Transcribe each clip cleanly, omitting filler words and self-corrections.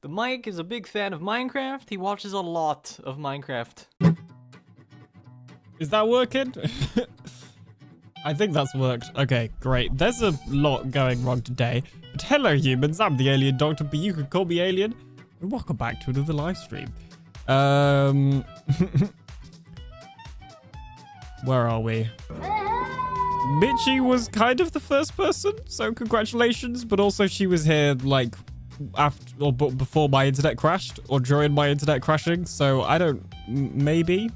The Mike is a big fan of Minecraft. He watches a lot of Minecraft. Is that working? I think that's worked. Okay, great. There's a lot going wrong today. But hello, humans. I'm the Alien Doctor, but you can call me Alien. And welcome back to another live stream. Where are we? Mitchie was kind of the first person, so congratulations. But also she was here like after or before my internet crashed or during my internet crashing. So I don't, maybe.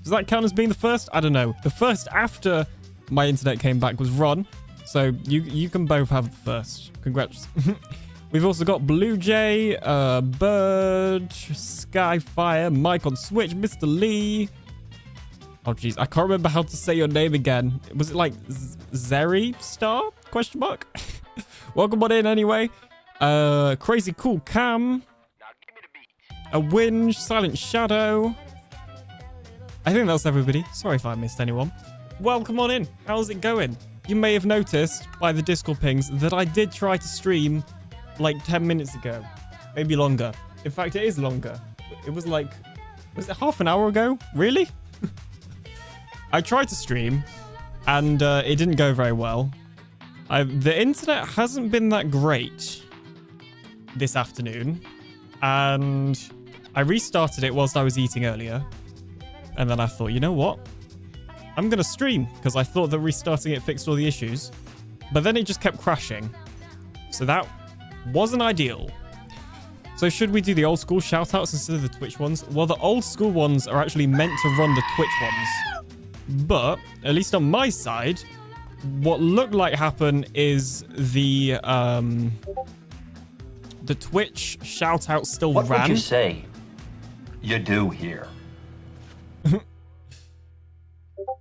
Does that count as being the first? I don't know. The first after my internet came back was Ron. So you can both have the first. Congrats. We've also got Blue Jay, Bird, Skyfire, Mike on Switch, Mr. Lee. Oh, jeez. I can't remember how to say your name again. Was it like Zeri Star? Question mark? Welcome on in anyway. Crazy Cool Cam. A Winge, Silent Shadow. I think that's everybody. Sorry if I missed anyone. Welcome on in. How's it going? You may have noticed by the Discord pings that I did try to stream like 10 minutes ago. Maybe longer. In fact, it is longer. It was like, was it half an hour ago? Really? I tried to stream and it didn't go very well. The internet hasn't been that great this afternoon. And I restarted it whilst I was eating earlier. And then I thought, you know what? I'm going to stream because I thought that restarting it fixed all the issues. But then it just kept crashing. So that wasn't ideal. So should we do the old school shoutouts instead of the Twitch ones? Well, the old school ones are actually meant to run the Twitch ones. But, at least on my side, what looked like happened is the Twitch shoutout still ran. What would you say you do here?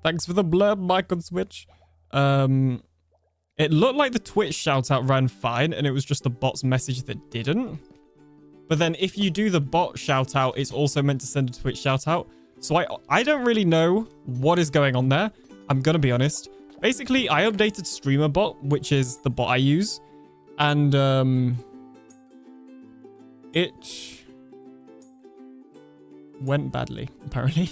Thanks for the blurb, Mike on Switch. It looked like the Twitch shoutout ran fine, and it was just the bot's message that didn't. But then if you do the bot shoutout, it's also meant to send a Twitch shoutout. So I don't really know what is going on there. I'm going to be honest. Basically, I updated StreamerBot, which is the bot I use. And it went badly, apparently.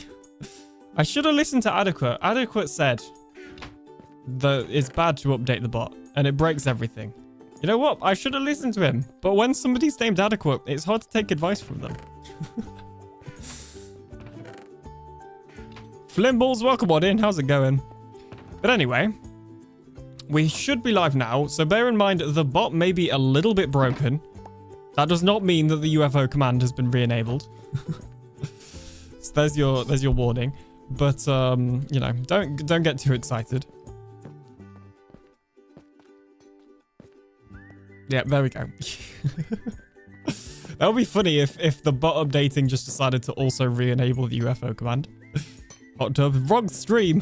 I should have listened to Adequate. Adequate said that it's bad to update the bot and it breaks everything. You know what? I should have listened to him. But when somebody's named Adequate, it's hard to take advice from them. Flimballs, welcome on in. How's it going? But anyway, we should be live now. So bear in mind, the bot may be a little bit broken. That does not mean that the UFO command has been re-enabled. So there's your warning. But, you know, don't get too excited. Yeah, there we go. That would be funny if the bot updating just decided to also re-enable the UFO command. Hot tub, wrong stream.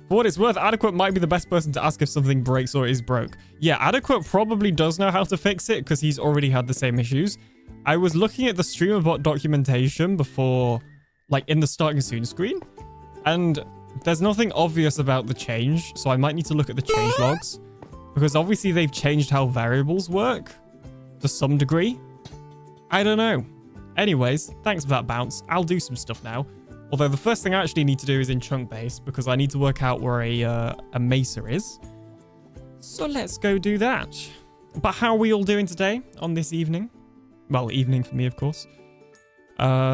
For what it's worth, Adequate might be the best person to ask if something breaks or is broke. Yeah, Adequate probably does know how to fix it because he's already had the same issues. I was looking at the StreamerBot documentation before, like in the starting soon screen, and there's nothing obvious about the change, so I might need to look at the change logs because obviously they've changed how variables work to some degree. I don't know. Anyways, thanks for that bounce. I'll do some stuff now. Although the first thing I actually need to do is in chunk base because I need to work out where a mesa is. So let's go do that. But how are we all doing today on this evening? Well, evening for me, of course. I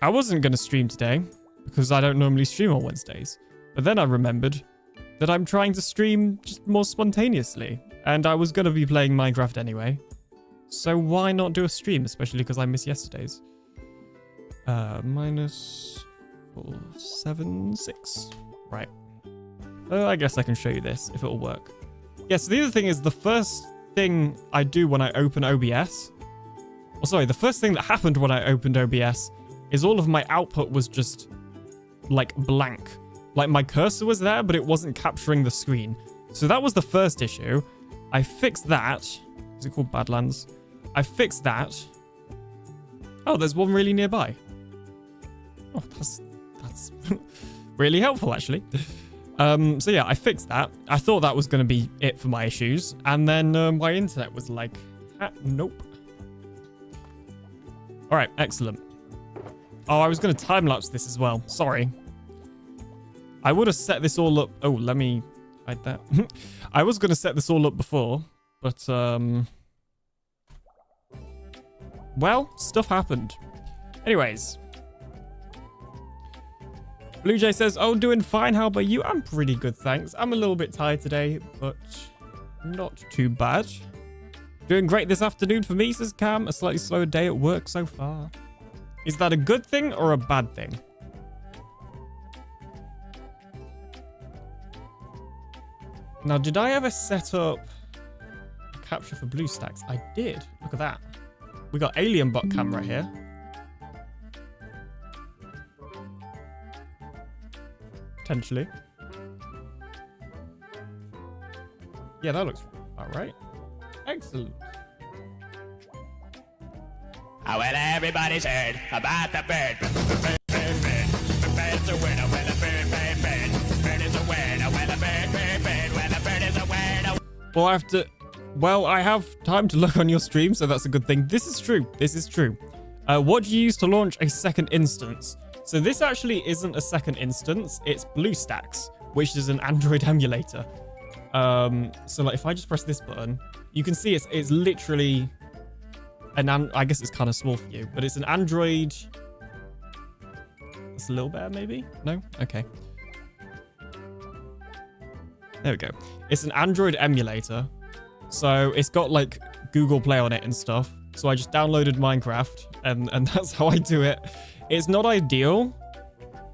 wasn't going to stream today because I don't normally stream on Wednesdays. But then I remembered that I'm trying to stream just more spontaneously. And I was going to be playing Minecraft anyway. So why not do a stream, especially because I missed yesterday's. Minus 476. Right. I guess I can show you this if it'll work. Yeah, so the other thing is the first thing I do when I open OBS. Oh, sorry, the first thing that happened when I opened OBS is all of my output was just like blank. Like my cursor was there, but it wasn't capturing the screen. So that was the first issue. I fixed that. Is it called Badlands? I fixed that. Oh, there's one really nearby. Oh, that's really helpful, actually. So yeah, I fixed that. I thought that was going to be it for my issues. And then my internet was like, nope. All right, excellent. Oh, I was going to time-lapse this as well. Sorry. I would have set this all up. Oh, let me hide that. I was going to set this all up before, but well, stuff happened. Anyways. Blue Jay says, oh, doing fine. How about you? I'm pretty good, thanks. I'm a little bit tired today, but not too bad. Doing great this afternoon for me, says Cam. A slightly slower day at work so far. Is that a good thing or a bad thing? Now, did I ever set up a capture for BlueStacks? I did. Look at that. We got AlienBot camera here. Potentially. Yeah, that looks about right. Excellent. Oh, well, everybody's heard about the bird. Bird, bird, bird. The bird's a winner when a bird, bird, bird. Bird is a winner when a bird, bird, bird. When a bird is a winner. Well, I have to... Well, I have time to look on your stream, so that's a good thing. This is true. This is true. What do you use to launch a second instance? So this actually isn't a second instance. It's BlueStacks, which is an Android emulator. So like if I just press this button, you can see it's literally I guess it's kind of small for you, but it's an Android. It's a little better, maybe? No? Okay. There we go. It's an Android emulator. So it's got like Google Play on it and stuff. So I just downloaded Minecraft and that's how I do it. It's not ideal.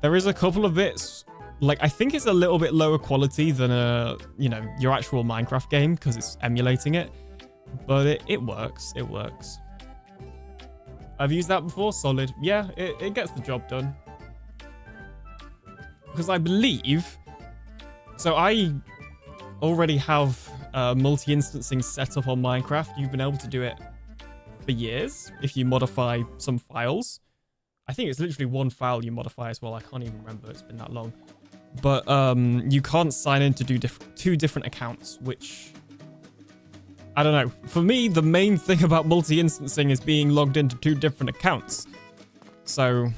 There is a couple of bits, like I think it's a little bit lower quality than your actual Minecraft game because it's emulating it. But it works. It works. I've used that before. Solid. Yeah, it gets the job done. Because I believe... So I already have multi-instancing set up on Minecraft. You've been able to do it for years if you modify some files. I think it's literally one file you modify as well. I can't even remember. It's been that long. But you can't sign in to do two different accounts, which... I don't know. For me, the main thing about multi-instancing is being logged into two different accounts. So...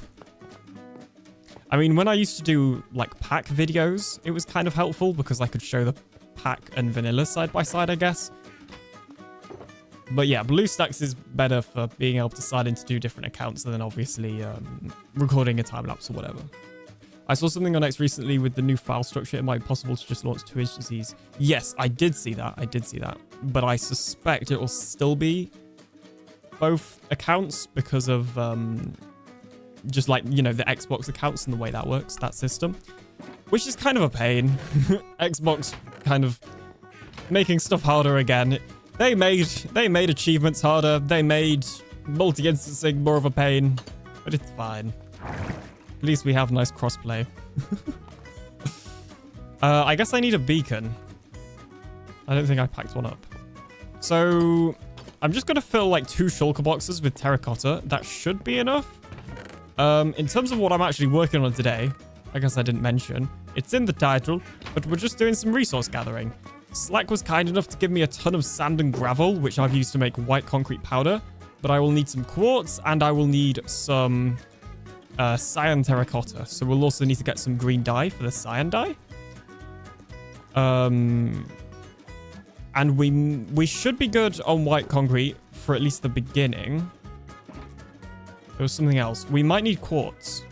I mean, when I used to do, like, pack videos, it was kind of helpful because I could show the pack and vanilla side by side, I guess. But yeah, BlueStacks is better for being able to sign into two different accounts and then obviously recording a time-lapse or whatever. I saw something on X recently with the new file structure. It might be possible to just launch two instances. Yes, I did see that. I did see that. But I suspect it will still be both accounts because of... just like, the Xbox accounts and the way that works, that system. Which is kind of a pain. Xbox kind of making stuff harder again. They made achievements harder. They made multi-instancing more of a pain. But it's fine. At least we have nice crossplay. I guess I need a beacon. I don't think I packed one up. So I'm just going to fill like 2 shulker boxes with terracotta. That should be enough. In terms of what I'm actually working on today, I guess I didn't mention, it's in the title, but we're just doing some resource gathering. Slack was kind enough to give me a ton of sand and gravel, which I've used to make white concrete powder, but I will need some quartz and I will need some cyan terracotta. So we'll also need to get some green dye for the cyan dye. And we should be good on white concrete for at least the beginning. There was something else. We might need quartz.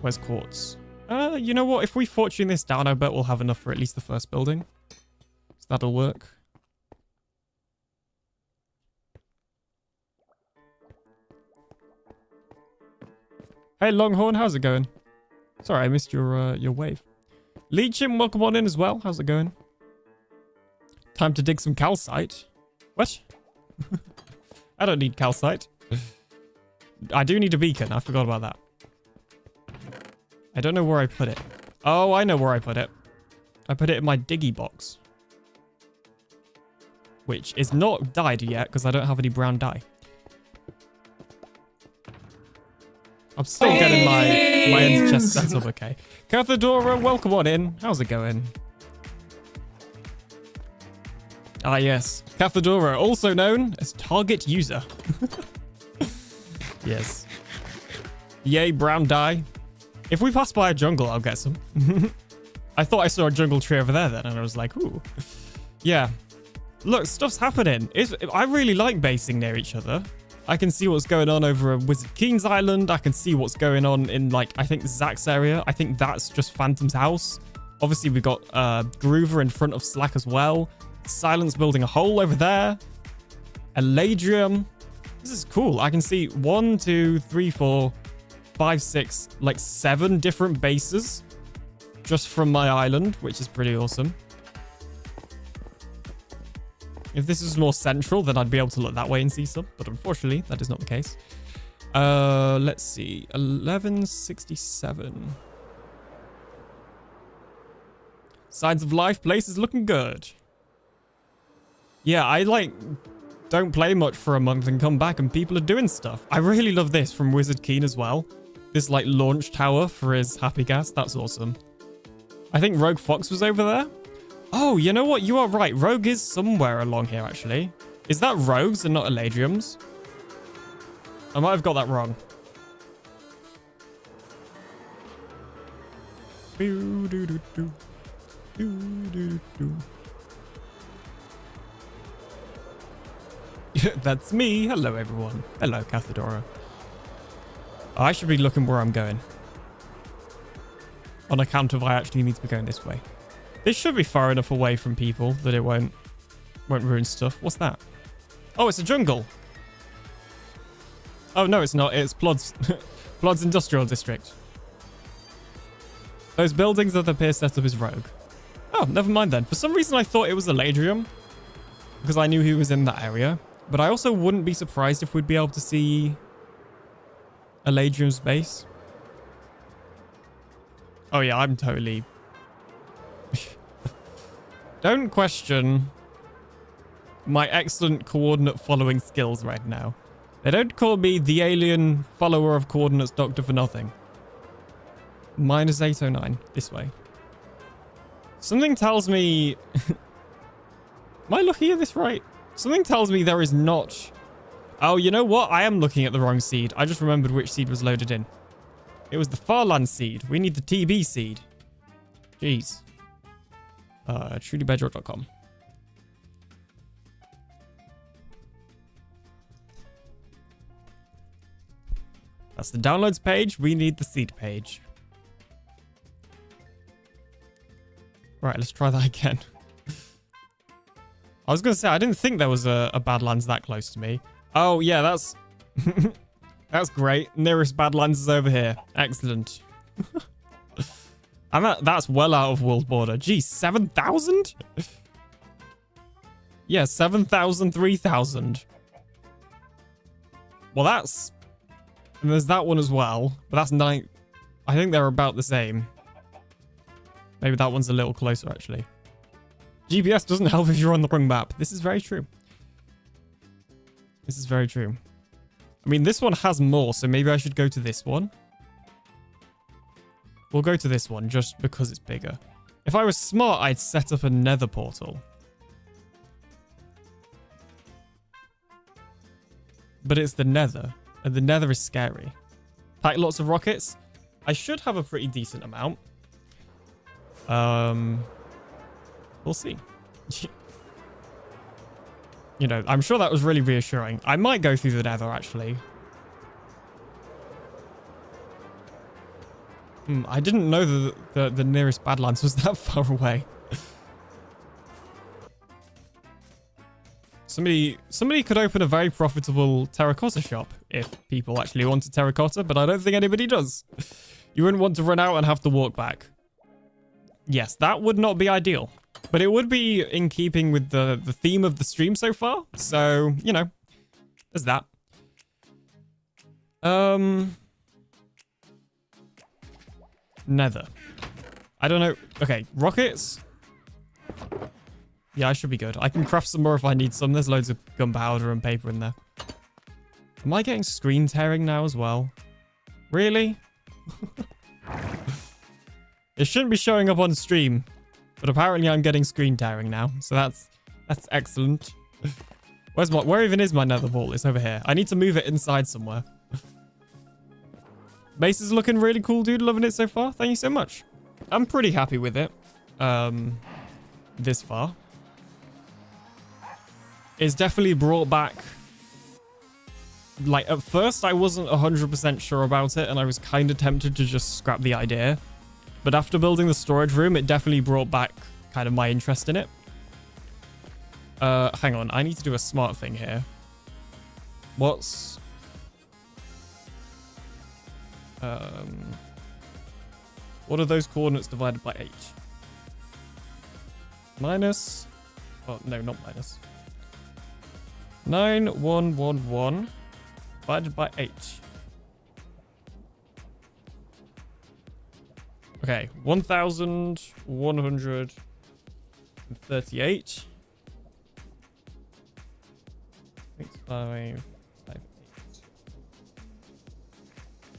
Where's quartz? You know what? If we fortune this down, I bet we'll have enough for at least the first building. So that'll work. Hey, Longhorn, how's it going? Sorry, I missed your wave. Leechim, welcome on in as well. How's it going? Time to dig some calcite. What? I don't need calcite. I do need a beacon. I forgot about that. I don't know where I put it. Oh, I know where I put it. I put it in my diggy box. Which is not dyed yet because I don't have any brown dye. I'm still getting my end chest set up, okay. Cathedora, welcome on in. How's it going? Ah, yes. Cathedora, also known as target user. Yes. Yay, brown dye. If we pass by a jungle, I'll get some. I thought I saw a jungle tree over there then, and I was like, ooh. Yeah. Look, stuff's happening. I really like basing near each other. I can see what's going on over at Wizard Keen's Island. I can see what's going on in, like, I think Zach's area. I think that's just Phantom's house. Obviously, we've got Groover in front of Slack as well. Silence building a hole over there. Eladrium. This is cool. I can see 1, 2, 3, 4, 5, 6, like 7 different bases just from my island, which is pretty awesome. If this is more central, then I'd be able to look that way and see some. But unfortunately, that is not the case. Let's see. 1167. Signs of life. Place is looking good. Yeah, I don't play much for a month and come back and people are doing stuff. I really love this from Wizard Keen as well. This like launch tower for his Happy Gas. That's awesome. I think Rogue Fox was over there. Oh, you know what? You are right. Rogue is somewhere along here, actually. Is that rogues and not eladriums? I might have got that wrong. That's me. Hello, everyone. Hello, Cathedora. I should be looking where I'm going. On account of I actually need to be going this way. This should be far enough away from people that it won't ruin stuff. What's that? Oh, it's a jungle. Oh, no, it's not. It's Plod's, Plod's Industrial District. Those buildings that appear set up as rogue. Oh, never mind then. For some reason, I thought it was Eladrium because I knew he was in that area. But I also wouldn't be surprised if we'd be able to see Eladrium's base. Oh, yeah, I'm totally... Don't question my excellent coordinate following skills right now. They don't call me the alien follower of coordinates doctor for nothing. Minus 809. This way. Something tells me... Am I looking at this right? Something tells me there is not... Oh, you know what? I am looking at the wrong seed. I just remembered which seed was loaded in. It was the Farland seed. We need the TB seed. Jeez. TrulyBedrock.com. That's the downloads page. We need the seed page. Right, let's try that again. I was going to say, I didn't think there was a Badlands that close to me. Oh, yeah, that's... That's great. Nearest Badlands is over here. Excellent. And that's well out of world border. Geez, 7,000? Yeah, 7,000, 3,000. Well, that's... And there's that one as well. But that's 9... I think they're about the same. Maybe that one's a little closer, actually. GPS doesn't help if you're on the wrong map. This is very true. This is very true. I mean, this one has more, so maybe I should go to this one. We'll go to this one just because it's bigger. If I was smart, I'd set up a nether portal. But it's the nether, and the nether is scary. Pack lots of rockets. I should have a pretty decent amount. We'll see. You know, I'm sure that was really reassuring. I might go through the nether, actually. I didn't know that the nearest Badlands was that far away. Somebody could open a very profitable terracotta shop if people actually wanted terracotta, but I don't think anybody does. You wouldn't want to run out and have to walk back. Yes, that would not be ideal. But it would be in keeping with the theme of the stream so far. So, you know, there's that. Nether. I don't know. Okay, rockets. Yeah, I should be good. I can craft some more if I need some. There's loads of gunpowder and paper in there. Am I getting screen tearing now as well? Really? It shouldn't be showing up on stream, but apparently I'm getting screen tearing now, so that's excellent. Where even is my nether wall? It's over here. I need to move it inside somewhere. Base is looking really cool, dude. Loving it so far. Thank you so much. I'm pretty happy with it. This far. It's definitely brought back... Like, at first, I wasn't 100% sure about it, and I was kind of tempted to just scrap the idea. But after building the storage room, it definitely brought back kind of my interest in it. Hang on. I need to do a smart thing here. What are those coordinates divided by 8? Minus... Oh, no, not minus. 9111 divided by 8. Okay, 1138. 6558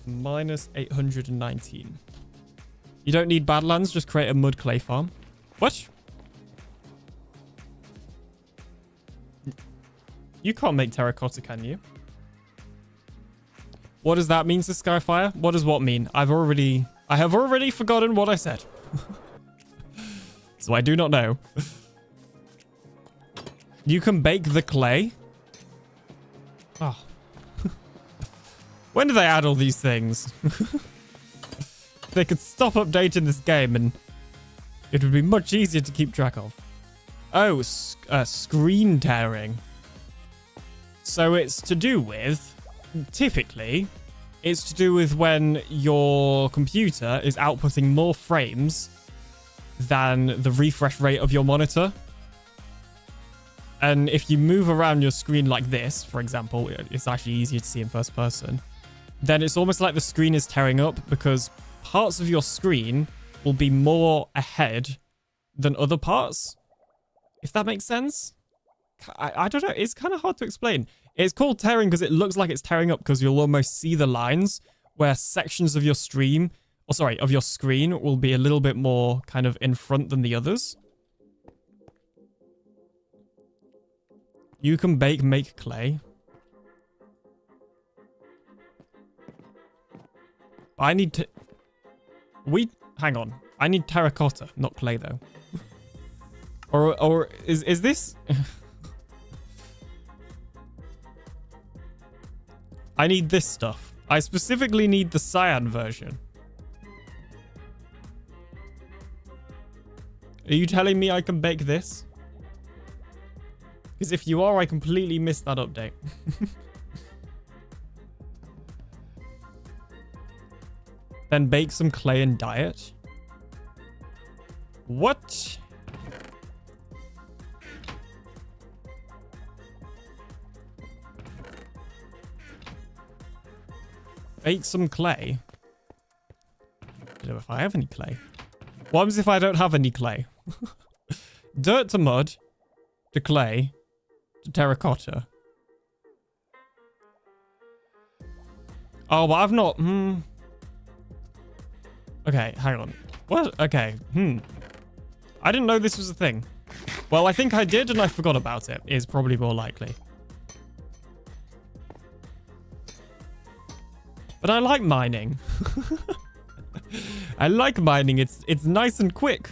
minus 819. You don't need Badlands, just create a mud clay farm. What? You can't make terracotta, can you? What does that mean to Skyfire? What does what mean? I have already forgotten what I said. So I do not know. You can bake the clay. Oh. When do they add all these things? They could stop updating this game and it would be much easier to keep track of. Oh, screen tearing. So it's to do with, typically, it's to do with when your computer is outputting more frames than the refresh rate of your monitor. And if you move around your screen like this, for example, it's actually easier to see in first person, then it's almost like the screen is tearing up because parts of your screen will be more ahead than other parts. If that makes sense? I don't know. It's kind of hard to explain. It's called tearing because it looks like it's tearing up because you'll almost see the lines where sections of your stream, or sorry, of your screen will be a little bit more kind of in front than the others. You can make clay. I need to... Hang on. I need terracotta, not clay though. Or is this... I need this stuff. I specifically need the cyan version. Are you telling me I can bake this? Because if you are, I completely missed that update. Then bake some clay and dye it. What? Bake some clay? I don't know if I have any clay. What happens if I don't have any clay? Dirt to mud, to clay, to terracotta. Oh, but I've not... Okay, hang on. What? Okay, I didn't know this was a thing. Well, I think I did and I forgot about it, is probably more likely. But I like mining. I like mining. It's nice and quick.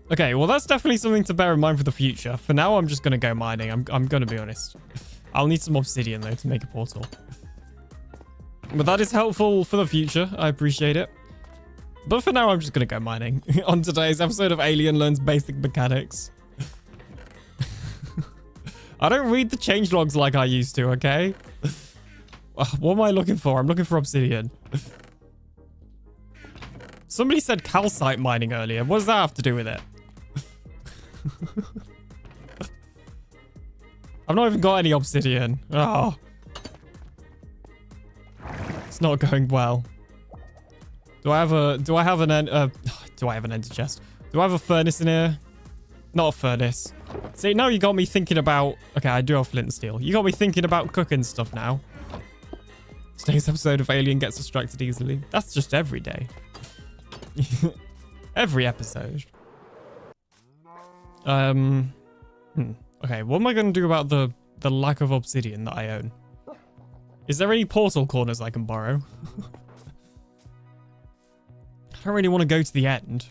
Okay, well, that's definitely something to bear in mind for the future. For now, I'm just going to go mining. I'm going to be honest. I'll need some obsidian, though, to make a portal. But that is helpful for the future. I appreciate it. But for now, I'm just going to go mining. On today's episode of Alien Learns Basic Mechanics. I don't read the changelogs like I used to, okay? What am I looking for? I'm looking for obsidian. Somebody said calcite mining earlier. What does that have to do with it? I've not even got any obsidian. Oh. It's not going well. Do I have an ender chest? Do I have a furnace in here? Not a furnace. See, now you got me thinking about... Okay, I do have flint and steel. You got me thinking about cooking stuff now. Today's episode of Alien gets distracted easily. That's just every day. Every episode. Okay, what am I going to do about the lack of obsidian that I own? Is there any portal corners I can borrow? I don't really want to go to the end.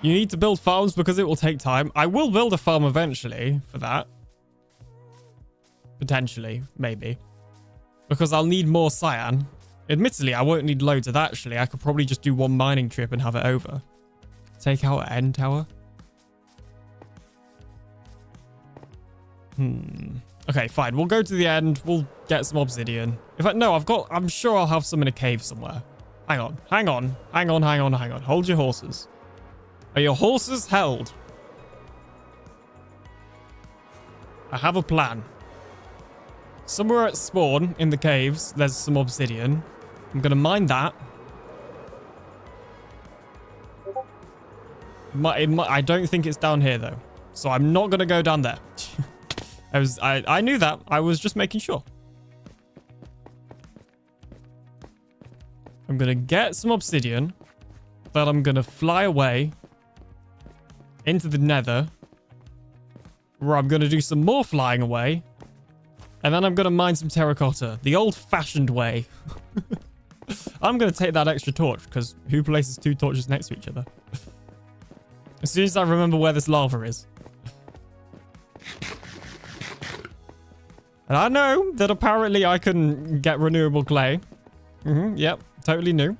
You need to build farms because it will take time. I will build a farm eventually for that. Potentially, maybe. Because I'll need more cyan. Admittedly, I won't need loads of that, actually. I could probably just do one mining trip and have it over. Take out an end tower. Okay, fine. We'll go to the end. We'll get some obsidian. In fact, no, I'm sure I'll have some in a cave somewhere. Hang on. Hold your horses. Are your horses held? I have a plan. Somewhere at spawn in the caves, there's some obsidian. I'm going to mine that. I don't think it's down here, though. So I'm not going to go down there. I knew that. I was just making sure. I'm going to get some obsidian. Then I'm going to fly away into the nether. Where I'm going to do some more flying away. And then I'm going to mine some terracotta. The old-fashioned way. I'm going to take that extra torch. Because who places 2 torches next to each other? As soon as I remember where this lava is. And I know that apparently I can get renewable clay. Yep, totally new.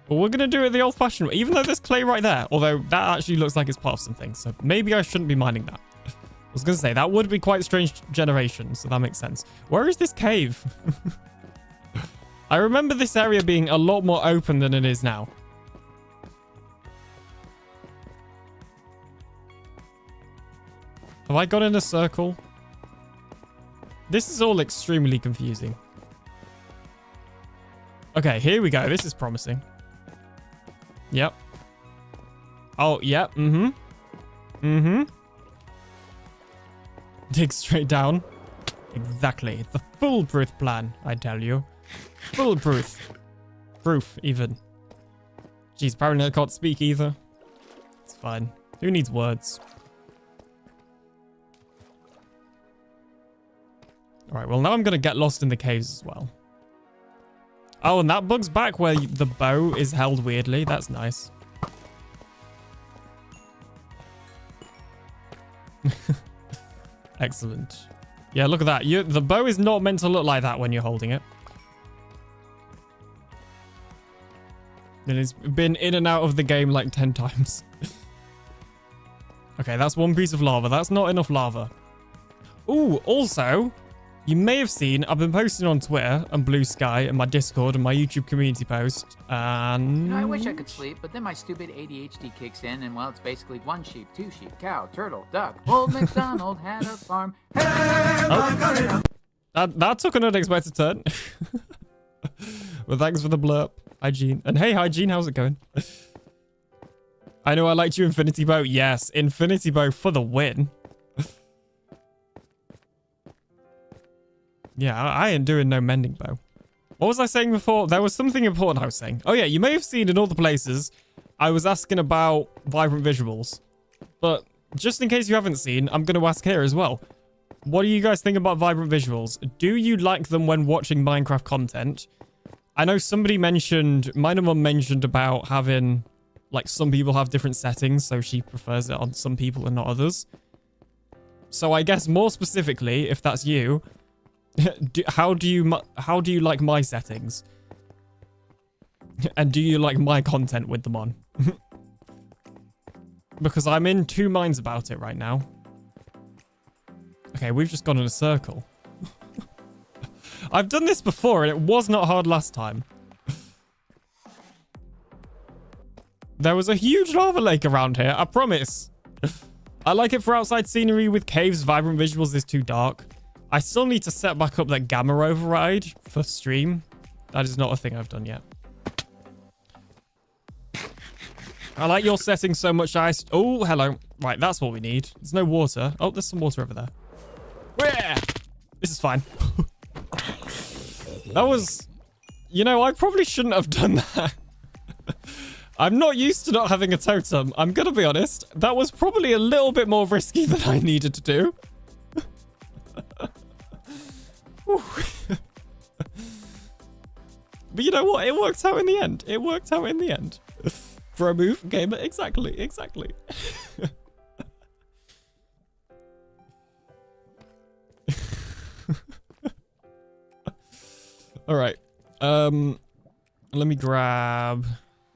But we're going to do it the old-fashioned way. Even though there's clay right there. Although that actually looks like it's part of something. So maybe I shouldn't be mining that. I was going to say, that would be quite strange generation. So that makes sense. Where is this cave? I remember this area being a lot more open than it is now. Have I gone in a circle? This is all extremely confusing. Okay, here we go. This is promising. Yep. Oh, yep. Dig straight down. Exactly. It's a foolproof plan, I tell you. Foolproof. Proof, even. Jeez, apparently I can't speak either. It's fine. Who needs words? Alright, well now I'm going to get lost in the caves as well. Oh, and that bug's back where the bow is held weirdly. That's nice. Excellent. Yeah, look at that. The bow is not meant to look like that when you're holding it. And it's been in and out of the game like 10 times. Okay, that's one piece of lava. That's not enough lava. Ooh, also, you may have seen I've been posting on Twitter and Blue Sky and my Discord and my YouTube community post. And You know, I wish I could sleep, but then my stupid ADHD kicks in, and well, it's basically 1 sheep, 2 sheep, cow, turtle, duck. Old MacDonald had a farm. Oh. That took an unexpected turn. Well, thanks for the blurb. Hi, Gene. And hey, hi, Gene. How's it going? I know I liked you, Infinity Bow. Yes, Infinity Bow for the win. Yeah, I ain't doing no mending bow. What was I saying before? There was something important I was saying. Oh yeah, you may have seen in all the places I was asking about vibrant visuals. But just in case you haven't seen, I'm going to ask here as well. What do you guys think about vibrant visuals? Do you like them when watching Minecraft content? I know somebody mentioned, my mum mentioned about having, like, some people have different settings, so she prefers it on some people and not others. So I guess more specifically, if that's you, how do you like my settings? And do you like my content with them on? Because I'm in 2 minds about it right now. Okay, we've just gone in a circle. I've done this before and it was not hard last time. There was a huge lava lake around here, I promise. I like it for outside scenery with caves. Vibrant visuals is too dark. I still need to set back up that gamma override for stream. That is not a thing I've done yet. I like your settings so much. Oh, hello. Right, that's what we need. There's no water. Oh, there's some water over there. Where? This is fine. That was... You know, I probably shouldn't have done that. I'm not used to not having a totem. I'm gonna be honest. That was probably a little bit more risky than I needed to do. But you know what? It worked out in the end. It worked out in the end. For a move, gamer. Exactly. Exactly. All right. Let me grab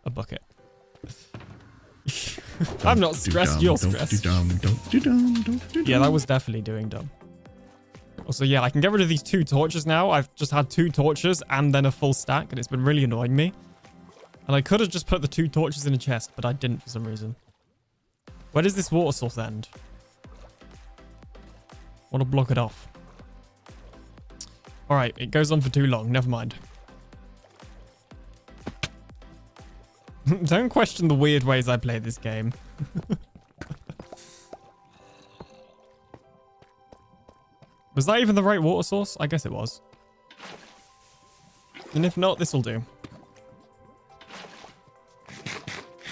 a bucket. I'm not stressed. You're stressed. Yeah, that was definitely doing dumb. Also, yeah, I can get rid of these 2 torches now. I've just had 2 torches and then a full stack, and it's been really annoying me. And I could have just put the 2 torches in a chest, but I didn't for some reason. Where does this water source end? Want to block it off. All right, it goes on for too long. Never mind. Don't question the weird ways I play this game. Was that even the right water source? I guess it was. And if not, this will do.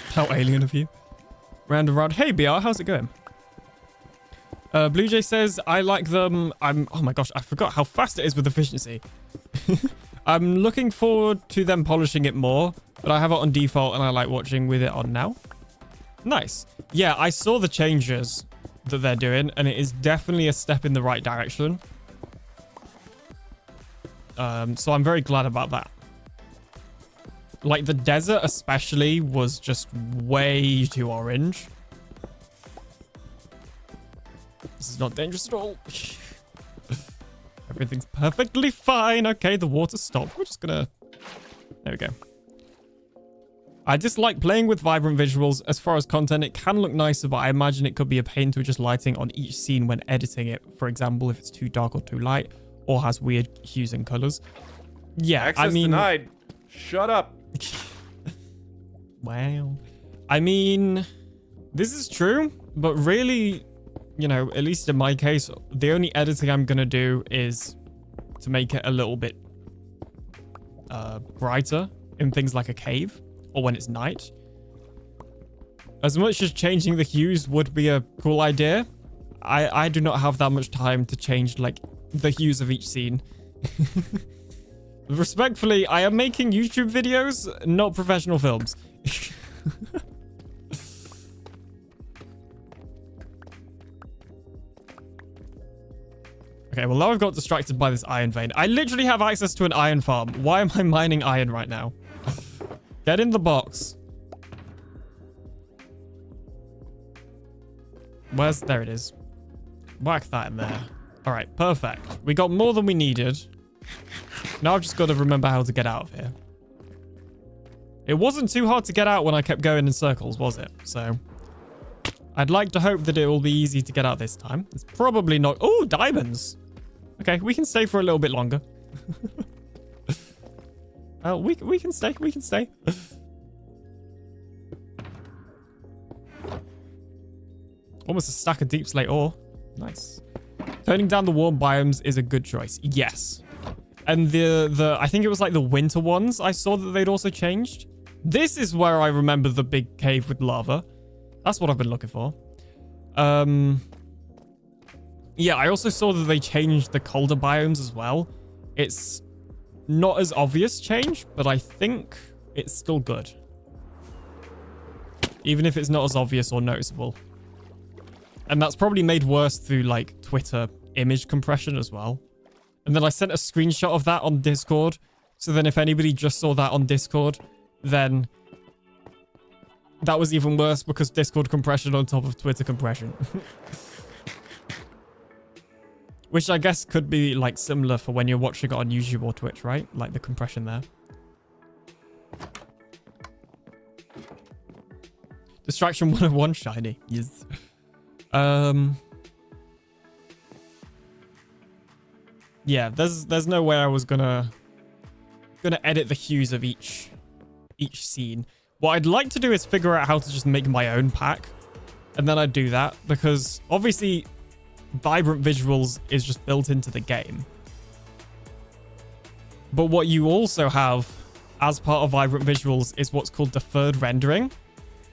How alien of you. Round and round. Hey, BR, how's it going? Blue Jay says, I like them. Oh my gosh, I forgot how fast it is with efficiency. I'm looking forward to them polishing it more, but I have it on default and I like watching with it on now. Nice. Yeah, I saw the changes that they're doing, and it is definitely a step in the right direction. So I'm very glad about that. Like, the desert especially was just way too orange. This is not dangerous at all. Everything's perfectly fine. Okay, the water stopped. We're just gonna... There we go. I dislike playing with vibrant visuals. As far as content, it can look nicer, but I imagine it could be a pain to adjust lighting on each scene when editing it. For example, if it's too dark or too light, or has weird hues and colors. Yeah, Access I mean... denied. Shut up. Wow. I mean, this is true, but really, you know, at least in my case, the only editing I'm going to do is to make it a little bit brighter in things like a cave or when it's night. As much as changing the hues would be a cool idea, I do not have that much time to change, like, the hues of each scene. Respectfully, I am making YouTube videos, not professional films. Okay, well, now I've got distracted by this iron vein. I literally have access to an iron farm. Why am I mining iron right now? Get in the box. There it is. Whack that in there. All right, perfect. We got more than we needed. Now I've just got to remember how to get out of here. It wasn't too hard to get out when I kept going in circles, was it? So I'd like to hope that it will be easy to get out this time. It's probably not. Oh, diamonds. Okay, we can stay for a little bit longer. We can stay. We can stay. Almost a stack of deep slate ore. Nice. Turning down the warm biomes is a good choice. Yes. And I think it was like the winter ones I saw that they'd also changed. This is where I remember the big cave with lava. That's what I've been looking for. Yeah, I also saw that they changed the colder biomes as well. It's not as obvious change, but I think it's still good. Even if it's not as obvious or noticeable. And that's probably made worse through, like, Twitter image compression as well. And then I sent a screenshot of that on Discord. So then if anybody just saw that on Discord, then that was even worse because Discord compression on top of Twitter compression. Which I guess could be, like, similar for when you're watching it on YouTube or Twitch, right? Like the compression there. Distraction 101 shiny. Yes. Yeah, there's no way I was gonna edit the hues of each scene. What I'd like to do is figure out how to just make my own pack, and then I'd do that, because obviously vibrant visuals is just built into the game. But what you also have as part of vibrant visuals is what's called deferred rendering,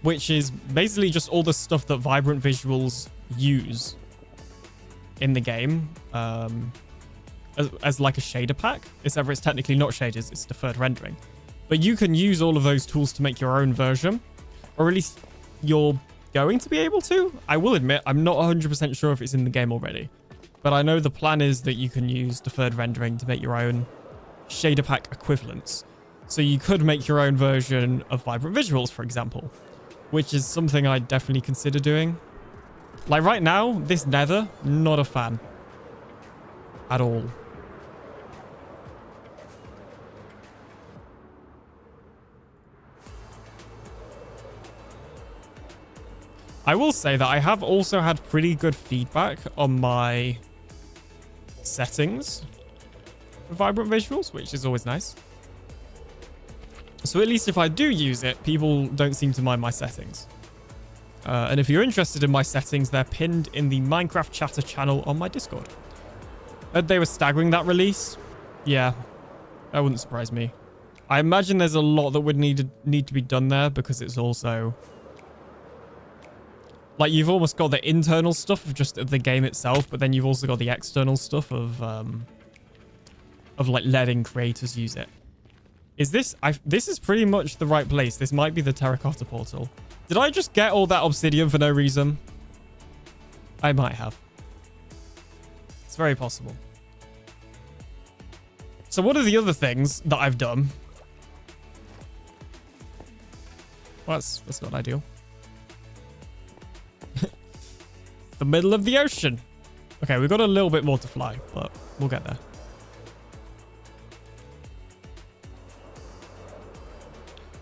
which is basically just all the stuff that vibrant visuals use in the game as like a shader pack. Except it's technically not shaders, it's deferred rendering. But you can use all of those tools to make your own version, or at least you're going to be able to. I will admit, I'm not 100% sure if it's in the game already, but I know the plan is that you can use deferred rendering to make your own shader pack equivalents. So you could make your own version of vibrant visuals, for example, which is something I'd definitely consider doing. Like right now, this nether, not a fan at all. I will say that I have also had pretty good feedback on my settings for vibrant visuals, which is always nice. So at least if I do use it, people don't seem to mind my settings. And if you're interested in my settings, they're pinned in the Minecraft chatter channel on my Discord. They were staggering that release. Yeah, that wouldn't surprise me. I imagine there's a lot that would need to be done there, because it's also like you've almost got the internal stuff of just the game itself, but then you've also got the external stuff of like letting creators use it. Is this... this is pretty much the right place. This might be the terracotta portal. Did I just get all that obsidian for no reason? I might have. It's very possible. So what are the other things that I've done? Well, that's not ideal. The middle of the ocean. Okay, we've got a little bit more to fly, but we'll get there.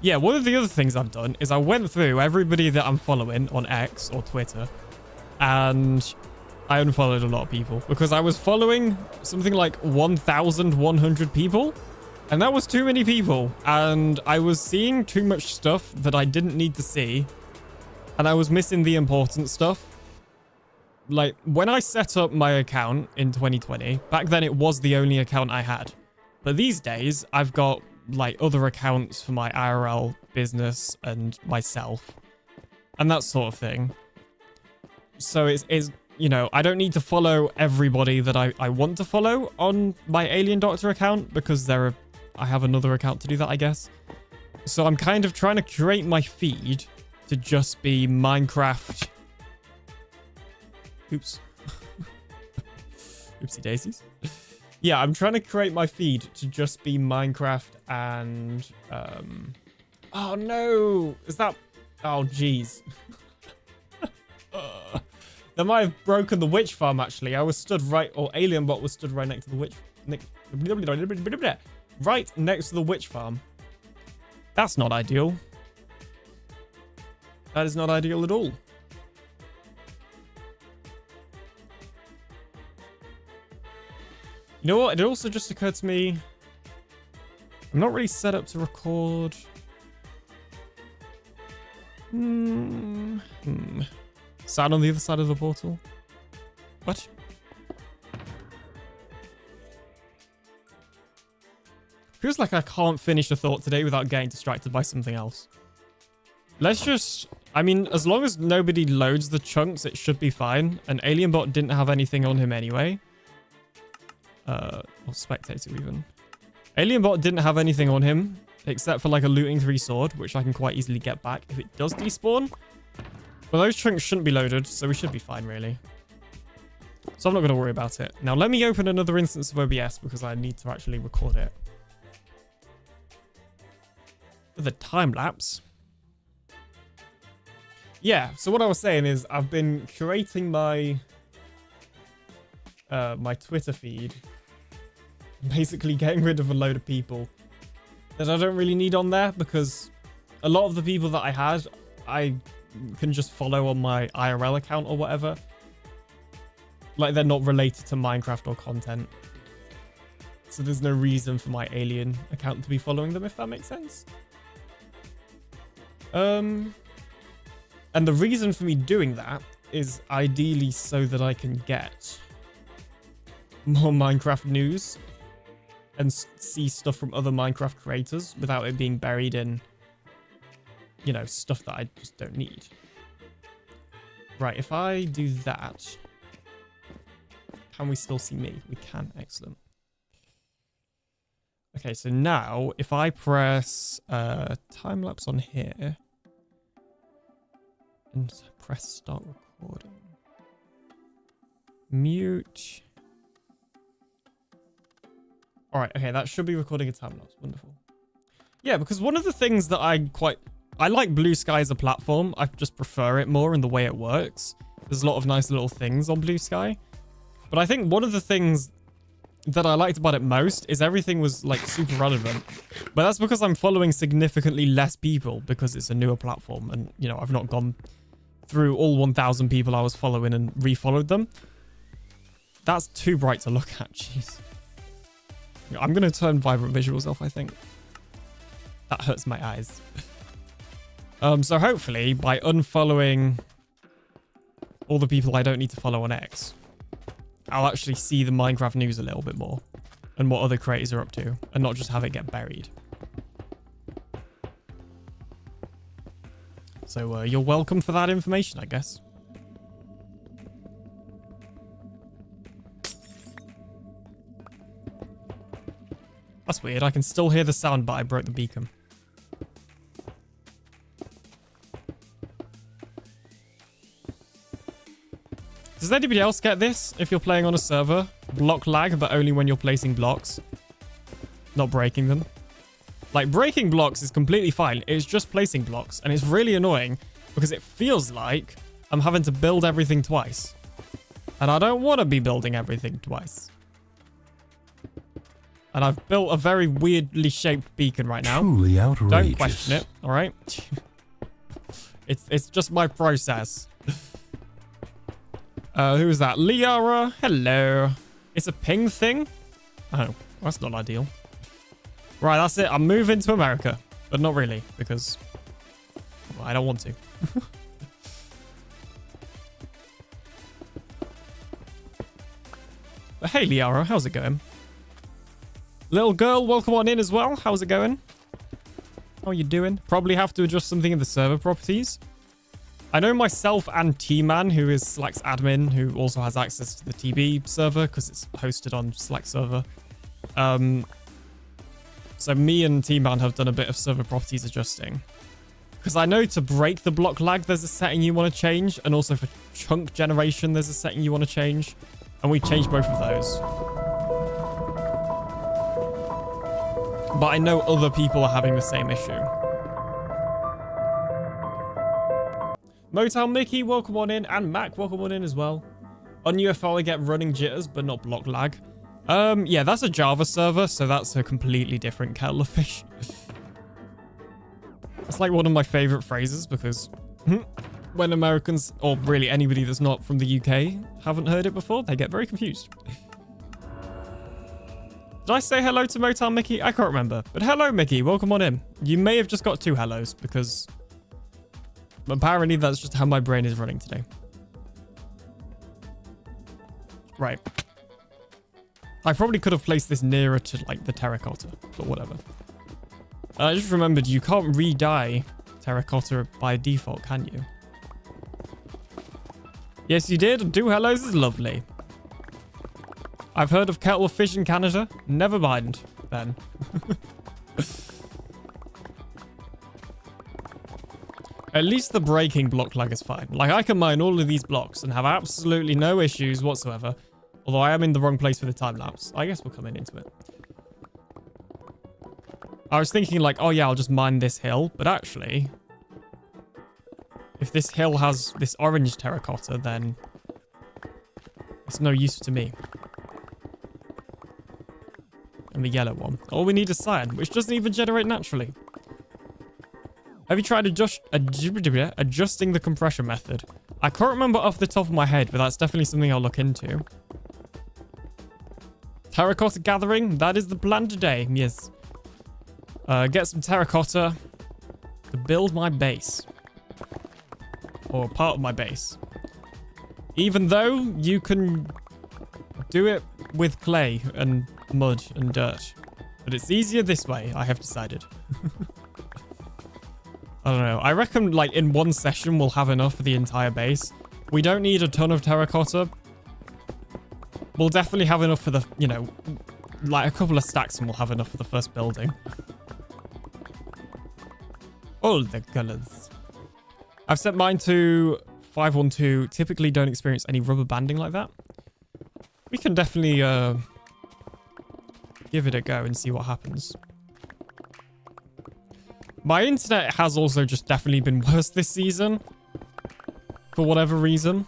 Yeah, one of the other things I've done is I went through everybody that I'm following on X or Twitter, and I unfollowed a lot of people because I was following something like 1,100 people, and that was too many people, and I was seeing too much stuff that I didn't need to see, and I was missing the important stuff. Like, when I set up my account in 2020, back then it was the only account I had. But these days, I've got, like, other accounts for my IRL business and myself. And that sort of thing. So it's you know, I don't need to follow everybody that I want to follow on my AlienDoctor account, because I have another account to do that, I guess. So I'm kind of trying to curate my feed to just be Minecraft... Oops. Oopsie daisies. Yeah, I'm trying to create my feed to just be Minecraft and... Oh, no! Is that... Oh, jeez. That might have broken the witch farm, actually. I was stood right... Or AlienBot was stood right next to the witch... Right next to the witch farm. That's not ideal. That is not ideal at all. You know what? It also just occurred to me, I'm not really set up to record. Sound on the other side of the portal? What? Feels like I can't finish a thought today without getting distracted by something else. Let's just... I mean, as long as nobody loads the chunks, it should be fine. And AlienBot didn't have anything on him anyway. Or spectator even. AlienBot didn't have anything on him except for like a looting 3 sword, which I can quite easily get back if it does despawn. But those chunks shouldn't be loaded, so we should be fine, really. So I'm not going to worry about it. Now, let me open another instance of OBS because I need to actually record it. For the time lapse. Yeah, so what I was saying is I've been curating my my Twitter feed, basically getting rid of a load of people that I don't really need on there, because a lot of the people that I had, I can just follow on my IRL account or whatever. Like, they're not related to Minecraft or content. So there's no reason for my Alien account to be following them, if that makes sense. And the reason for me doing that is ideally so that I can get more Minecraft news and see stuff from other Minecraft creators without it being buried in, you know, stuff that I just don't need. Right, if I do that, can we still see me? We can, excellent. Okay, so now if I press time lapse on here and press start recording, mute. All right, okay, that should be recording a time lapse. Wonderful. Yeah, because one of the things that I like Blue Sky as a platform. I just prefer it more in the way it works. There's a lot of nice little things on Blue Sky. But I think one of the things that I liked about it most is everything was like super relevant. But that's because I'm following significantly less people because it's a newer platform. And, you know, I've not gone through all 1,000 people I was following and refollowed them. That's too bright to look at. Jeez. I'm going to turn vibrant visuals off, I think. That hurts my eyes. So hopefully by unfollowing all the people I don't need to follow on X, I'll actually see the Minecraft news a little bit more and what other creators are up to and not just have it get buried. So you're welcome for that information, I guess. That's weird. I can still hear the sound, but I broke the beacon. Does anybody else get this if you're playing on a server? Block lag, but only when you're placing blocks. Not breaking them. Like, breaking blocks is completely fine. It's just placing blocks. And it's really annoying because it feels like I'm having to build everything twice. And I don't want to be building everything twice. And I've built a very weirdly shaped beacon right now. Truly outrageous. Don't question it, all right? It's just my process. Who is that? Liara, hello. It's a ping thing? Oh, that's not ideal. Right, that's it. I'm moving to America. But not really, because well, I don't want to. But hey, Liara, how's it going? Little girl, welcome on in as well. How's it going? How are you doing? Probably have to adjust something in the server properties. I know myself and T-Man, who is Slack's admin, who also has access to the TB server because it's hosted on Slack server. So me and T-Man have done a bit of server properties adjusting. Because I know to break the block lag, there's a setting you want to change. And also for chunk generation, there's a setting you want to change. And we changed both of those. But I know other people are having the same issue. Motown Mickey, welcome on in. And Mac, welcome on in as well. On UFO, I get running jitters, but not block lag. Yeah, that's a Java server, so that's a completely different kettle of fish. It's like one of my favorite phrases because when Americans, or really anybody that's not from the UK, haven't heard it before, they get very confused. Did I say hello to Motown Mickey? I can't remember. But hello, Mickey. Welcome on in. You may have just got 2 hellos because apparently that's just how my brain is running today. Right. I probably could have placed this nearer to like the terracotta, but whatever. I just remembered you can't re-dye terracotta by default, can you? Yes, you did. 2 hellos is lovely. I've heard of kettle of fish in Canada. Never mind, then. At least the breaking block lag is fine. Like, I can mine all of these blocks and have absolutely no issues whatsoever. Although I am in the wrong place for the time lapse. I guess we're coming into it. I was thinking like, oh yeah, I'll just mine this hill. But actually, if this hill has this orange terracotta, then it's no use to me. And the yellow one. All we need is cyan, which doesn't even generate naturally. Have you tried adjusting the compression method? I can't remember off the top of my head, but that's definitely something I'll look into. Terracotta gathering, that is the plan today, yes. Get some terracotta to build my base. Or part of my base. Even though you can do it with clay and mud and dirt. But it's easier this way, I have decided. I don't know. I reckon, like, in one session, we'll have enough for the entire base. We don't need a ton of terracotta. We'll definitely have enough for the, you know, like a couple of stacks and we'll have enough for the first building. All the colors. I've set mine to 512. Typically don't experience any rubber banding like that. We can definitely give it a go and see what happens. My internet has also just definitely been worse this season. For whatever reason.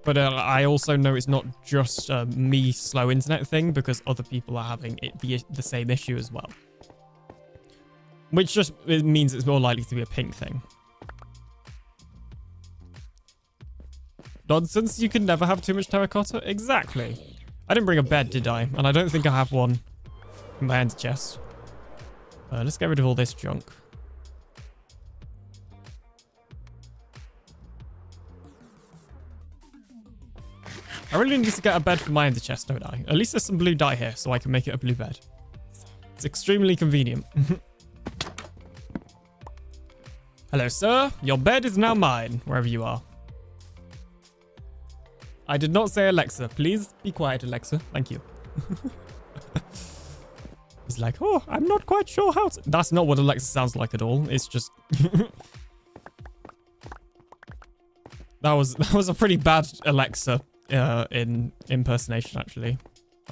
But I also know it's not just me slow internet thing because other people are having the same issue as well. Which just means it's more likely to be a pink thing. Nonsense, you can never have too much terracotta? Exactly. I didn't bring a bed, did I? And I don't think I have one in my ender chest. Let's get rid of all this junk. I really need to get a bed for my ender chest, don't I? At least there's some blue dye here, so I can make it a blue bed. It's extremely convenient. Hello, sir. Your bed is now mine, wherever you are. I did not say Alexa. Please be quiet, Alexa. Thank you. He's like, oh, I'm not quite sure how to... That's not what Alexa sounds like at all. It's just... That was a pretty bad Alexa in impersonation, actually.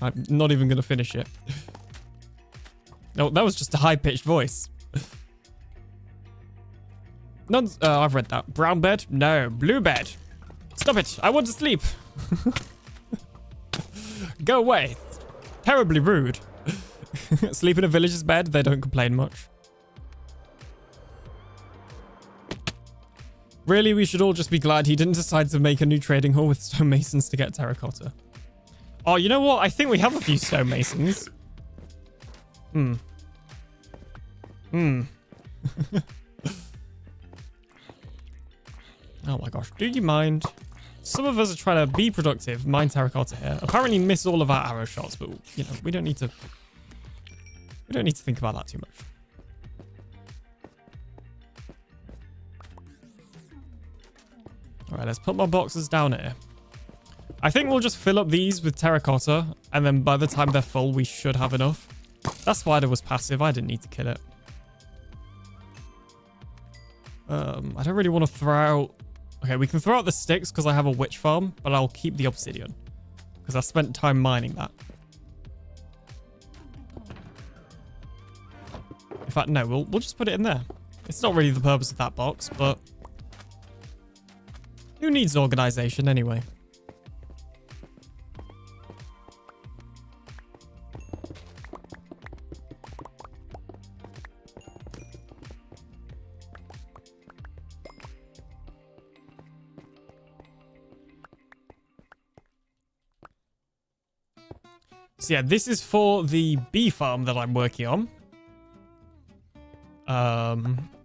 I'm not even going to finish it. No, that was just a high-pitched voice. None... I've read that. Brown bed? No. Blue bed. Stop it. I want to sleep. Go away. Terribly rude. Sleep in a villager's bed. They don't complain much. Really, we should all just be glad he didn't decide to make a new trading hall with stonemasons to get terracotta. Oh, you know what? I think we have a few stonemasons. Oh my gosh. Do you mind? Some of us are trying to be productive, mine terracotta here. Apparently miss all of our arrow shots, but, you know, we don't need to think about that too much. All right, let's put my boxes down here. I think we'll just fill up these with terracotta, and then by the time they're full, we should have enough. That spider was passive. I didn't need to kill it. I don't really want to throw out... Okay, we can throw out the sticks because I have a witch farm, but I'll keep the obsidian because I spent time mining that. In fact, no, we'll just put it in there. It's not really the purpose of that box, but who needs organization anyway? So yeah, this is for the bee farm that I'm working on.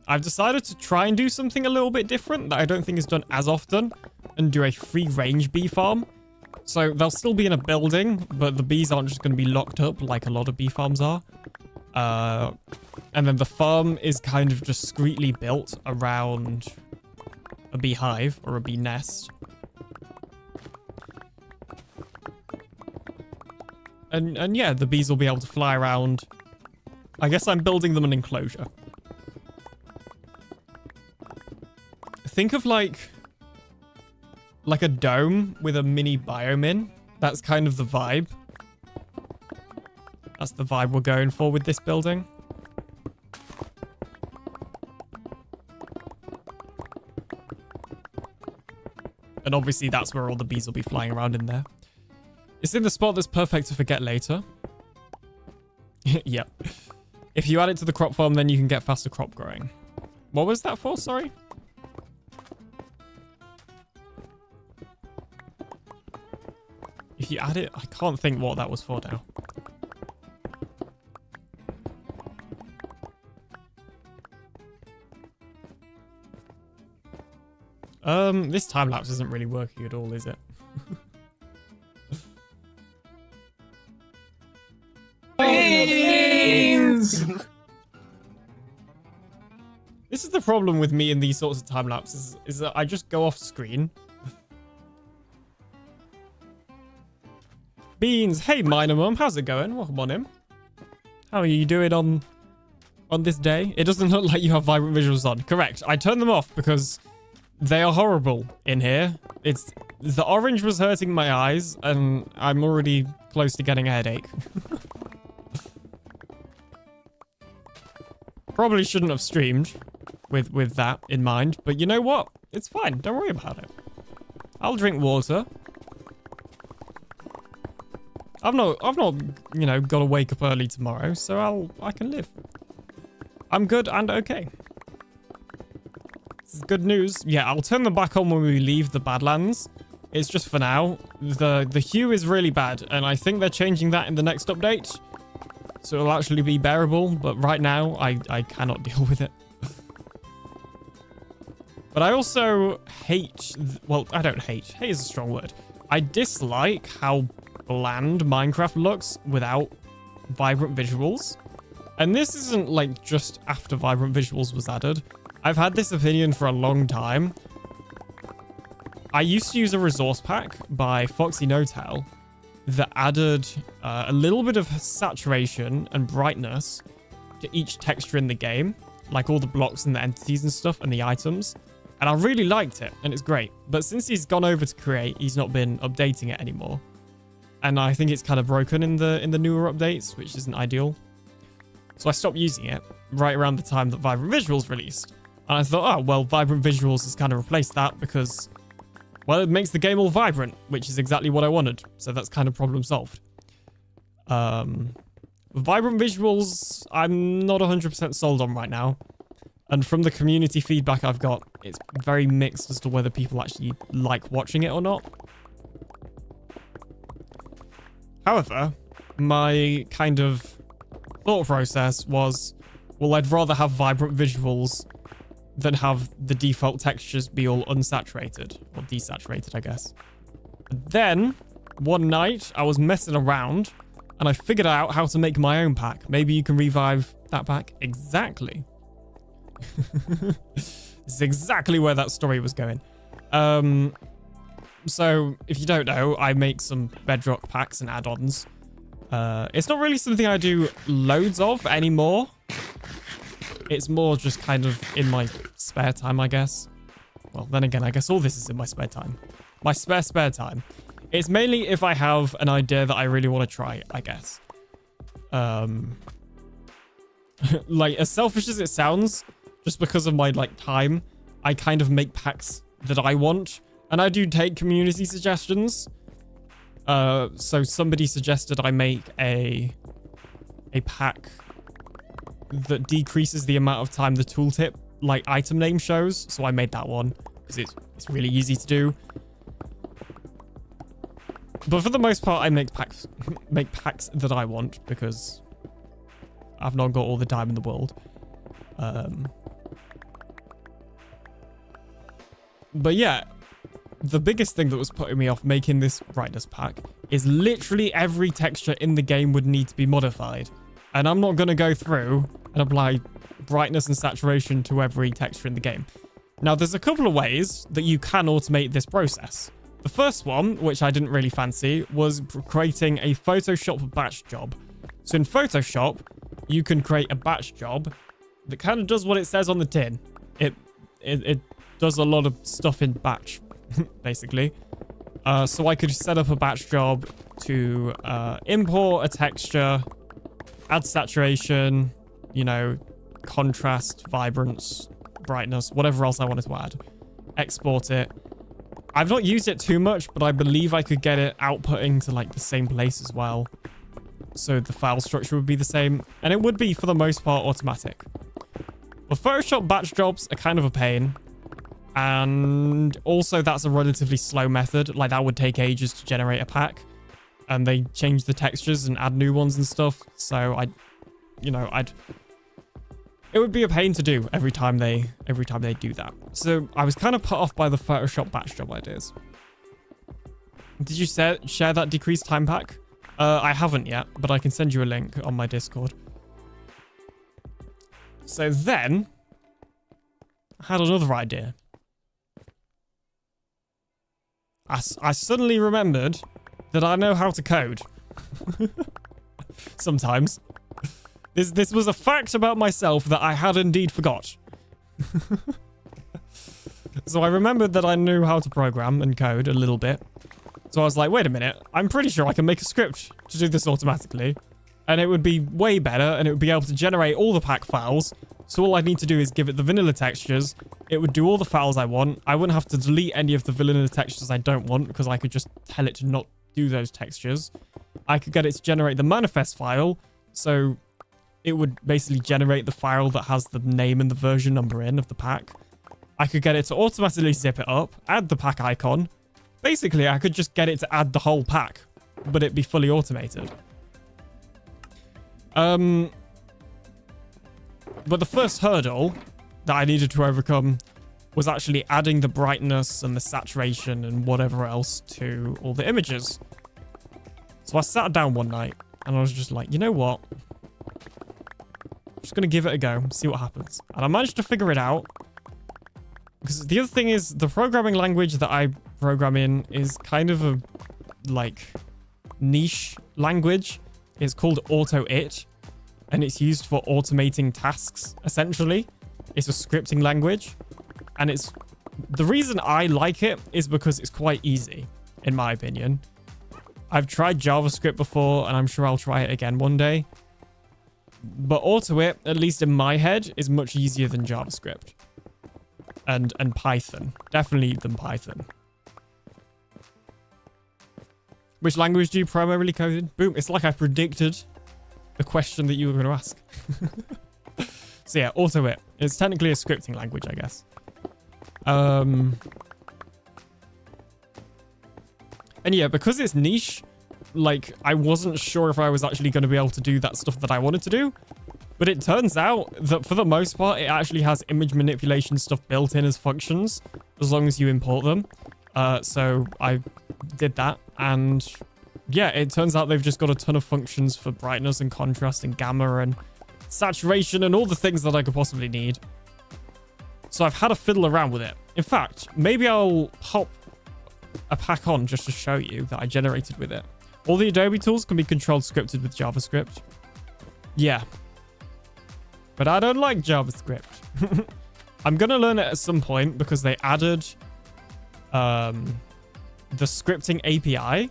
I've decided to try and do something a little bit different that I don't think is done as often and do a free range bee farm. So they'll still be in a building, but the bees aren't just going to be locked up like a lot of bee farms are. And then the farm is kind of discreetly built around a beehive or a bee nest. And yeah, the bees will be able to fly around. I guess I'm building them an enclosure. Think of like a dome with a mini biome in. That's kind of the vibe. That's the vibe we're going for with this building. And obviously that's where all the bees will be flying around in there. It's in the spot that's perfect to forget later. Yep. If you add it to the crop farm, then you can get faster crop growing. What was that for? Sorry. If you add it, I can't think what that was for now. This time lapse isn't really working at all, is it? Beans! This is the problem with me in these sorts of time lapses, is that I just go off screen. Beans, hey Minor Mum, how's it going? Welcome on in. How are you doing on this day? It doesn't look like you have vibrant visuals on. Correct. I turned them off because they are horrible in here. The orange was hurting my eyes, and I'm already close to getting a headache. Probably shouldn't have streamed with that in mind, but you know what? It's fine. Don't worry about it. I'll drink water. I've not, you know, got to wake up early tomorrow, so I can live. I'm good and okay. This is good news. Yeah, I'll turn them back on when we leave the Badlands. It's just for now. The hue is really bad, and I think they're changing that in the next update. So it'll actually be bearable, but right now, I cannot deal with it. But I also hate... Well, I don't hate. Hate is a strong word. I dislike how bland Minecraft looks without vibrant visuals. And this isn't like just after vibrant visuals was added. I've had this opinion for a long time. I used to use a resource pack by Foxy No-Tail that added a little bit of saturation and brightness to each texture in the game, like all the blocks and the entities and stuff and the items. And I really liked it, and it's great. But since he's gone over to Create, he's not been updating it anymore. And I think it's kind of broken in the newer updates, which isn't ideal. So I stopped using it right around the time that Vibrant Visuals released. And I thought, oh, well, Vibrant Visuals has kind of replaced that because, well, it makes the game all vibrant, which is exactly what I wanted. So that's kind of problem solved. Vibrant Visuals, I'm not 100% sold on right now. And from the community feedback I've got, it's very mixed as to whether people actually like watching it or not. However, my kind of thought process was, well, I'd rather have vibrant visuals than have the default textures be all unsaturated, or desaturated, I guess. Then, one night, I was messing around, and I figured out how to make my own pack. Maybe you can revive that pack. Exactly. This is exactly where that story was going. So, if you don't know, I make some Bedrock packs and add-ons. It's not really something I do loads of anymore. It's more just kind of in my spare time, I guess. Well, then again, I guess all this is in my spare time. My spare time. It's mainly if I have an idea that I really want to try, I guess. Like, as selfish as it sounds, just because of my, like, time, I kind of make packs that I want. And I do take community suggestions. So somebody suggested I make a pack that decreases the amount of time the tooltip, like, item name shows. So I made that one because it's really easy to do. But for the most part, I make packs that I want because I've not got all the time in the world. But yeah, the biggest thing that was putting me off making this brightness pack is literally every texture in the game would need to be modified. And I'm not going to go through and apply brightness and saturation to every texture in the game. Now, there's a couple of ways that you can automate this process. The first one, which I didn't really fancy, was creating a Photoshop batch job. So in Photoshop, you can create a batch job that kind of does what it says on the tin. It does a lot of stuff in batch, basically. So I could set up a batch job to import a texture, add saturation, you know, contrast, vibrance, brightness, whatever else I wanted to add. Export it. I've not used it too much, but I believe I could get it outputting to, like, the same place as well. So the file structure would be the same, and it would be, for the most part, automatic. But Photoshop batch jobs are kind of a pain. And also, that's a relatively slow method. Like, that would take ages to generate a pack. And they change the textures and add new ones and stuff. So, it it would be a pain to do every time they do that. So I was kind of put off by the Photoshop batch job ideas. Did you share that decreased time pack? I haven't yet, but I can send you a link on my Discord. So then I had another idea. I suddenly remembered that I know how to code. Sometimes. This was a fact about myself that I had indeed forgot. So I remembered that I knew how to program and code a little bit. So I was like, wait a minute, I'm pretty sure I can make a script to do this automatically. And it would be way better, and it would be able to generate all the pack files. So all I need to do is give it the vanilla textures. It would do all the files I want. I wouldn't have to delete any of the vanilla textures I don't want, because I could just tell it to not do those textures. I could get it to generate the manifest file. So it would basically generate the file that has the name and the version number in of the pack. I could get it to automatically zip it up, add the pack icon. Basically, I could just get it to add the whole pack, but it'd be fully automated. But the first hurdle that I needed to overcome was actually adding the brightness and the saturation and whatever else to all the images. So I sat down one night and I was just like, you know what? I'm just going to give it a go, see what happens. And I managed to figure it out. Because the other thing is, the programming language that I program in is kind of a, like, niche language. It's called AutoIt, and it's used for automating tasks, essentially. It's a scripting language, and it's... The reason I like it is because it's quite easy, in my opinion. I've tried JavaScript before, and I'm sure I'll try it again one day. But AutoIt, at least in my head, is much easier than JavaScript. And Python. Definitely than Python. Which language do you primarily code in? Boom. It's like I predicted the question that you were going to ask. So yeah, AutoIt. It's technically a scripting language, I guess. And yeah, because it's niche, like, I wasn't sure if I was actually going to be able to do that stuff that I wanted to do. But it turns out that for the most part, it actually has image manipulation stuff built in as functions, as long as you import them. So I did that, and yeah, it turns out they've just got a ton of functions for brightness and contrast and gamma and saturation and all the things that I could possibly need. So I've had to fiddle around with it. In fact, maybe I'll pop a pack on just to show you that I generated with it. All the Adobe tools can be controlled scripted with JavaScript. Yeah. But I don't like JavaScript. I'm going to learn it at some point because they added the scripting API.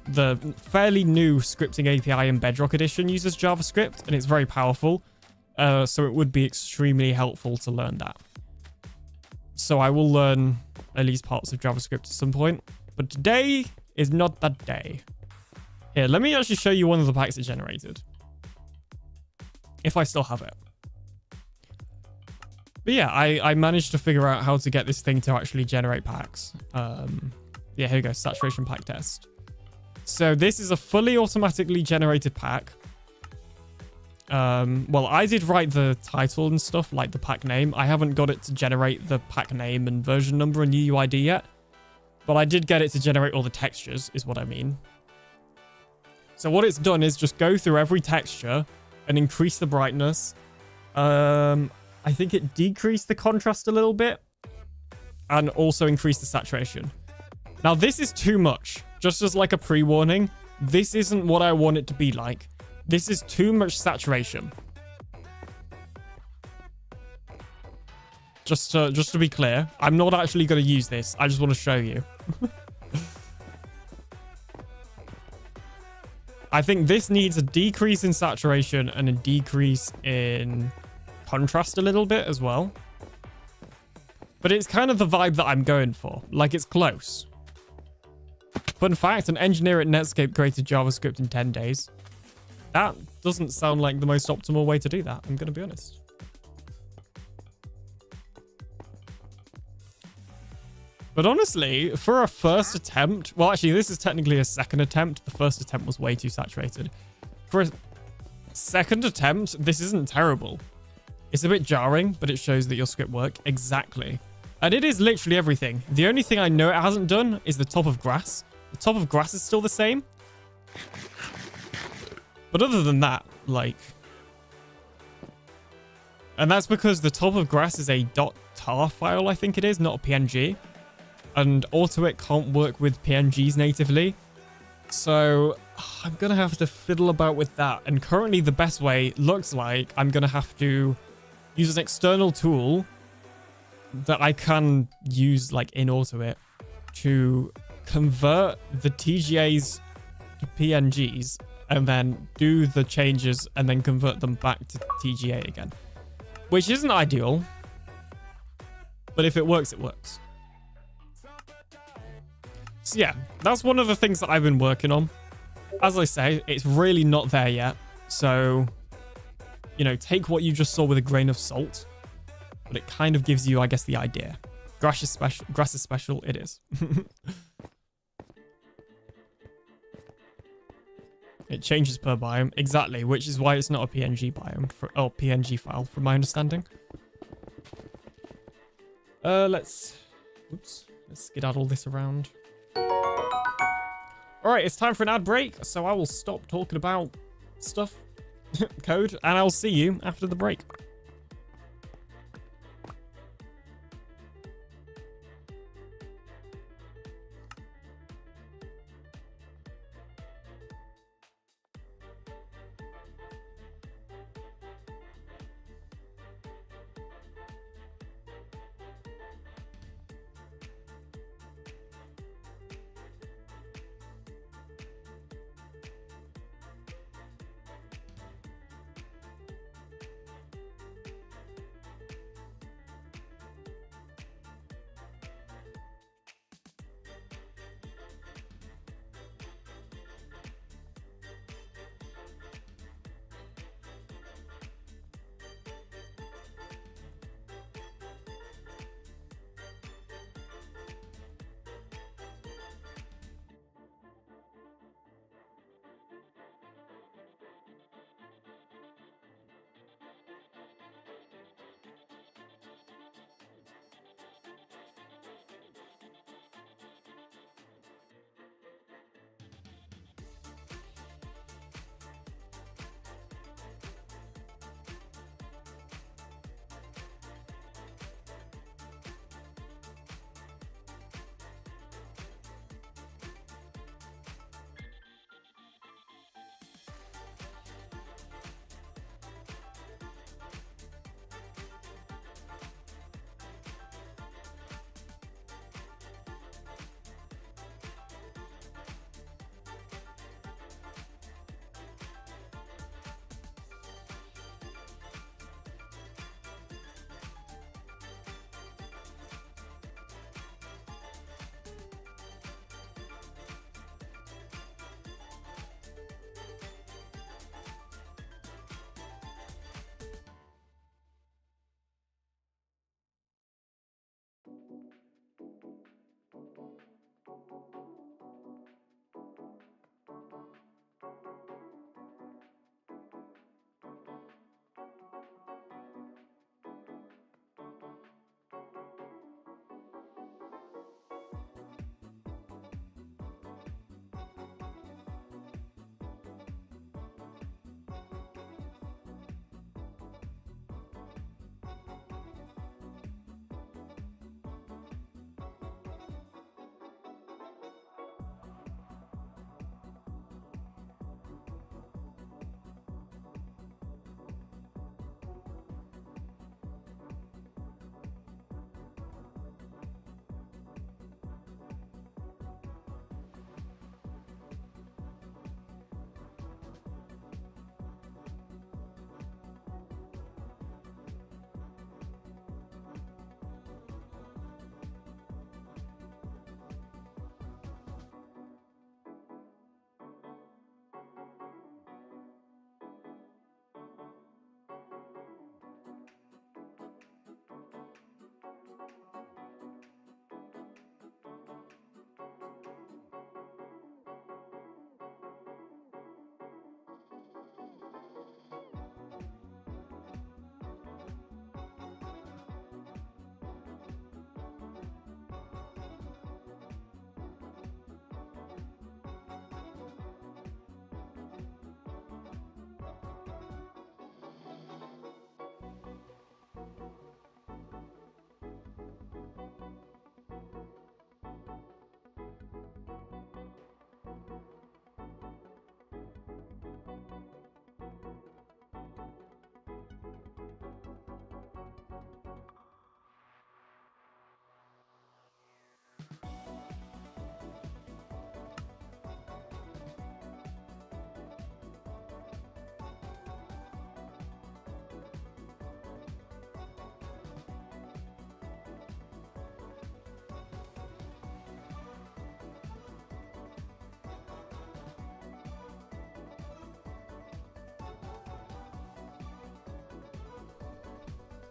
The fairly new scripting API in Bedrock Edition uses JavaScript, and it's very powerful. So it would be extremely helpful to learn that. So I will learn at least parts of JavaScript at some point. But today is not that day. Here, let me actually show you one of the packs it generated. If I still have it. But yeah, I managed to figure out how to get this thing to actually generate packs. Yeah, here we go. Saturation pack test. So this is a fully automatically generated pack. Well, I did write the title and stuff, like the pack name. I haven't got it to generate the pack name and version number and UUID yet. But I did get it to generate all the textures, is what I mean. So what it's done is just go through every texture and increase the brightness. I think it decreased the contrast a little bit. And also increased the saturation. Now, this is too much. Just as like a pre-warning, this isn't what I want it to be like. This is too much saturation. Just to be clear, I'm not actually going to use this. I just want to show you. I think this needs a decrease in saturation and a decrease in contrast a little bit as well. But it's kind of the vibe that I'm going for. Like, it's close. Fun fact, an engineer at Netscape created JavaScript in 10 days. That doesn't sound like the most optimal way to do that, I'm going to be honest. But honestly, for a first attempt... Well, actually, this is technically a second attempt. The first attempt was way too saturated. For a second attempt, this isn't terrible. It's a bit jarring, but it shows that your script worked. Exactly. And it is literally everything. The only thing I know it hasn't done is the top of grass. The top of grass is still the same. But other than that, like... And that's because the top of grass is a .tar file, I think it is, not a PNG. And AutoIt can't work with PNGs natively. So I'm going to have to fiddle about with that. And currently the best way looks like I'm going to have to use an external tool that I can use like in AutoIt to convert the TGAs to PNGs and then do the changes and then convert them back to TGA again. Which isn't ideal, but if it works, it works. So yeah, that's one of the things that I've been working on. As I say, it's really not there yet. So, you know, take what you just saw with a grain of salt. But it kind of gives you, I guess, the idea. Grass is special. Grass is special. It is. It changes per biome. Exactly, which is why it's not a PNG biome. Or PNG file, from my understanding. Let's skedaddle this around. Alright, it's time for an ad break, so I will stop talking about stuff, code, and I'll see you after the break.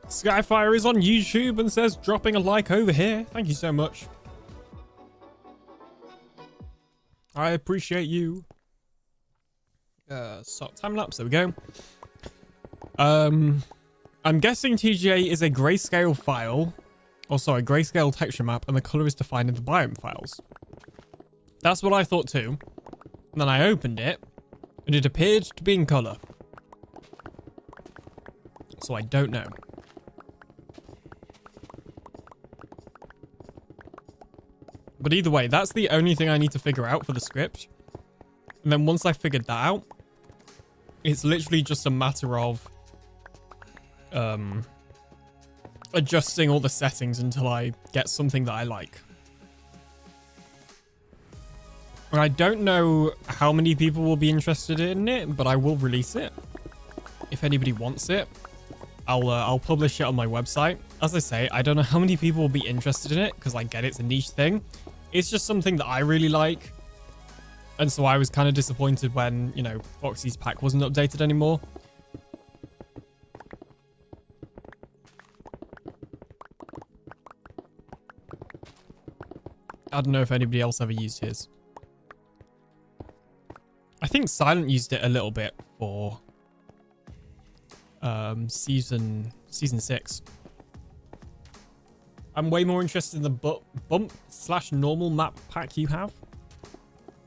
Skyfire is on YouTube and says dropping a like over here. Thank you so much. I appreciate you. So time lapse, there we go. I'm guessing TGA is a grayscale file. Oh, sorry, grayscale texture map, and the color is defined in the biome files. That's what I thought too. And then I opened it, and it appeared to be in color. So I don't know. But either way, that's the only thing I need to figure out for the script. And then once I figured that out, it's literally just a matter of adjusting all the settings until I get something that I like. And I don't know how many people will be interested in it, but I will release it. If anybody wants it, I'll publish it on my website. As I say, I don't know how many people will be interested in it because I get it's a niche thing. It's just something that I really like. And so I was kind of disappointed when, you know, Foxy's pack wasn't updated anymore. I don't know if anybody else ever used his. I think Silent used it a little bit for season 6. I'm way more interested in the bump/normal map pack you have.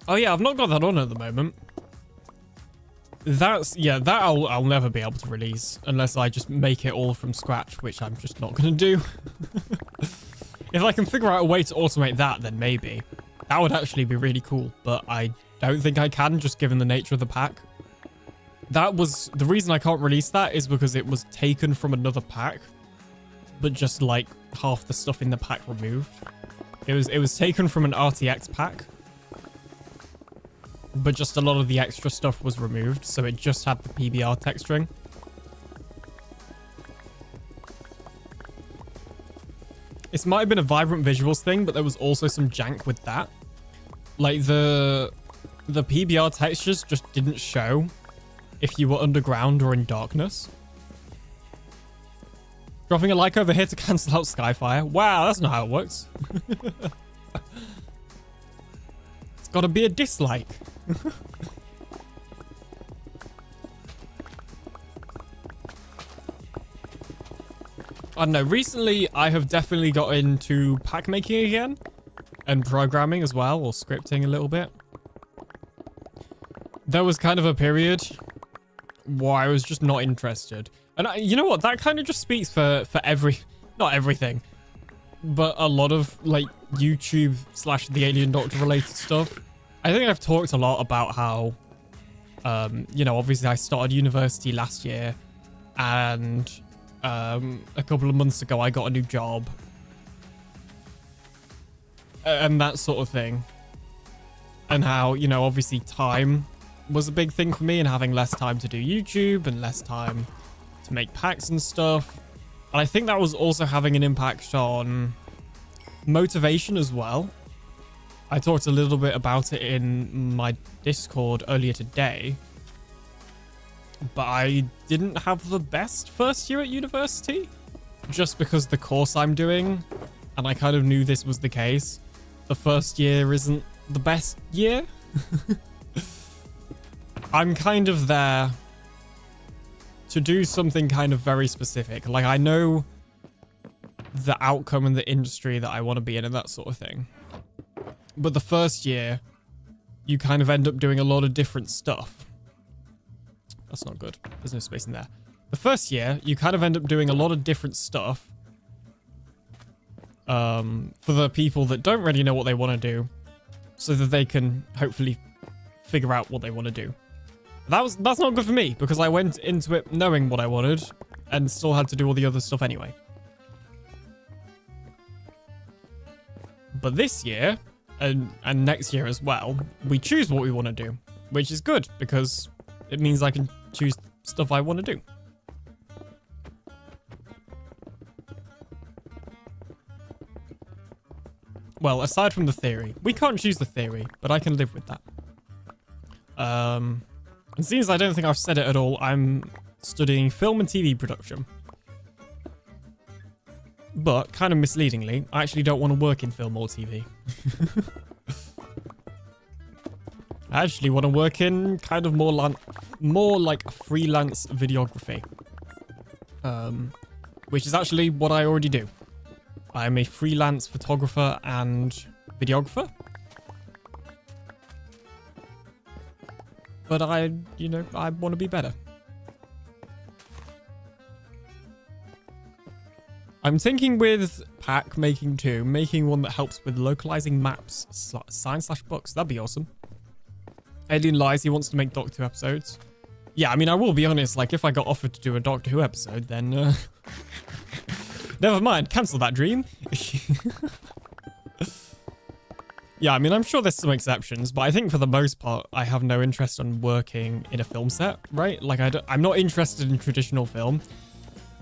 Oh yeah, I've not got that on at the moment. That I'll never be able to release unless I just make it all from scratch, which I'm just not gonna do. If I can figure out a way to automate that, then maybe. That would actually be really cool, but I don't think I can, just given the nature of the pack. That was the reason I can't release that, is because it was taken from another pack, but just like half the stuff in the pack removed. It was taken from an RTX pack, but just a lot of the extra stuff was removed, so it just had the PBR texturing. It might have been a vibrant visuals thing, but there was also some jank with that. Like the PBR textures just didn't show if you were underground or in darkness. Dropping a like over here to cancel out Skyfire. Wow, that's not how it works. It's gotta be a dislike. I don't know, recently I have definitely got into pack making again, and programming as well, or scripting a little bit. There was kind of a period where I was just not interested. And you know what, that kind of just speaks for not everything, but a lot of like YouTube / TheAlienDoctor related stuff. I think I've talked a lot about how, you know, obviously I started university last year, and a couple of months ago I got a new job, and that sort of thing. And how, you know, obviously time was a big thing for me, and having less time to do YouTube and less time to make packs and stuff. And I think that was also having an impact on motivation as well. I talked a little bit about it in my Discord earlier today, but I didn't have the best first year at university, just because the course I'm doing, and I kind of knew this was the case. The first year isn't the best year. I'm kind of there to do something kind of very specific. Like, I know the outcome in the industry that I want to be in and that sort of thing. But the first year, you kind of end up doing a lot of different stuff. That's not good. There's no space in there. The first year, you kind of end up doing a lot of different stuff. For the people that don't really know what they want to do, so that they can hopefully figure out what they want to do. That's not good for me, because I went into it knowing what I wanted and still had to do all the other stuff anyway. But this year, and next year as well, we choose what we want to do, which is good, because it means I can choose stuff I want to do. Well, aside from the theory. We can't choose the theory, but I can live with that. And seeing as I don't think I've said it at all, I'm studying film and TV production. But kind of misleadingly, I actually don't want to work in film or TV. I actually want to work in kind of more like freelance videography. Which is actually what I already do. I'm a freelance photographer and videographer. But I want to be better. I'm thinking with Pack making one that helps with localizing maps, signs/books. That'd be awesome. Alien Lies, he wants to make Doctor Who episodes. Yeah, I mean, I will be honest, like, if I got offered to do a Doctor Who episode, then, never mind, cancel that dream. Yeah, I mean, I'm sure there's some exceptions, but I think for the most part, I have no interest in working in a film set, right? Like, I'm not interested in traditional film.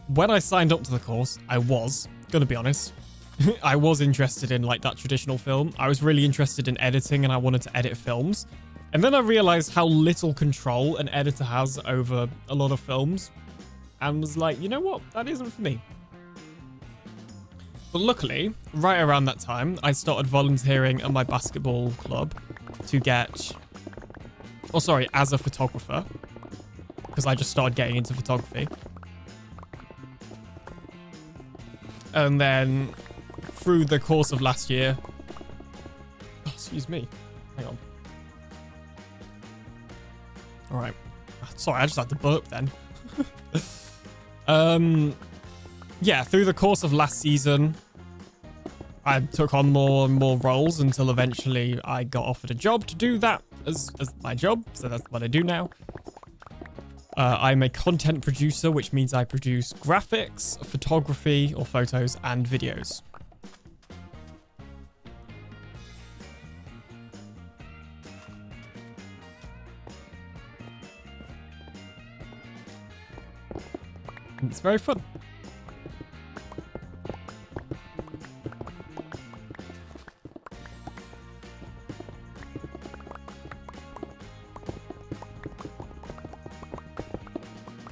When I signed up to the course, I was, gonna be honest, I was interested in, like, that traditional film. I was really interested in editing, and I wanted to edit films. And then I realized how little control an editor has over a lot of films, and was like, you know what? That isn't for me. But luckily, right around that time, I started volunteering at my basketball club to get... Oh, sorry, as a photographer. Because I just started getting into photography. And then, through the course of last year... Oh, excuse me. Hang on. Alright. Sorry, I just had to burp then. Yeah, through the course of last season, I took on more and more roles until eventually I got offered a job to do that as my job. So that's what I do now. I'm a content producer, which means I produce graphics, photography or photos, and videos. It's very fun.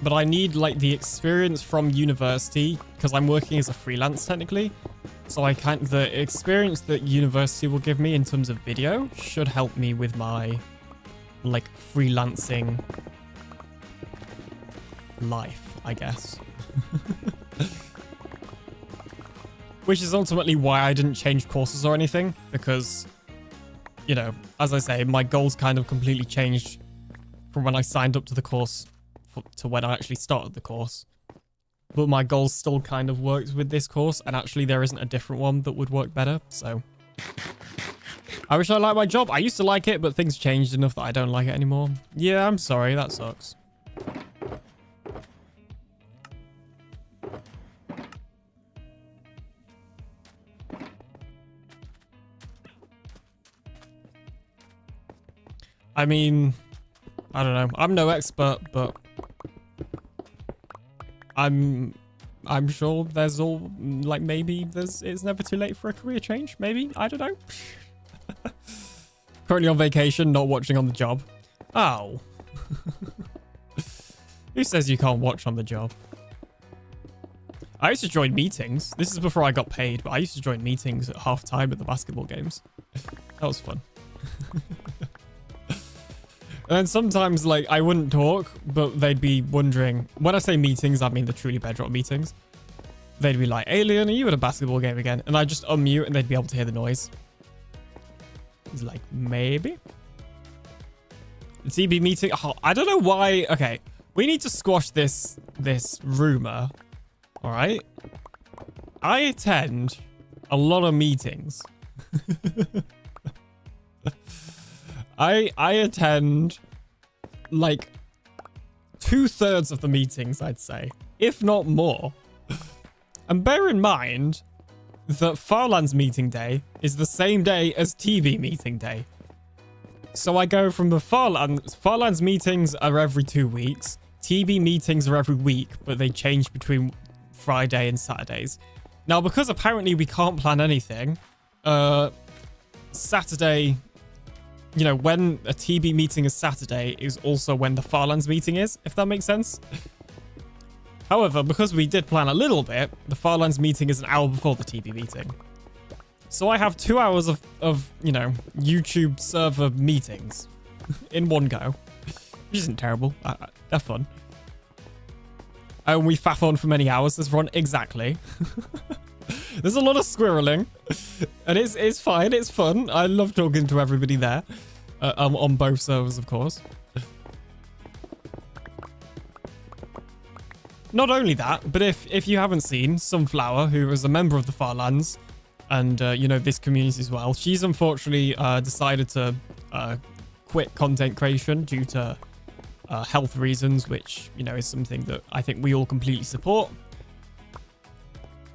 But I need like the experience from university because I'm working as a freelance technically. So the experience that university will give me in terms of video should help me with my like freelancing life, I guess. Which is ultimately why I didn't change courses or anything, because, you know, as I say, my goals kind of completely changed from when I signed up to the course to when I actually started the course. But my goals still kind of worked with this course, and actually there isn't a different one that would work better, so... I wish I liked my job. I used to like it, but things changed enough that I don't like it anymore. Yeah, I'm sorry, that sucks. I mean, I don't know. I'm no expert, but I'm sure there's all like maybe it's never too late for a career change. Maybe, I don't know. Currently on vacation, not watching on the job. Oh. Who says you can't watch on the job? I used to join meetings. This is before I got paid, but I used to join meetings at half time at the basketball games. That was fun. And then sometimes, like, I wouldn't talk, but they'd be wondering... When I say meetings, I mean the Truly Bedrock meetings. They'd be like, Alien, are you at a basketball game again? And I'd just unmute and they'd be able to hear the noise. It's like, maybe? The TB meeting... Oh, I don't know why... Okay, we need to squash this rumor. Alright? I attend a lot of meetings. I attend like 2/3 of the meetings, I'd say, if not more. And bear in mind that Farlands meeting day is the same day as TB meeting day. So I go from the Farlands meetings are every 2 weeks. TB meetings are every week, but they change between Friday and Saturdays. Now, because apparently we can't plan anything, Saturday... You know, when a TB meeting is Saturday is also when the Farlands meeting is, if that makes sense. However, because we did plan a little bit, the Farlands meeting is an hour before the TB meeting. So I have 2 hours of you know, YouTube server meetings in one go. Which isn't terrible. They're fun. And we faff on for many hours this run. Exactly. There's a lot of squirreling. And it's fine. It's fun. I love talking to everybody there. On both servers, of course. Not only that, but if you haven't seen Sunflower, who is a member of the Farlands, and, you know, this community as well, she's unfortunately decided to quit content creation due to health reasons, which, you know, is something that I think we all completely support.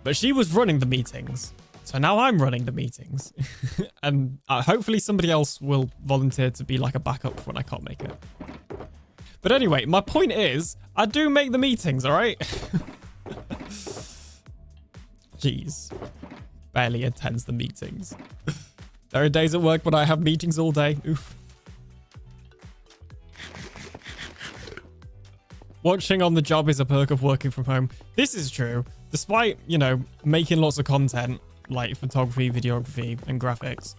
But she was running the meetings. So now I'm running the meetings. And hopefully somebody else will volunteer to be like a backup when I can't make it. But anyway, my point is, I do make the meetings, all right? Jeez. Barely attends the meetings. There are days at work when I have meetings all day. Oof. Watching on the job is a perk of working from home. This is true. Despite, you know, making lots of content, like photography, videography, and graphics,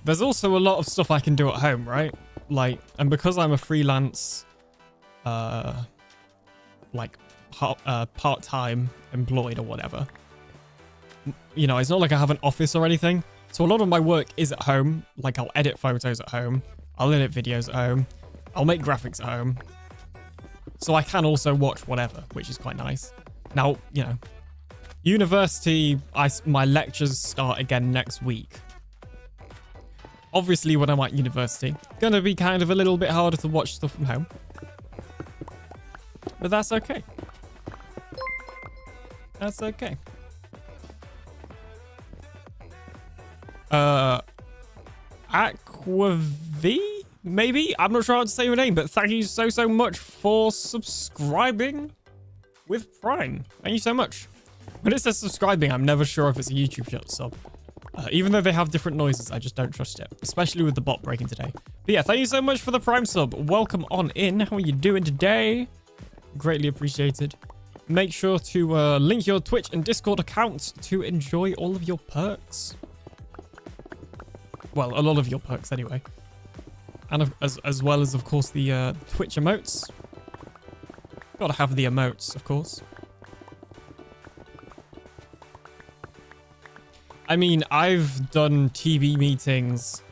there's also a lot of stuff I can do at home, right? Like, and because I'm a freelance, like, part-time employed or whatever, you know, it's not like I have an office or anything. So a lot of my work is at home. Like, I'll edit photos at home. I'll edit videos at home. I'll make graphics at home. So I can also watch whatever, which is quite nice. Now, you know, university, my lectures start again next week. Obviously, when I'm at university, gonna be kind of a little bit harder to watch stuff from home. But that's okay. That's okay. Aquav? Maybe? I'm not sure how to say your name, but thank you so much for subscribing with Prime. Thank you so much. When it says subscribing, I'm never sure if it's a YouTube sub. Even though they have different noises, I just don't trust it. Especially with the bot breaking today. But yeah, thank you so much for the Prime sub. Welcome on in. How are you doing today? Greatly appreciated. Make sure to link your Twitch and Discord accounts to enjoy all of your perks. Well, a lot of your perks anyway. And as well as, of course, the Twitch emotes. Gotta have the emotes, of course. I mean, I've done TV meetings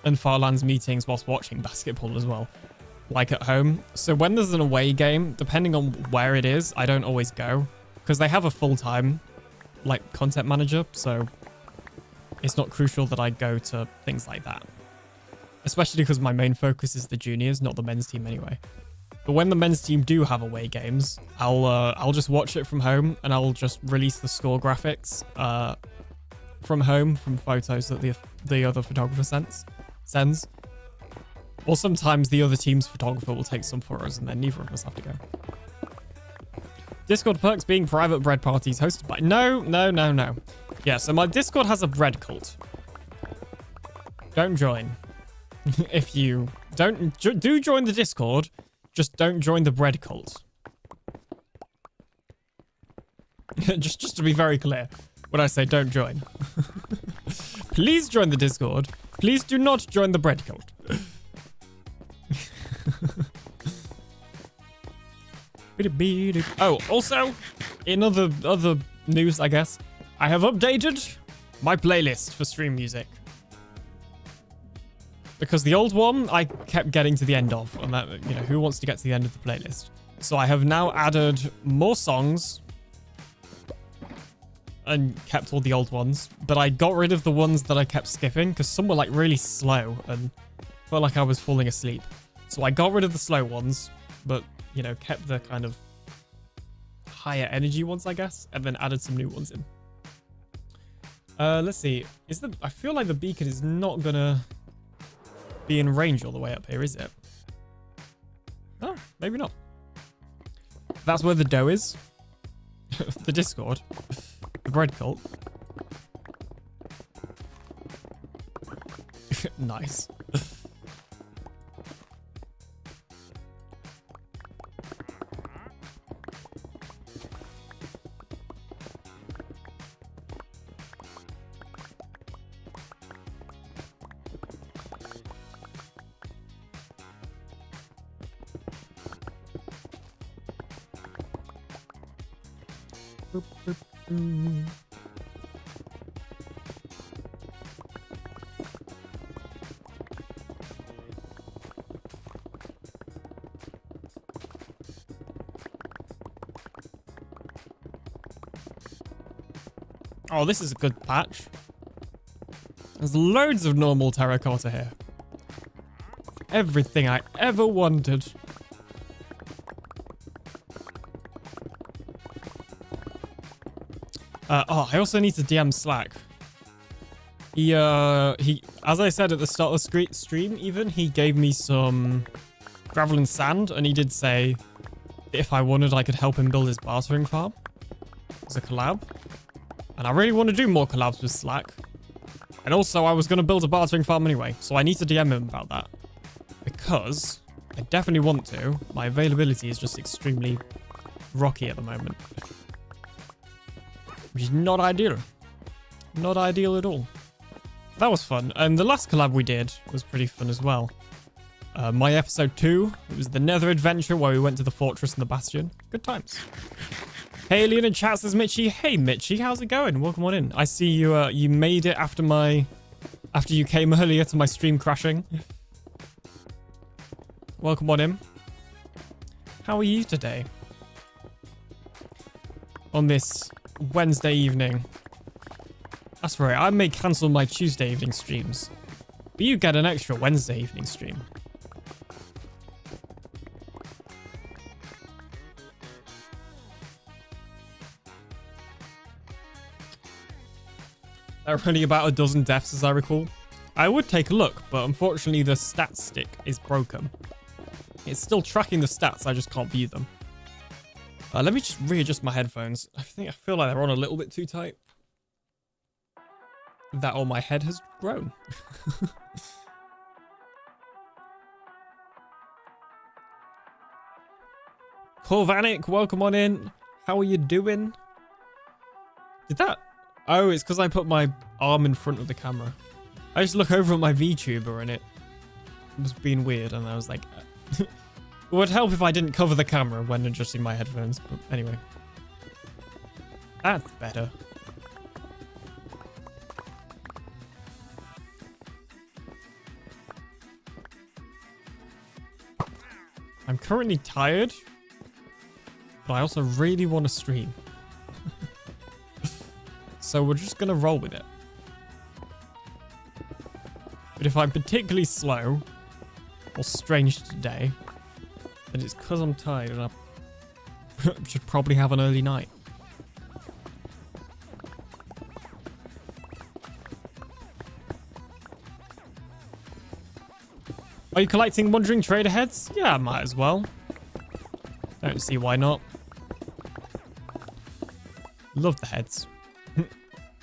and Farlands meetings whilst watching basketball as well. Like at home. So when there's an away game, depending on where it is, I don't always go. Because they have a full-time, like, content manager. So it's not crucial that I go to things like that. Especially because my main focus is the juniors, not the men's team anyway. But when the men's team do have away games, I'll just watch it from home and I'll just release the score graphics from home from photos that the other photographer sends. Or sometimes the other team's photographer will take some for us and then neither of us have to go. Discord perks being private bread parties hosted by... No. Yeah, so my Discord has a bread cult. Don't join. If you do join the Discord, just don't join the bread cult. just to be very clear, when I say don't join. Please join the Discord. Please do not join the bread cult. Oh, also, in other news, I guess, I have updated my playlist for stream music. Because the old one, I kept getting to the end of. And that, you know, who wants to get to the end of the playlist? So I have now added more songs. And kept all the old ones. But I got rid of the ones that I kept skipping. Because some were like really slow. And felt like I was falling asleep. So I got rid of the slow ones. But, you know, kept the kind of higher energy ones, I guess. And then added some new ones in. Let's see. I feel like the beacon is not gonna be in range all the way up here, is it? Oh, maybe not. That's where the dough is. The Discord. The bread cult. Nice. Boop, boop, boop. Oh, this is a good patch. There's loads of normal terracotta here. Everything I ever wanted. I also need to DM Slack. He, as I said at the start of the stream, even, he gave me some gravel and sand, and he did say that if I wanted, I could help him build his bartering farm as a collab. And I really want to do more collabs with Slack. And also, I was going to build a bartering farm anyway, so I need to DM him about that. Because I definitely want to. My availability is just extremely rocky at the moment. Which is not ideal. Not ideal at all. That was fun. And the last collab we did was pretty fun as well. My episode 2, it was the Nether adventure where we went to the fortress and the bastion. Good times. Hey, Alien in chat says Mitchie. Hey, Mitchie, how's it going? Welcome on in. I see you. You made it after you came earlier to my stream crashing. Welcome on in. How are you today? On this Wednesday evening. That's right. I may cancel my Tuesday evening streams, but you get an extra Wednesday evening stream. There are only about a dozen deaths as I recall. I would take a look, but unfortunately the stats stick is broken. It's still tracking the stats, I just can't view them. Let me just readjust my headphones. I feel like they're on a little bit too tight. That or my head has grown. Corvanic, welcome on in. How are you doing? Did that... Oh, it's because I put my arm in front of the camera. I just look over at my VTuber and it was being weird, and I was like... It would help if I didn't cover the camera when adjusting my headphones, but anyway. That's better. I'm currently tired, but I also really want to stream. So we're just going to roll with it. But if I'm particularly slow or strange today, then it's because I'm tired and I should probably have an early night. Are you collecting Wandering Trader heads? Yeah, I might as well. Don't see why not. Love the heads.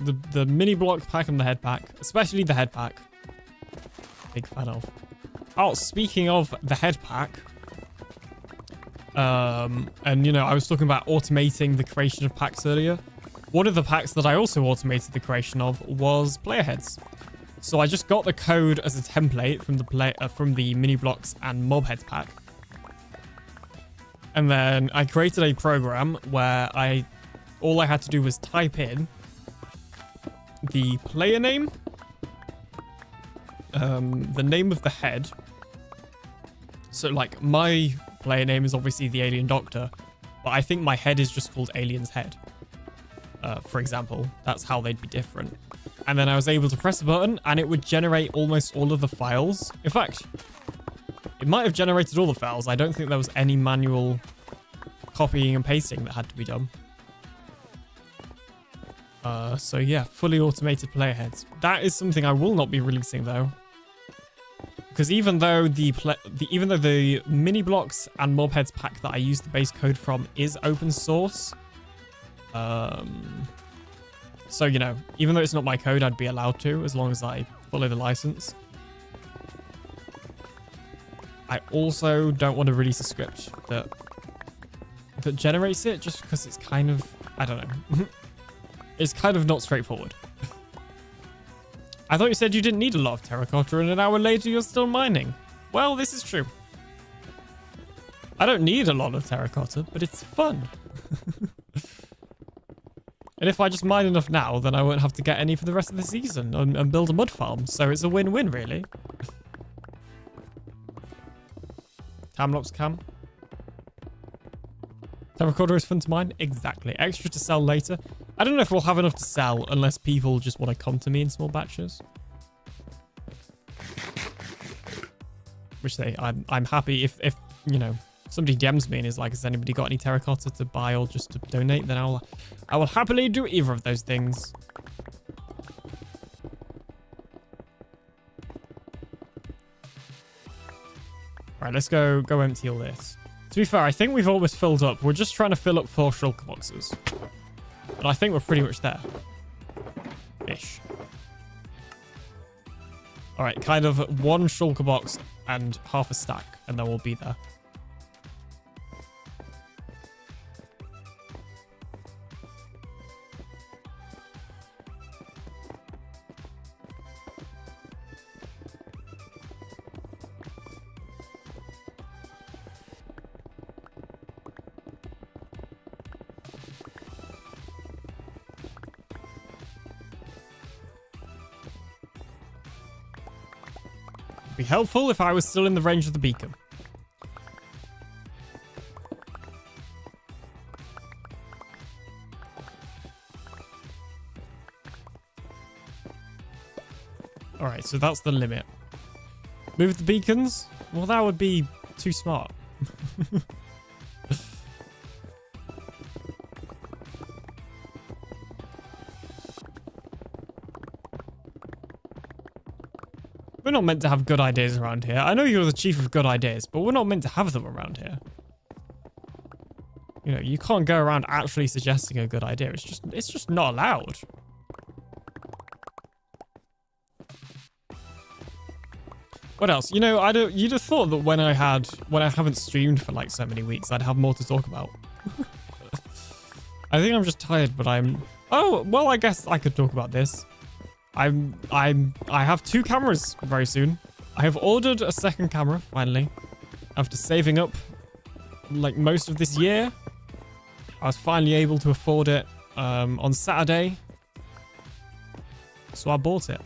The mini block pack and the head pack, especially the head pack. Big fan of. Oh, speaking of the head pack, and you know, I was talking about automating the creation of packs earlier. One of the packs that I also automated the creation of was player heads. So I just got the code as a template from the mini blocks and mob heads pack, and then I created a program where all I had to do was type in the player name, the name of the head. So like my player name is obviously TheAlienDoctor, but I think my head is just called Alien's Head. For example, that's how they'd be different. And then I was able to press a button and it would generate almost all of the files. In fact, it might have generated all the files. I don't think there was any manual copying and pasting that had to be done. So yeah, fully automated player heads. That is something I will not be releasing though, because even though the mini blocks and mob heads pack that I use the base code from is open source, so you know, even though it's not my code, I'd be allowed to as long as I follow the license. I also don't want to release a script that generates it, just because it's kind of, I don't know. It's kind of not straightforward. I thought you said you didn't need a lot of terracotta and an hour later you're still mining. Well, this is true. I don't need a lot of terracotta, but it's fun. And if I just mine enough now, then I won't have to get any for the rest of the season and build a mud farm. So it's a win-win, really. Camlocks cam. The recorder is fun to mine? Exactly. Extra to sell later. I don't know if we'll have enough to sell unless people just want to come to me in small batches. Which I'm happy if you know, somebody DMs me and is like, has anybody got any terracotta to buy or just to donate, then I will happily do either of those things. Right, let's go empty all this. To be fair, I think we've almost filled up. We're just trying to fill up 4 shulker boxes. But I think we're pretty much there. Ish. Alright, kind of 1 shulker box and half a stack, and then we'll be there. Be helpful if I was still in the range of the beacon. Alright, so that's the limit. Move the beacons? Well, that would be too smart. We're not meant to have good ideas around here. I know you're the chief of good ideas, but we're not meant to have them around here. You know, you can't go around actually suggesting a good idea. It's just not allowed. What else? You know, you'd have thought that when I haven't streamed for like so many weeks, I'd have more to talk about. I think I'm just tired, but oh, well, I guess I could talk about this. I have 2 cameras very soon. I have ordered a second camera, finally. After saving up, like, most of this year. I was finally able to afford it on Saturday. So I bought it.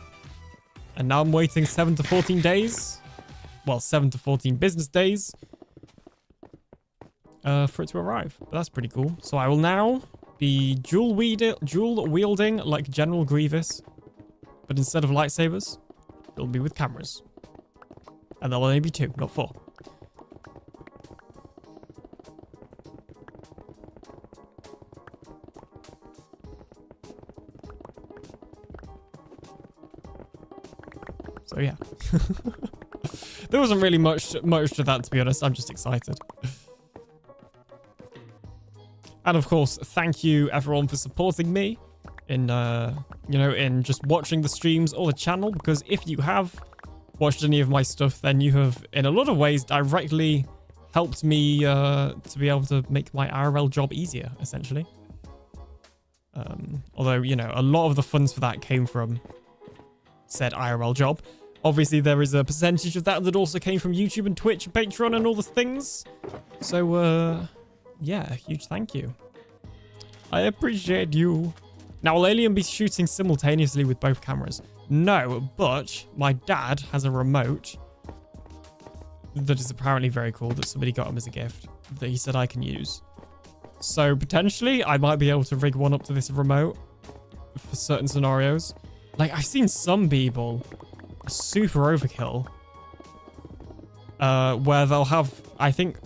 And now I'm waiting 7 to 14 days. Well, 7 to 14 business days. For it to arrive. But that's pretty cool. So I will now be dual wielding like General Grievous. But instead of lightsabers, it'll be with cameras. And there'll only be 2, not 4. So yeah. There wasn't really much to that, to be honest. I'm just excited. And of course, thank you everyone for supporting me in you know, in just watching the streams or the channel, because if you have watched any of my stuff, then you have in a lot of ways directly helped me to be able to make my IRL job easier, essentially. Although, you know, a lot of the funds for that came from said IRL job. Obviously, there is a percentage of that also came from YouTube and Twitch and Patreon and all the things. So, yeah, huge thank you. I appreciate you. Now, will Alien be shooting simultaneously with both cameras? No, but my dad has a remote that is apparently very cool that somebody got him as a gift that he said I can use. So, potentially, I might be able to rig one up to this remote for certain scenarios. Like, I've seen some people super overkill where they'll have, I think,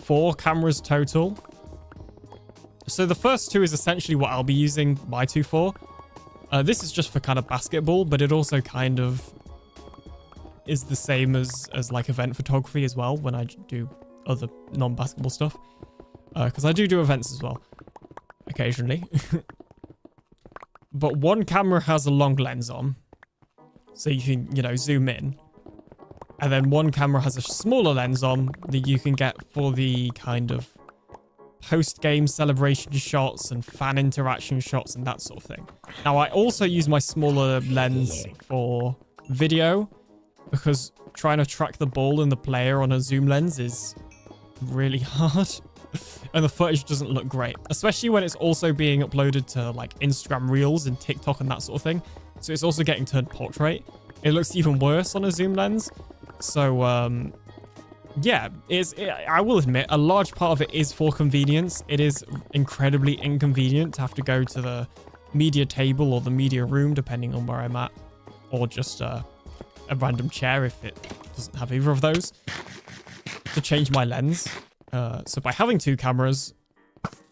4 cameras total. So the first 2 is essentially what I'll be using my 2 for. This is just for kind of basketball, but it also kind of is the same as like event photography as well when I do other non-basketball stuff. Because I do events as well, occasionally. But one camera has a long lens on, so you can, you know, zoom in. And then one camera has a smaller lens on that you can get for the kind of post-game celebration shots and fan interaction shots and that sort of thing. Now, I also use my smaller lens for video because trying to track the ball and the player on a zoom lens is really hard. And the footage doesn't look great, especially when it's also being uploaded to like Instagram Reels and TikTok and that sort of thing. So it's also getting turned portrait. It looks even worse on a zoom lens. So, yeah, I will admit a large part of it is for convenience. It is incredibly inconvenient to have to go to the media table or the media room, depending on where I'm at, or just a random chair if it doesn't have either of those, to change my lens. So by having two cameras,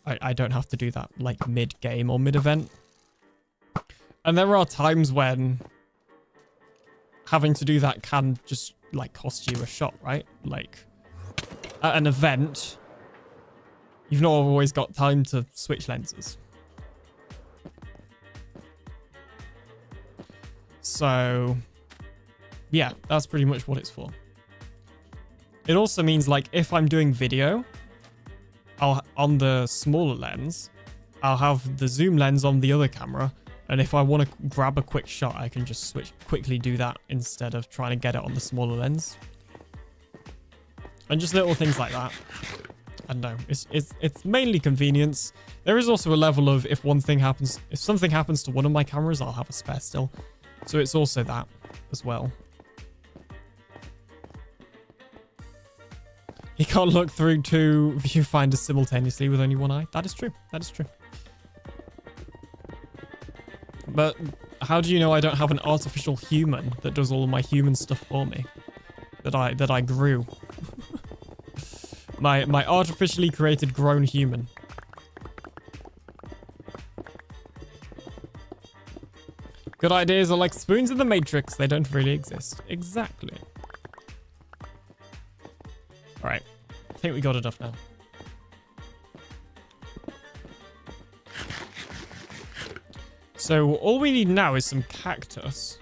I don't have to do that like mid-game or mid-event. And there are times when having to do that can just like cost you a shot, right? Like at an event, you've not always got time to switch lenses. So yeah, that's pretty much what it's for. It also means like if I'm doing video, on the smaller lens, I'll have the zoom lens on the other camera. And if I want to grab a quick shot, I can just quickly do that instead of trying to get it on the smaller lens. And just little things like that. I don't know. It's mainly convenience. There is also a level of if something happens to one of my cameras, I'll have a spare still. So it's also that as well. You can't look through two viewfinders simultaneously with only one eye. That is true. That is true. But how do you know I don't have an artificial human that does all of my human stuff for me? That I grew. my artificially created grown human. Good ideas are like spoons in the Matrix. They don't really exist. Exactly. All right. I think we got enough now. So all we need now is some cactus.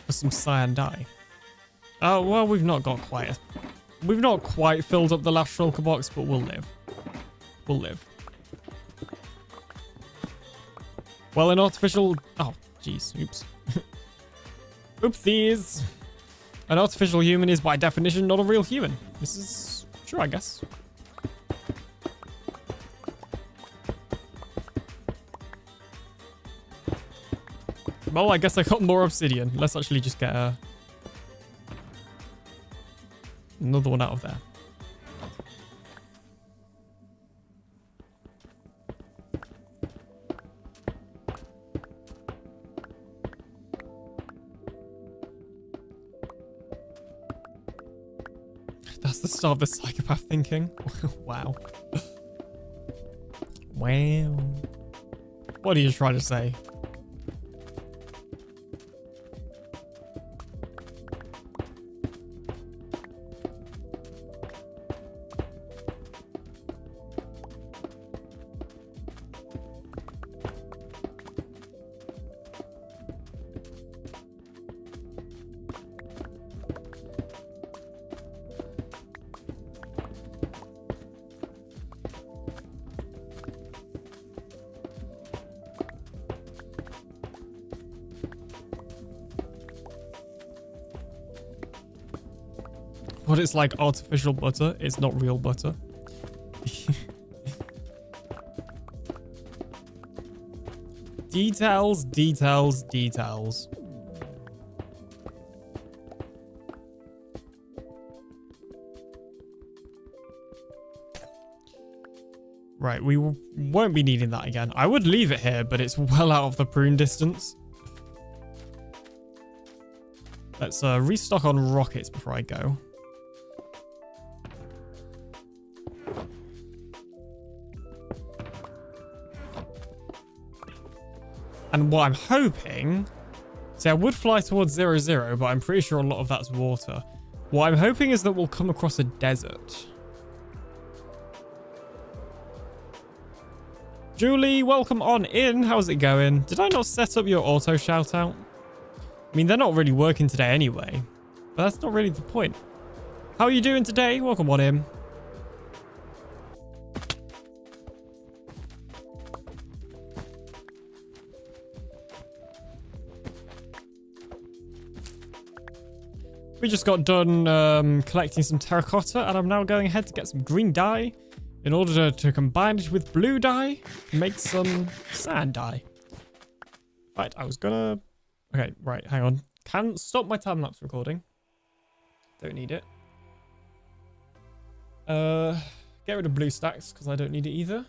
For some cyan dye. Oh, well, we've not quite filled up the last shulker box, but we'll live. We'll live. Well, an artificial... Oh, jeez. Oops. Oopsies. An artificial human is by definition not a real human. This is true, I guess. Well, I guess I got more obsidian. Let's actually just get another one out of there. That's the start of the psychopath thinking. Wow. Wow. What are you trying to say? What it's like artificial butter, it's not real butter. Details, details, details. Right, we won't be needing that again. I would leave it here, but it's well out of the prune distance. Let's restock on rockets before I go. And what I'm hoping... See, I would fly towards 0-0, but I'm pretty sure a lot of that's water. What I'm hoping is that we'll come across a desert. Julie, welcome on in. How's it going? Did I not set up your auto shout out? I mean, they're not really working today anyway. But that's not really the point. How are you doing today? Welcome on in. We just got done collecting some terracotta, and I'm now going ahead to get some green dye in order to combine it with blue dye to make some sand dye. Right, I was gonna... Okay, right, hang on. Can stop my time-lapse recording. Don't need it. Get rid of blue stacks, because I don't need it either.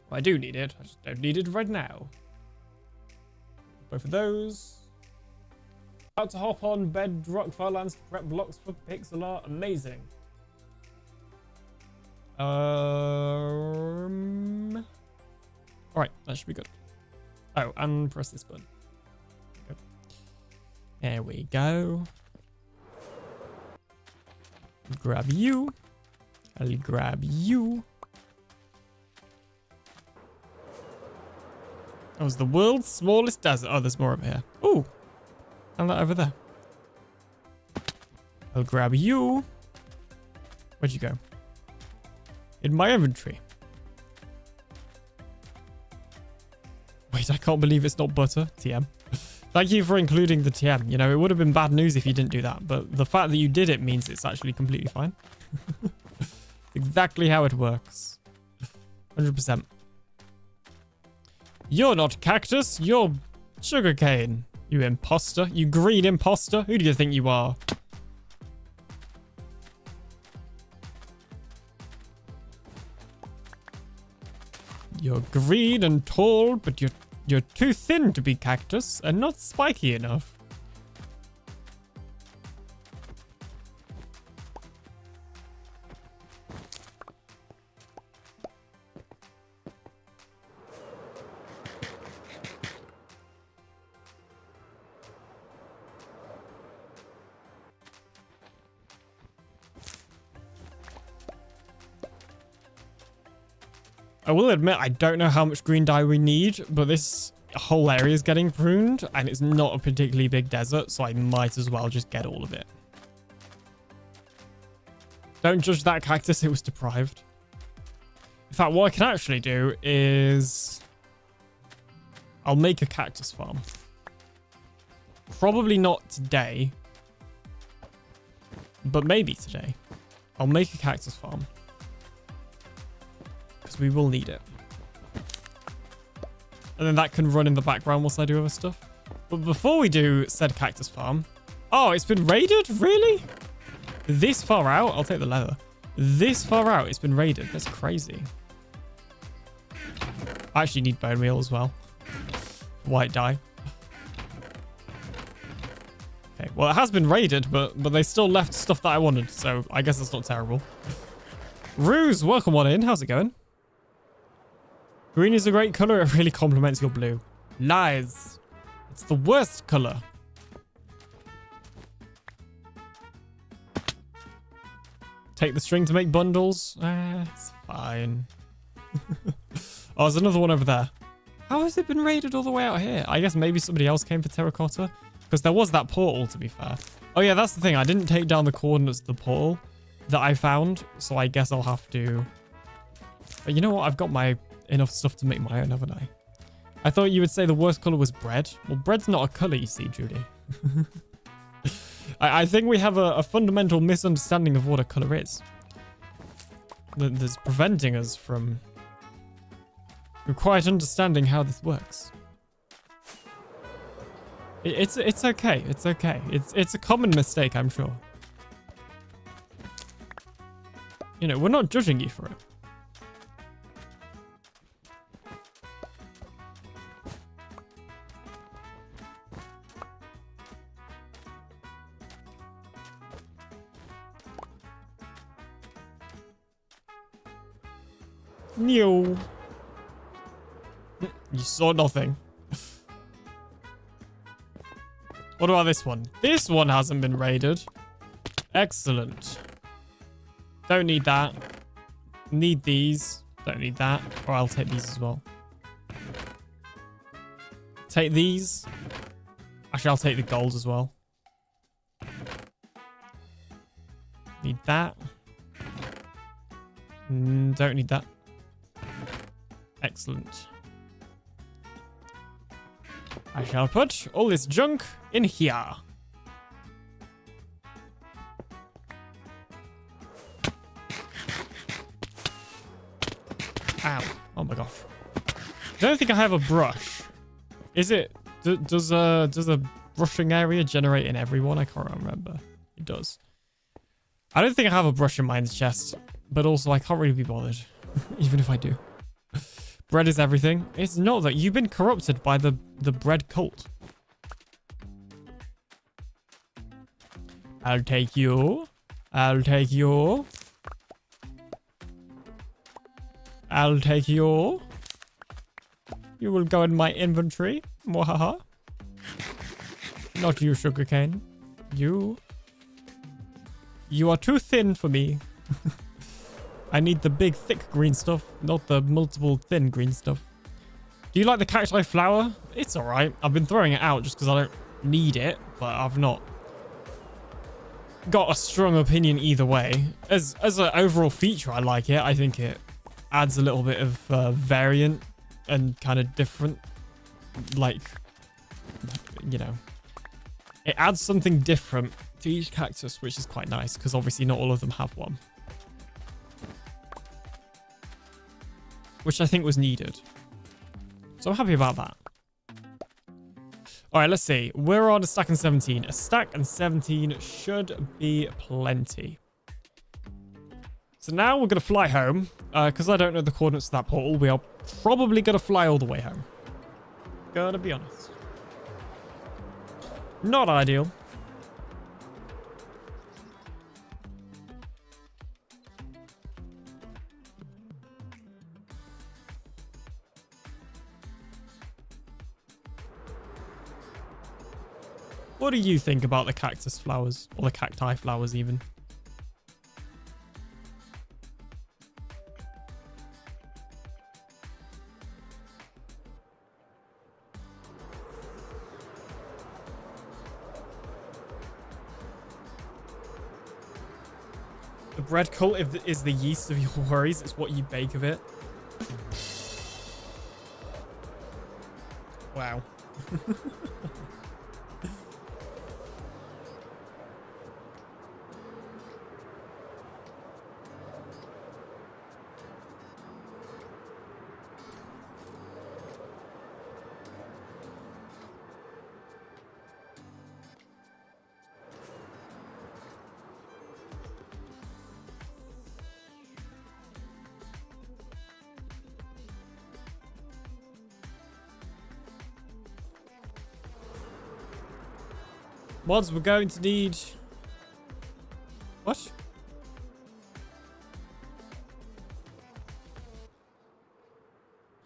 Well, I do need it, I just don't need it right now. Both of those. About to hop on Bedrock Firelands to prep blocks for pixel art. Amazing. Alright, that should be good. Oh, and press this button. Okay. There we go. Grab you. I'll grab you. That was the world's smallest desert. Oh, there's more over here. Ooh. And that over there. I'll grab you. Where'd you go? In my inventory. Wait, I can't believe it's not butter. TM. Thank you for including the TM. You know, it would have been bad news if you didn't do that, but the fact that you did it means it's actually completely fine. Exactly how it works. 100%. You're not cactus, you're sugarcane. You imposter. You green imposter. Who do you think you are? You're green and tall, but you're too thin to be cactus and not spiky enough. I will admit, I don't know how much green dye we need, but this whole area is getting pruned, and it's not a particularly big desert, so I might as well just get all of it. Don't judge that cactus, it was deprived. In fact, what I can actually do is... I'll make a cactus farm. Probably not today, but maybe today. I'll make a cactus farm. We will need it. And then that can run in the background whilst I do other stuff. But before we do said cactus farm... Oh, it's been raided? Really? This far out? I'll take the leather. This far out, it's been raided. That's crazy. I actually need bone meal as well. White dye. Okay, well, it has been raided, but they still left stuff that I wanted. So I guess that's not terrible. Ruse, welcome on in. How's it going? Green is a great color. It really complements your blue. Lies. It's the worst color. Take the string to make bundles. It's fine. Oh, there's another one over there. How has it been raided all the way out here? I guess maybe somebody else came for terracotta. Because there was that portal, to be fair. Oh, yeah, that's the thing. I didn't take down the coordinates of the portal that I found. So I guess I'll have to... But you know what? I've got my... enough stuff to make my own, haven't I? I thought you would say the worst color was bread. Well, bread's not a color, you see, Julie. I think we have a fundamental misunderstanding of what a color is. That's preventing us from quite understanding how this works. It's okay. It's okay. It's a common mistake, I'm sure. You know, we're not judging you for it. No. You saw nothing. What about this one? This one hasn't been raided. Excellent. Don't need that. Need these. Don't need that. Or I'll take these as well. Take these. Actually, I'll take the gold as well. Need that. Don't need that. Excellent. I shall put all this junk in here. Ow. Oh my gosh. I don't think I have a brush. Is it... does a brushing area generate in everyone? I can't remember. It does. I don't think I have a brush in my chest, but also I can't really be bothered, even if I do. Bread is everything. It's not that. You've been corrupted by the bread cult. I'll take you. I'll take you. I'll take you. You will go in my inventory. Mwahaha. Not you, sugarcane. You. You are too thin for me. I need the big, thick green stuff, not the multiple thin green stuff. Do you like the cacti flower? It's alright. I've been throwing it out just because I don't need it, but I've not got a strong opinion either way. As an overall feature, I like it. I think it adds a little bit of variant and kind of different, like, you know, it adds something different to each cactus, which is quite nice because obviously not all of them have one. Which I think was needed. So I'm happy about that. All right, let's see. We're on a stack and 17. A stack and 17 should be plenty. So now we're going to fly home. Because I don't know the coordinates of that portal. We are probably going to fly all the way home. Gotta be honest. Not ideal. What do you think about the cactus flowers? Or the cacti flowers, even? The bread cult is the yeast of your worries. It's what you bake of it. Wow. Mods, we're going to need... What?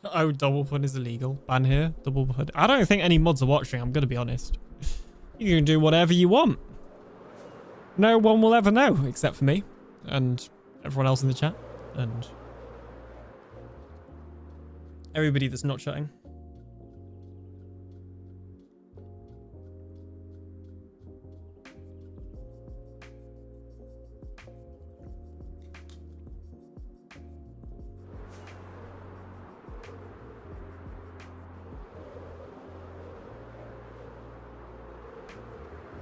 Oh, double pun is illegal. Ban here. Double pun. I don't think any mods are watching, I'm going to be honest. You can do whatever you want. No one will ever know, except for me. And everyone else in the chat. And everybody that's not chatting.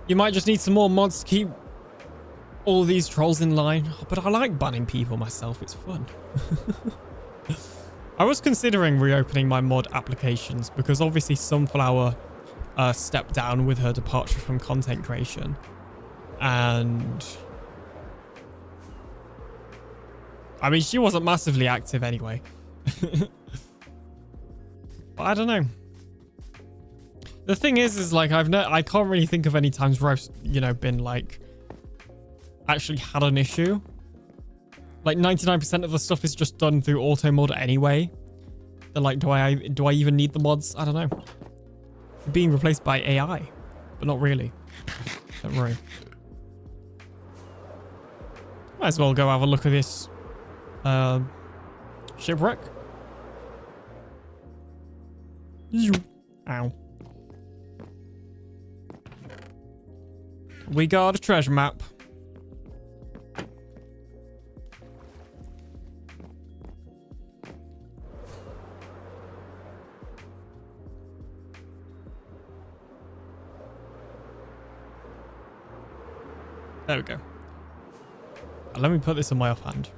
You might just need some more mods to keep all these trolls in line. But I like banning people myself. It's fun. I was considering reopening my mod applications because obviously Sunflower stepped down with her departure from content creation. And I mean, she wasn't massively active anyway. But I don't know. The thing is like I can't really think of any times where I've, you know, been like actually had an issue. Like 99% of the stuff is just done through auto mod anyway. Then like, do I even need the mods? I don't know. Being replaced by AI, but not really. Don't worry. Might as well go have a look at this shipwreck. Ow. We got a treasure map. There we go. Let me put this in my offhand.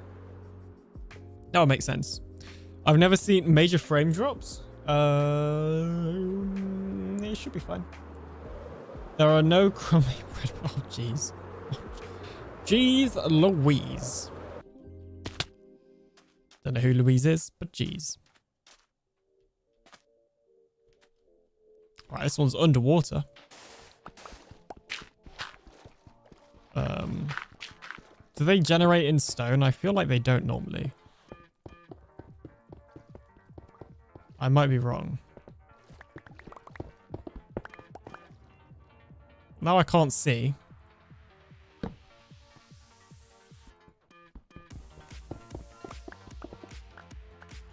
That would make sense. I've never seen major frame drops. It should be fine. There are no crummy bread. Oh, jeez. Jeez Louise. Don't know who Louise is, but jeez. Right, this one's underwater. Do they generate in stone? I feel like they don't normally. I might be wrong. Now I can't see.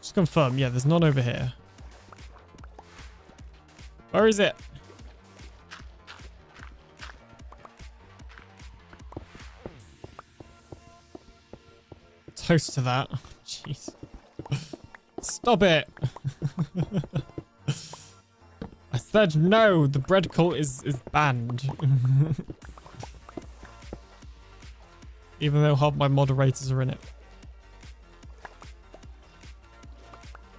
Just confirm. Yeah, there's none over here. Where is it? Toast to that. Jeez. Stop it. I said no. The bread cult is banned. Even though half my moderators are in it.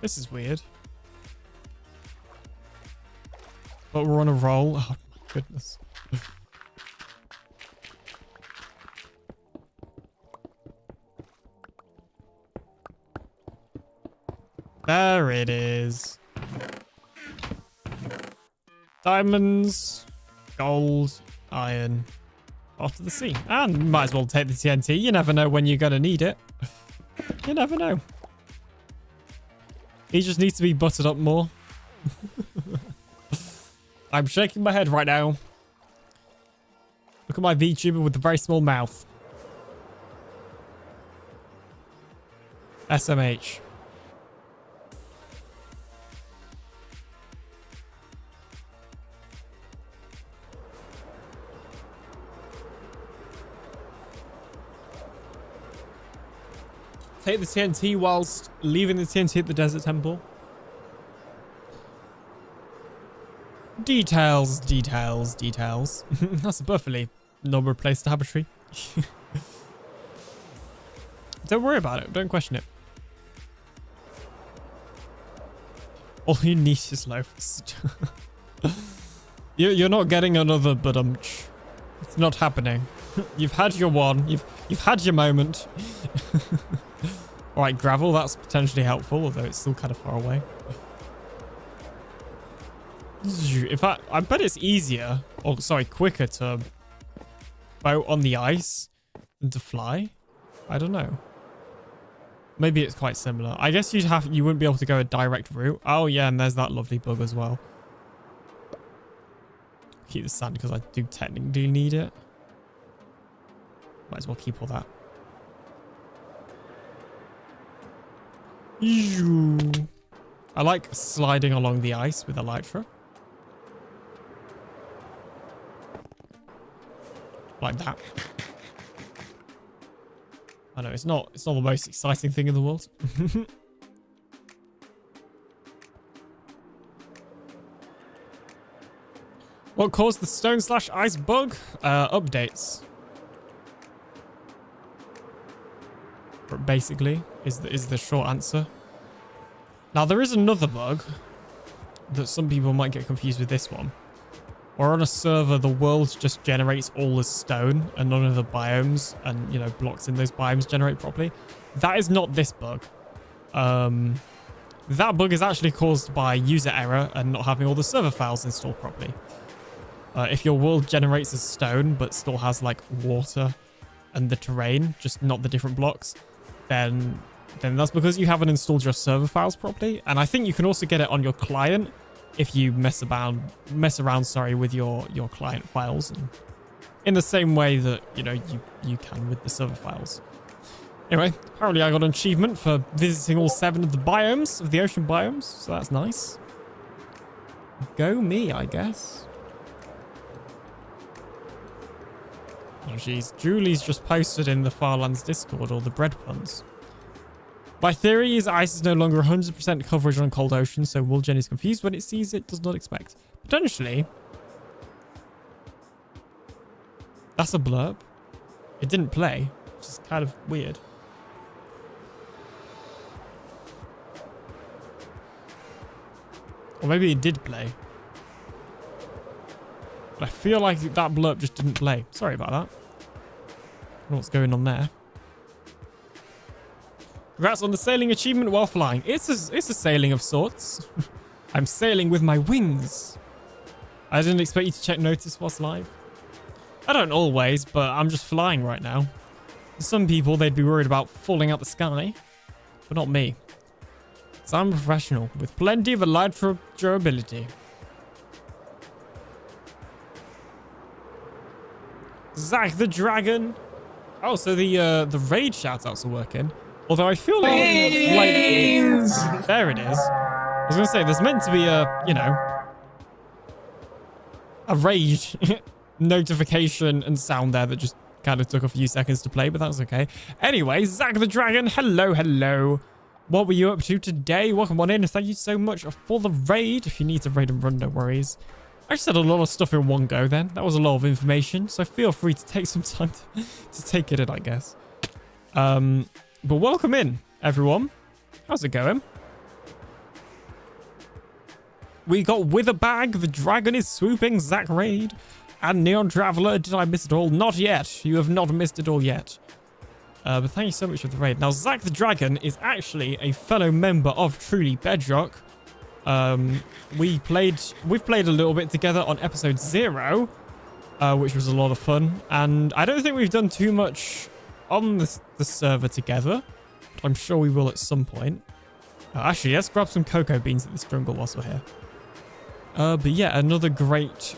This is weird. But we're on a roll. Oh my goodness. There it is. Diamonds, gold, iron, off to the sea. And might as well take the TNT. You never know when you're going to need it. You never know. He just needs to be buttered up more. I'm shaking my head right now. Look at my VTuber with the very small mouth. SMH. Take the TNT whilst leaving the TNT at the desert temple. Details, details, details. That's a perfectly normal place to have a tree. Don't worry about it. Don't question it. All you need is loaves. You're not getting another badumch. It's not happening. You've had your one. You've had your moment. All right, gravel. That's potentially helpful, although it's still kind of far away. In fact, I bet it's easier, or sorry, quicker to boat on the ice than to fly. I don't know. Maybe it's quite similar. I guess you wouldn't be able to go a direct route. Oh yeah, and there's that lovely bug as well. Keep the sand because I do technically need it. Might as well keep all that. I like sliding along the ice with Elytra. Like that. I know it's not the most exciting thing in the world. What caused the stone/ice bug? Updates. Basically, is the short answer. Now there is another bug that some people might get confused with this one. Or on a server, the world just generates all as stone and none of the biomes and, you know, blocks in those biomes generate properly. That is not this bug. That bug is actually caused by user error and not having all the server files installed properly. If your world generates as stone but still has like water and the terrain, just not the different blocks, then that's because you haven't installed your server files properly. And I think you can also get it on your client if you mess around with your client files, and in the same way that, you know, you can with the server files. Anyway, apparently I got an achievement for visiting all 7 of the biomes, of the ocean biomes, so that's nice. Go me, I guess. Oh jeez, Julie's just posted in the Farlands Discord all the bread puns. My theory is ice is no longer 100% coverage on cold ocean, so Woolgen is confused when it sees it does not expect. Potentially. That's a blurb. It didn't play, which is kind of weird. Or maybe it did play. But I feel like that blurb just didn't play. Sorry about that. I don't know what's going on there. Congrats on the sailing achievement while flying. It's a sailing of sorts. I'm sailing with my wings. I didn't expect you to check notice whilst live. I don't always, but I'm just flying right now. For some people, they'd be worried about falling out the sky, but not me. So I'm a professional with plenty of elytra durability. Zach the Dragon. Oh, so the raid shoutouts are working. Although I feel like there it is. I was gonna say there's meant to be a, you know, a raid notification and sound there that just kind of took a few seconds to play, but that's okay. Anyway, Zach the Dragon, hello, hello. What were you up to today? Welcome on in, and thank you so much for the raid. If you need to raid and run, no worries. I said a lot of stuff in one go then. That was a lot of information, so feel free to take some time to take it in, I guess. But welcome in, everyone. How's it going? We got Witherbag, the dragon is swooping, Zach Raid, and Neon Traveler. Did I miss it all? Not yet. You have not missed it all yet. But thank you so much for the raid. Now, Zach the Dragon is actually a fellow member of Truly Bedrock. We've played a little bit together on episode 0, which was a lot of fun. And I don't think we've done too much on the server together, but I'm sure we will at some point. Actually, let's grab some cocoa beans at this jungle whilst we're here. But yeah, another great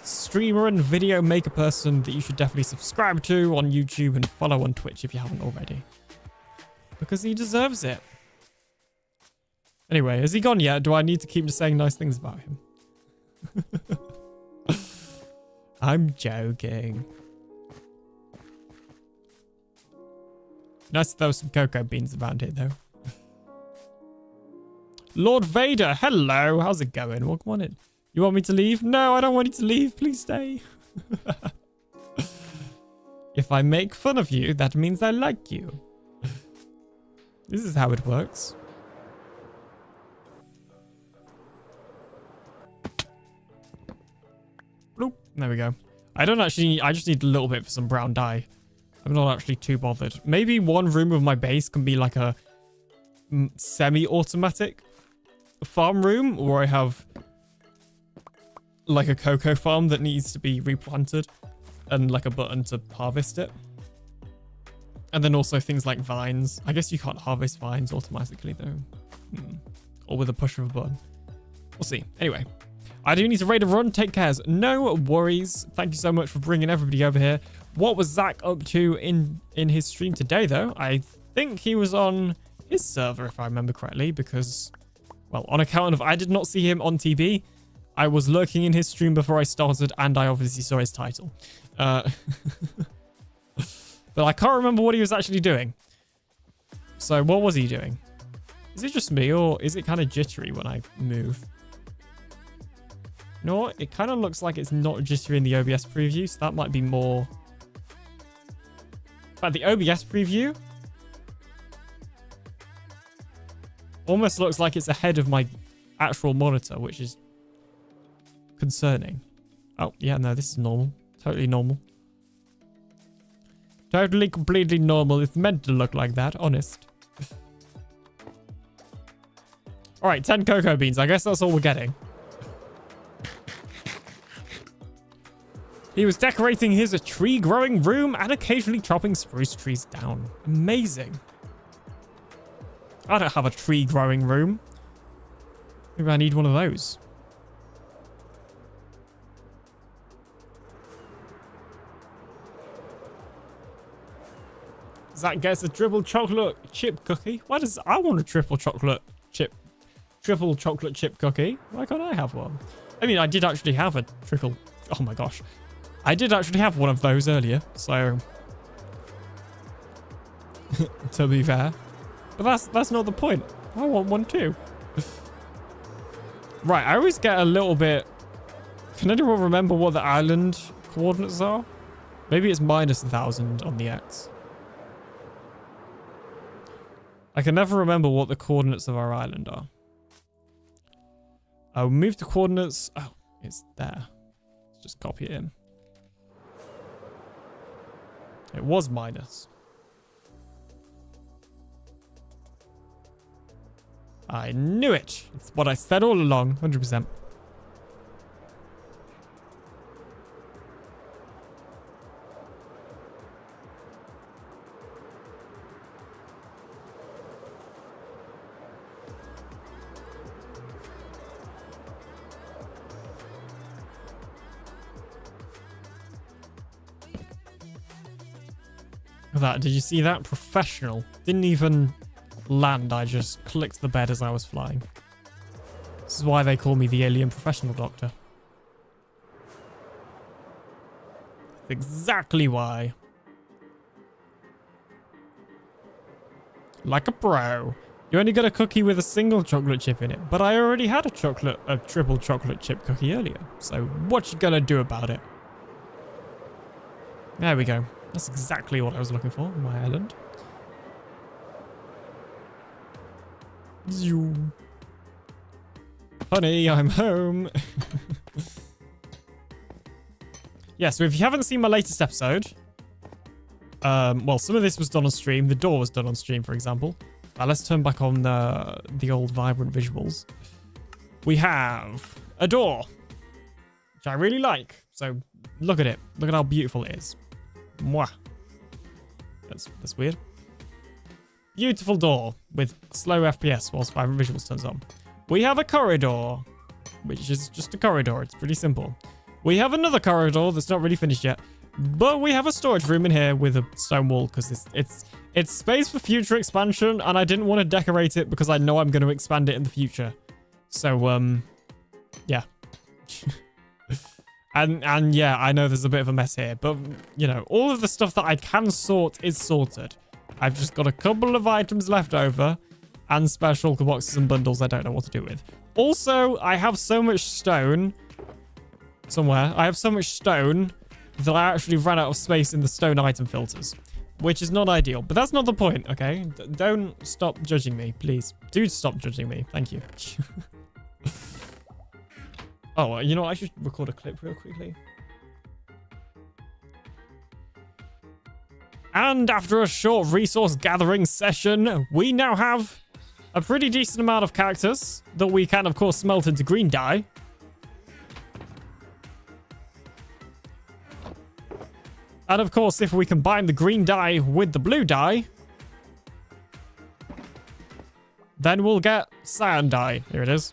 streamer and video maker person that you should definitely subscribe to on YouTube and follow on Twitch if you haven't already. Because he deserves it. Anyway, has he gone yet? Do I need to keep just saying nice things about him? I'm joking. Nice to throw some cocoa beans around here, though. Lord Vader, hello. How's it going? Welcome on in. You want me to leave? No, I don't want you to leave. Please stay. If I make fun of you, that means I like you. This is how it works. Bloop. There we go. I just need a little bit for some brown dye. I'm not actually too bothered. Maybe one room of my base can be like a semi-automatic farm room, or I have like a cocoa farm that needs to be replanted and like a button to harvest it. And then also things like vines. I guess you can't harvest vines automatically though. Or with a push of a button. We'll see. Anyway, I do need to raid a run. Take cares. No worries. Thank you so much for bringing everybody over here. What was Zach up to in his stream today though? I think he was on his server if I remember correctly, because, well, on account of I did not see him on TB, I was lurking in his stream before I started, and I obviously saw his title. But I can't remember what he was actually doing. So what was he doing? Is it just me, or is it kind of jittery when I move? You know what? It kind of looks like it's not jittery in the OBS preview, so that might be more... In fact, the OBS preview almost looks like it's ahead of my actual monitor, which is concerning. Oh, yeah, no, this is normal. Totally normal. Totally, completely normal. It's meant to look like that, honest. All right, 10 cocoa beans. I guess that's all we're getting. He was decorating his tree-growing room and occasionally chopping spruce trees down. Amazing. I don't have a tree-growing room. Maybe I need one of those. Zach gets a triple chocolate chip cookie. Why does I want a triple chocolate chip cookie? Why can't I have one? I mean, I did actually have a triple. Oh my gosh. I did actually have one of those earlier, so to be fair. But that's not the point. I want one too. Right, I always get a little bit... Can anyone remember what the island coordinates are? Maybe it's -1,000 on the X. I can never remember what the coordinates of our island are. Oh, move the coordinates. Oh, it's there. Let's just copy it in. It was minus. I knew it. It's what I said all along, 100%. That, did you see that? Professional. Didn't even land. I just clicked the bed as I was flying. This is why they call me the alien professional doctor. Exactly why. Like a pro. You only got a cookie with a single chocolate chip in it, but I already had a triple chocolate chip cookie earlier. So what you gonna do about it? There we go. That's exactly what I was looking for in my island. Zoom. Honey, I'm home. Yeah, so if you haven't seen my latest episode, well, some of this was done on stream. The door was done on stream, for example. Let's turn back on the old vibrant visuals. We have a door, which I really like. So look at it. Look at how beautiful it is. Mwah. That's weird. Beautiful door with slow FPS whilst vibrant visuals turns on. We have a corridor, which is just a corridor. It's pretty simple. We have another corridor that's not really finished yet, but we have a storage room in here with a stone wall because it's space for future expansion, and I didn't want to decorate it because I know I'm going to expand it in the future. So yeah. And yeah, I know there's a bit of a mess here, but you know, all of the stuff that I can sort is sorted. I've just got a couple of items left over and special boxes and bundles I don't know what to do with. Also, I have so much stone somewhere. I have so much stone that I actually ran out of space in the stone item filters, which is not ideal, but that's not the point, okay? Don't stop judging me, please. Do stop judging me. Thank you. Oh, you know what? I should record a clip real quickly. And after a short resource gathering session, we now have a pretty decent amount of cactus that we can, of course, smelt into green dye. And of course, if we combine the green dye with the blue dye, then we'll get cyan dye. Here it is.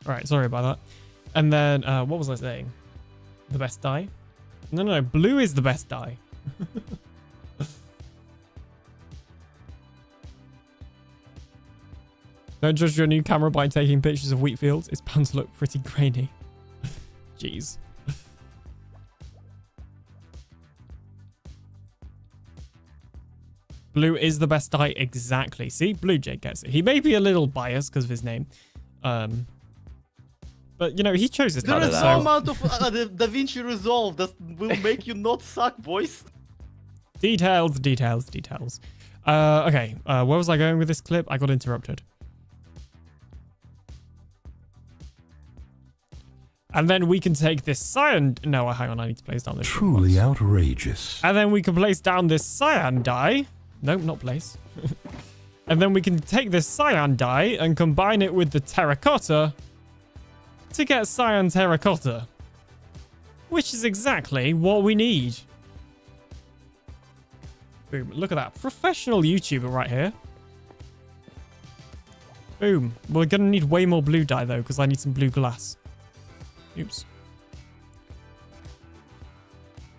All right, sorry about that. And then, what was I saying? The best dye? No, blue is the best dye. Don't judge your new camera by taking pictures of wheat fields. It's bound to look pretty grainy. Jeez. Blue is the best dye, exactly. See, Blue Jay gets it. He may be a little biased because of his name. But, you know, he chose his There color, is no so... amount of DaVinci Resolve that will make you not suck, boys. Details. Okay, where was I going with this clip? I got interrupted. And then we can take this cyan... No, hang on, I need to place down this... Truly outrageous. And then we can place down this cyan dye. Nope, not place. And then we can take this cyan dye and combine it with the terracotta to get cyan terracotta, which is exactly what we need. Boom. Look at that. Professional YouTuber right here. Boom. We're going to need way more blue dye, though, because I need some blue glass. Oops.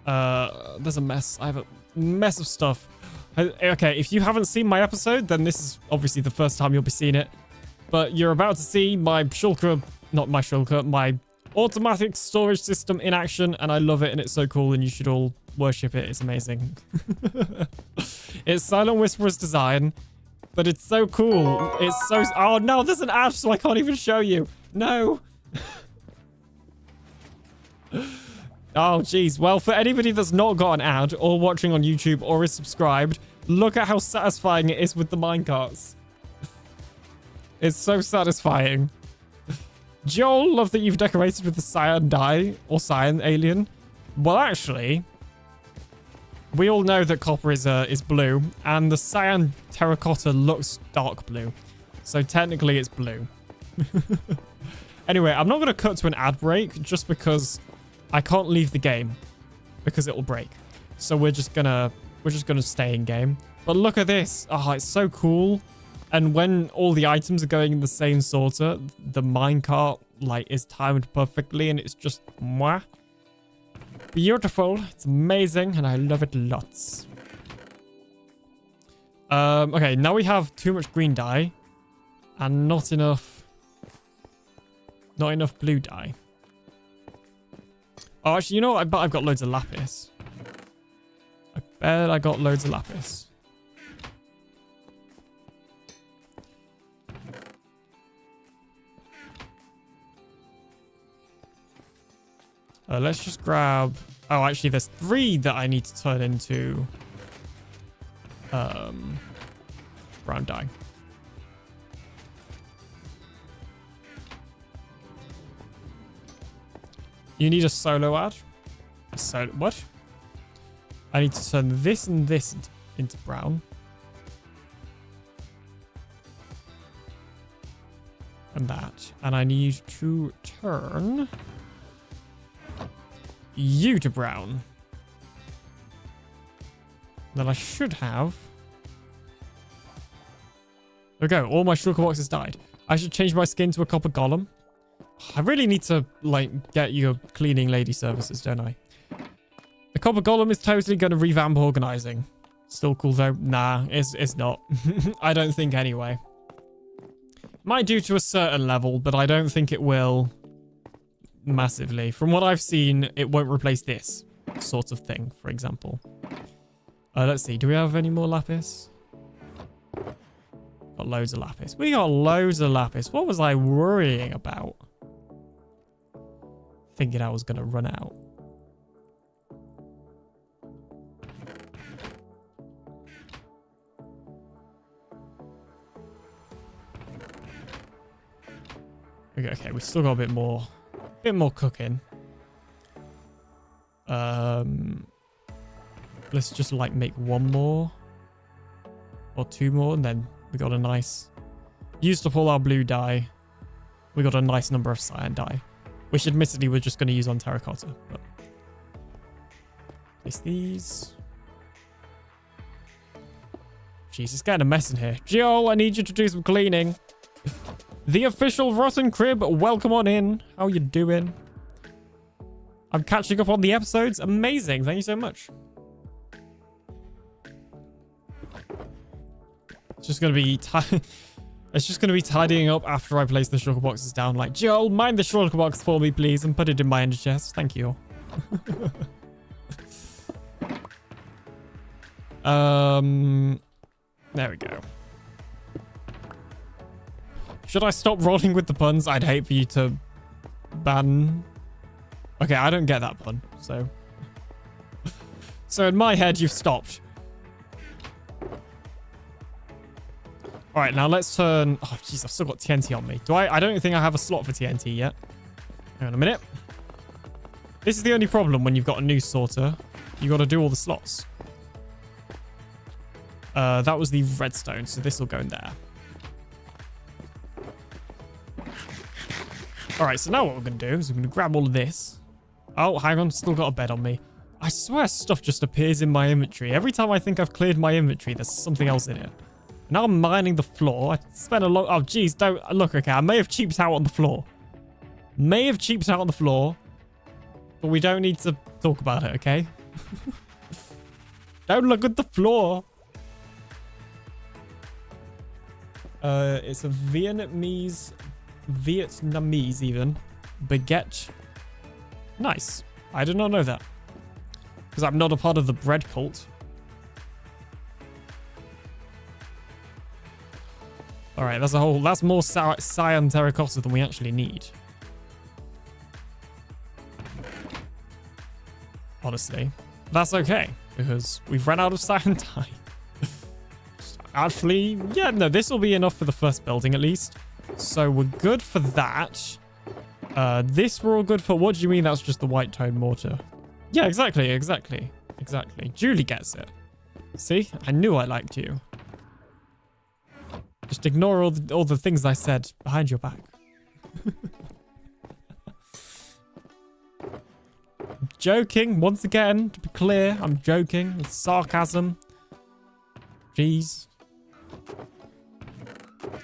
There's a mess. I have a mess of stuff. Okay, if you haven't seen my episode, then this is obviously the first time you'll be seeing it. But you're about to see my shulker... Not my shulker, my automatic storage system in action, and I love it, and it's so cool, and you should all worship it. It's amazing. It's Silent Whisperer's design, but it's so cool. It's so... Oh, no, there's an ad, so I can't even show you. No. Oh, geez. Well, for anybody that's not got an ad or watching on YouTube or is subscribed, look at how satisfying it is with the minecarts. It's so satisfying. Joel, love that you've decorated with the cyan dye or cyan alien. Well, actually, we all know that copper is blue, and the cyan terracotta looks dark blue. So technically it's blue. Anyway, I'm not going to cut to an ad break just because I can't leave the game because it will break. So we're just gonna stay in game. But look at this. Oh, it's so cool. And when all the items are going in the same sorter, the minecart like is timed perfectly, and it's just mwah. Beautiful. It's amazing, and I love it lots. Okay, now we have too much green dye and not enough blue dye. Oh, actually, you know what? I bet I've got loads of lapis. I bet I got loads of lapis. Let's just grab... Oh, actually, there's 3 that I need to turn into brown dye. You need a solo ad? What? I need to turn this and this into brown. And that. And I need to turn... you to brown. Then I should have... There we go. All my sugar boxes died. I should change my skin to a copper golem. I really need to, like, get you cleaning lady services, don't I? The copper golem is totally going to revamp organizing. Still cool, though. Nah, it's not. I don't think anyway. Might do to a certain level, but I don't think it will... massively. From what I've seen, it won't replace this sort of thing, for example. Let's see. Do we have any more lapis? Got loads of lapis. We got loads of lapis. What was I worrying about? Thinking I was going to run out. Okay, we've still got a bit more cooking. Let's just like make 1 more or 2 more, and then we got a nice... Used up all our blue dye. We got a nice number of cyan dye, which admittedly we're just going to use on terracotta. But place these. Jeez, it's getting a mess in here. Joel, I need you to do some cleaning. The official Rotten Crib, welcome on in. How you doing? I'm catching up on the episodes. Amazing. Thank you so much. It's just going to be... It's just going to be tidying up after I place the sugar boxes down. Like, Joel, mind the sugar box for me, please, and put it in my ender chest. Thank you. There we go. Should I stop rolling with the puns? I'd hate for you to ban... Okay, I don't get that pun, so... So in my head, you've stopped. Alright, now let's turn... Oh, jeez, I've still got TNT on me. I don't think I have a slot for TNT yet. Hang on a minute. This is the only problem when you've got a new sorter. You got to do all the slots. That was the redstone, so this will go in there. Alright, so now what we're going to do is we're going to grab all of this. Oh, hang on. Still got a bed on me. I swear stuff just appears in my inventory. Every time I think I've cleared my inventory, there's something else in it. Now I'm mining the floor. I spent a lot... Oh, geez. Don't... Look, okay. I may have cheaped out on the floor. But we don't need to talk about it, okay? Don't look at the floor. It's a Vietnamese even. Baguette. Nice. I did not know that. because I'm not a part of the bread cult. All right, that's more cyan terracotta than we actually need. Honestly, that's okay because we've run out of cyan dye. Actually, yeah, no, this will be enough for the first building at least. So we're good for that. This we're all good for. What do you mean that's just the white tone mortar? Yeah, exactly. Julie gets it. See, I knew I liked you. Just ignore all the things I said behind your back. Joking, once again, to be clear, I'm joking. It's sarcasm. Jeez.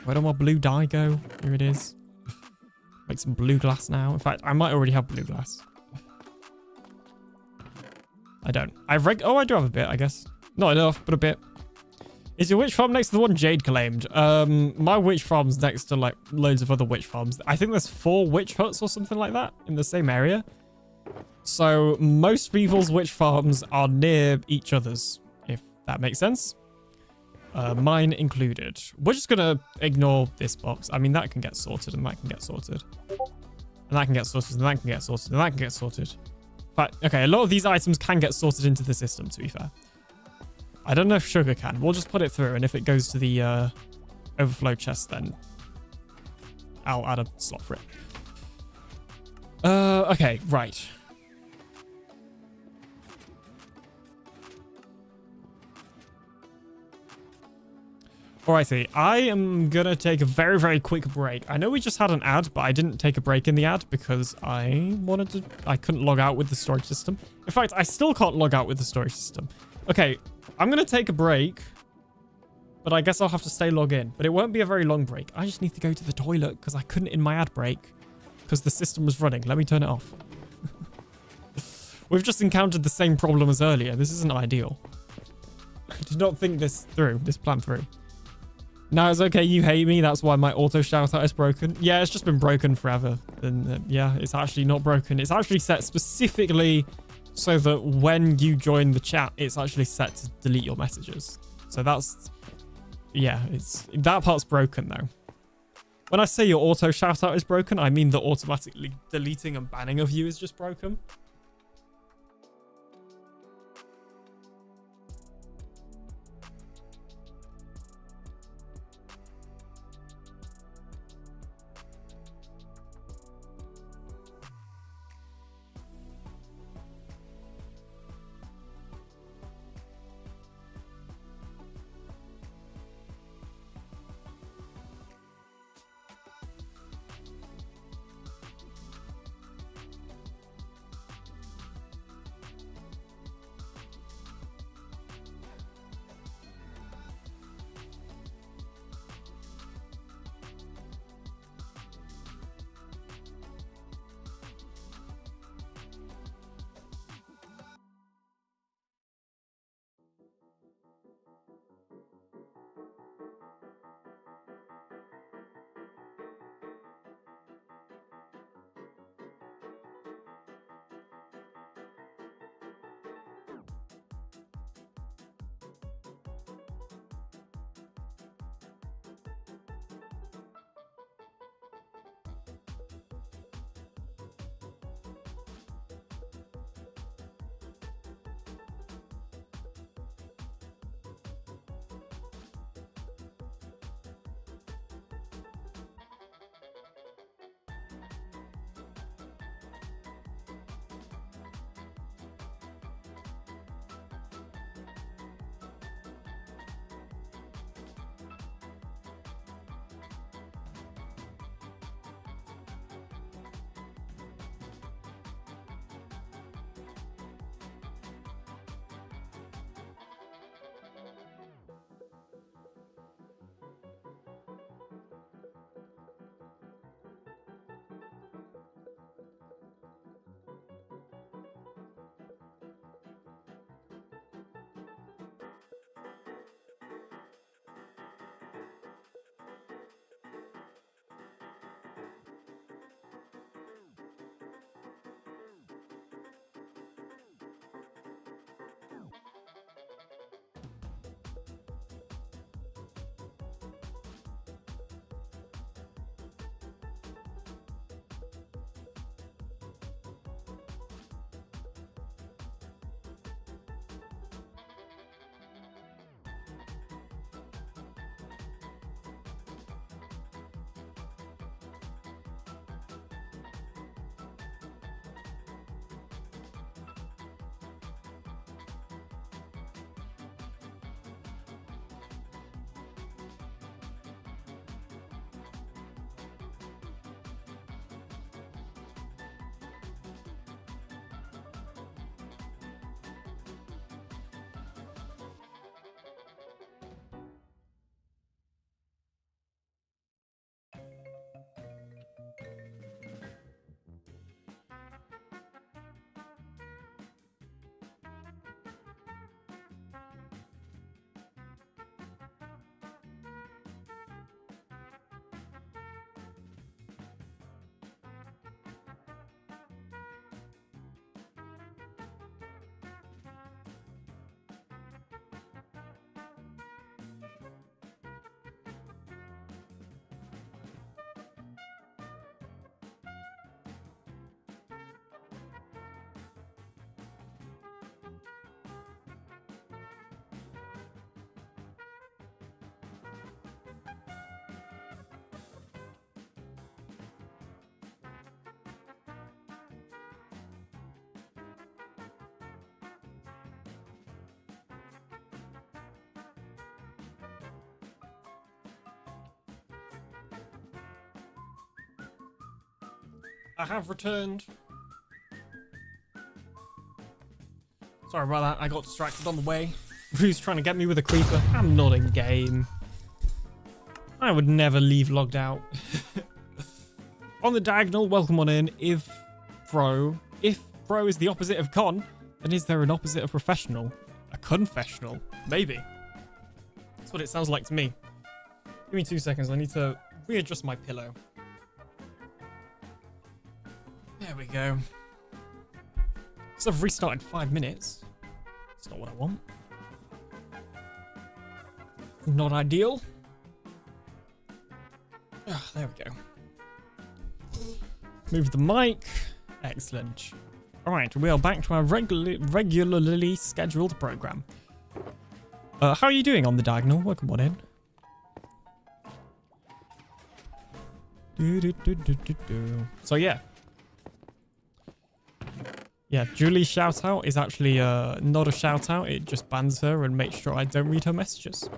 Where did my blue dye go? Here it is. Make some blue glass now. In fact, I might already have blue glass. I don't. Oh, I do have a bit, I guess. Not enough, but a bit. Is your witch farm next to the one Jade claimed? My witch farm's next to like loads of other witch farms. I think there's 4 witch huts or something like that in the same area. So most people's witch farms are near each other's, if that makes sense. Mine included. We're just gonna ignore this box. I mean, that can get sorted and that can get sorted. And that can get sorted and that can get sorted and that can get sorted. But okay, a lot of these items can get sorted into the system, to be fair. I don't know if sugar can. We'll just put it through, and if it goes to the overflow chest, then I'll add a slot for it. Okay, right. Alrighty, I am gonna take a very, very quick break. I know we just had an ad, but I didn't take a break in the ad because I couldn't log out with the storage system. In fact, I still can't log out with the storage system. Okay, I'm gonna take a break, but I guess I'll have to stay logged in. But it won't be a very long break. I just need to go to the toilet because I couldn't in my ad break because the system was running. Let me turn it off. We've just encountered the same problem as earlier. This isn't ideal. I did not think this plan through. No, it's okay. You hate me. That's why my auto shout out is broken. Yeah, it's just been broken forever. And yeah, it's actually not broken. It's actually set specifically so that when you join the chat, it's actually set to delete your messages. So that's, yeah, that part's broken though. When I say your auto shout out is broken, I mean the automatically deleting and banning of you is just broken. I have returned. Sorry about that. I got distracted on the way. Who's trying to get me with a creeper? I'm not in game. I would never leave logged out. On the diagonal, welcome on in. If pro is the opposite of con, then is there an opposite of professional? A confessional? Maybe. That's what it sounds like to me. Give me 2 seconds. I need to readjust my pillow. There we go. So I've restarted 5 minutes. That's not what I want. Not ideal. Ah, there we go. Move the mic. Excellent. Alright, we are back to our regularly scheduled program. How are you doing on the diagonal? Welcome on in. So yeah. Yeah, Julie's shout out is actually not a shout out. It just bans her and makes sure I don't read her messages.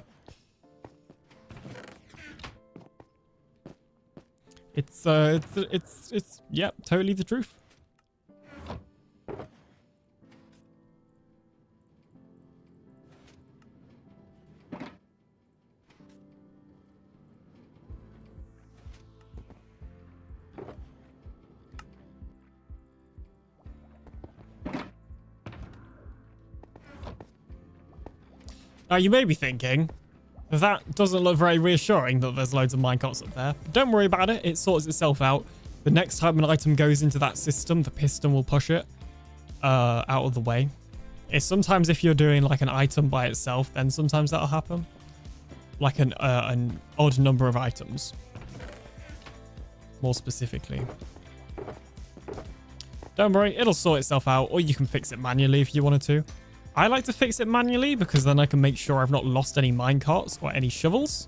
It's yeah, totally the truth. Now you may be thinking, that doesn't look very reassuring that there's loads of minecarts up there. But don't worry about it, it sorts itself out. The next time an item goes into that system, the piston will push it out of the way. It's sometimes if you're doing like an item by itself, then sometimes that'll happen. Like an odd number of items. More specifically. Don't worry, it'll sort itself out, or you can fix it manually if you wanted to. I like to fix it manually because then I can make sure I've not lost any minecarts or any shovels.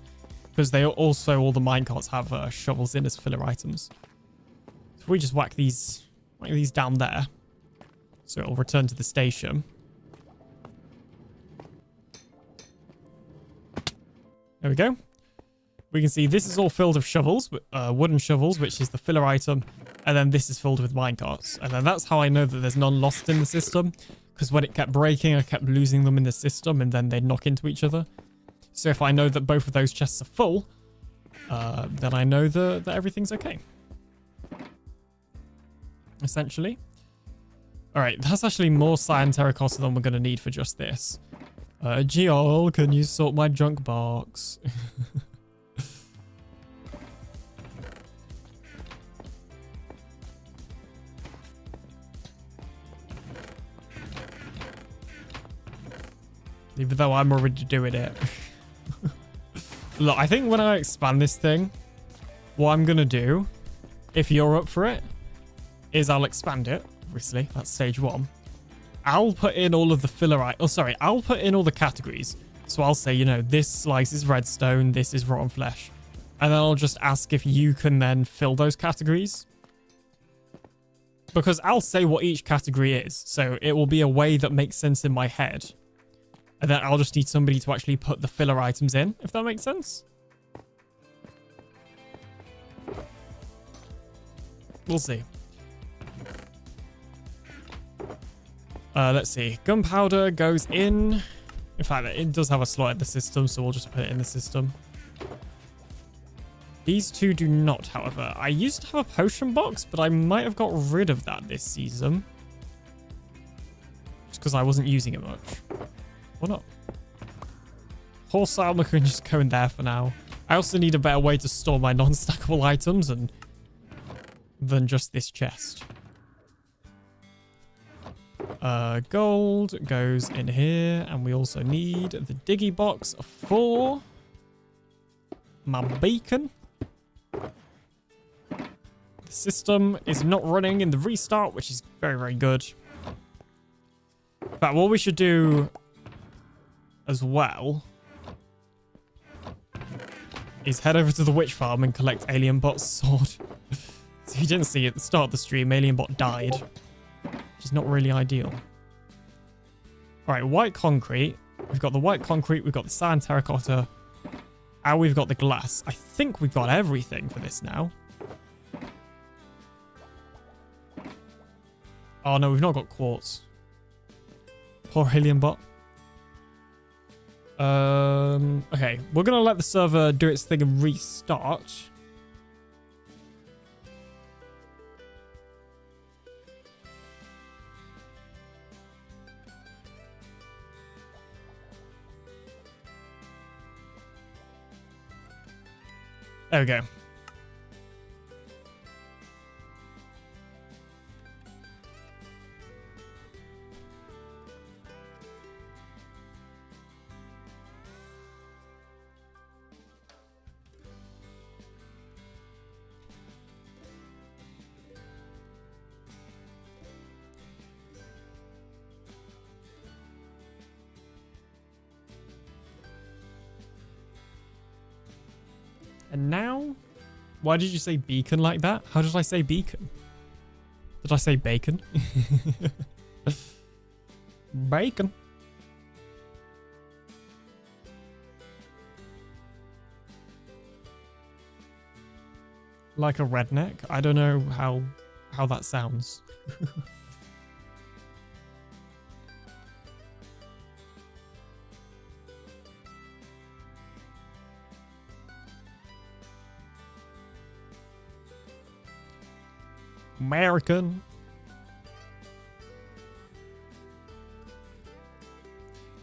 Because they also, all the minecarts have shovels in as filler items. So if we just whack these down there. So it'll return to the station. There we go. We can see this is all filled with shovels, wooden shovels, which is the filler item. And then this is filled with minecarts. And then that's how I know that there's none lost in the system. Because when it kept breaking, I kept losing them in the system and then they'd knock into each other. So if I know that both of those chests are full, then I know that everything's okay. Essentially. Alright, that's actually more cyan terracotta than we're going to need for just this. Geol, can you sort my junk box? Even though I'm already doing it. Look, I think when I expand this thing, what I'm going to do, if you're up for it, is I'll expand it. Obviously, that's stage 1. I'll put in all of the filler I'll put in all the categories. So I'll say, you know, this slice is redstone, this is rotten flesh. And then I'll just ask if you can then fill those categories. Because I'll say what each category is. So it will be a way that makes sense in my head. And then I'll just need somebody to actually put the filler items in, if that makes sense. We'll see. Let's see. Gunpowder goes in. In fact, it does have a slot in the system, so we'll just put it in the system. These two do not, however. I used to have a potion box, but I might have got rid of that this season. Just because I wasn't using it much. Or not. Horse armor can just go in there for now. I also need a better way to store my non-stackable items than just this chest. Gold goes in here, and we also need the diggy box for my bacon. The system is not running in the restart, which is very, very good. But what we should do as well is head over to the witch farm and collect AlienBot's sword. So if you didn't see at the start of the stream, AlienBot died, which is not really ideal. All right, white concrete. We've got the white concrete. We've got the cyan terracotta. And we've got the glass. I think we've got everything for this now. Oh no, we've not got quartz. Poor alien bot. Okay, we're gonna let the server do its thing and restart. There we go. And now, why did you say beacon like that? How did I say beacon? Did I say bacon? Bacon. Like a redneck? I don't know how that sounds. American.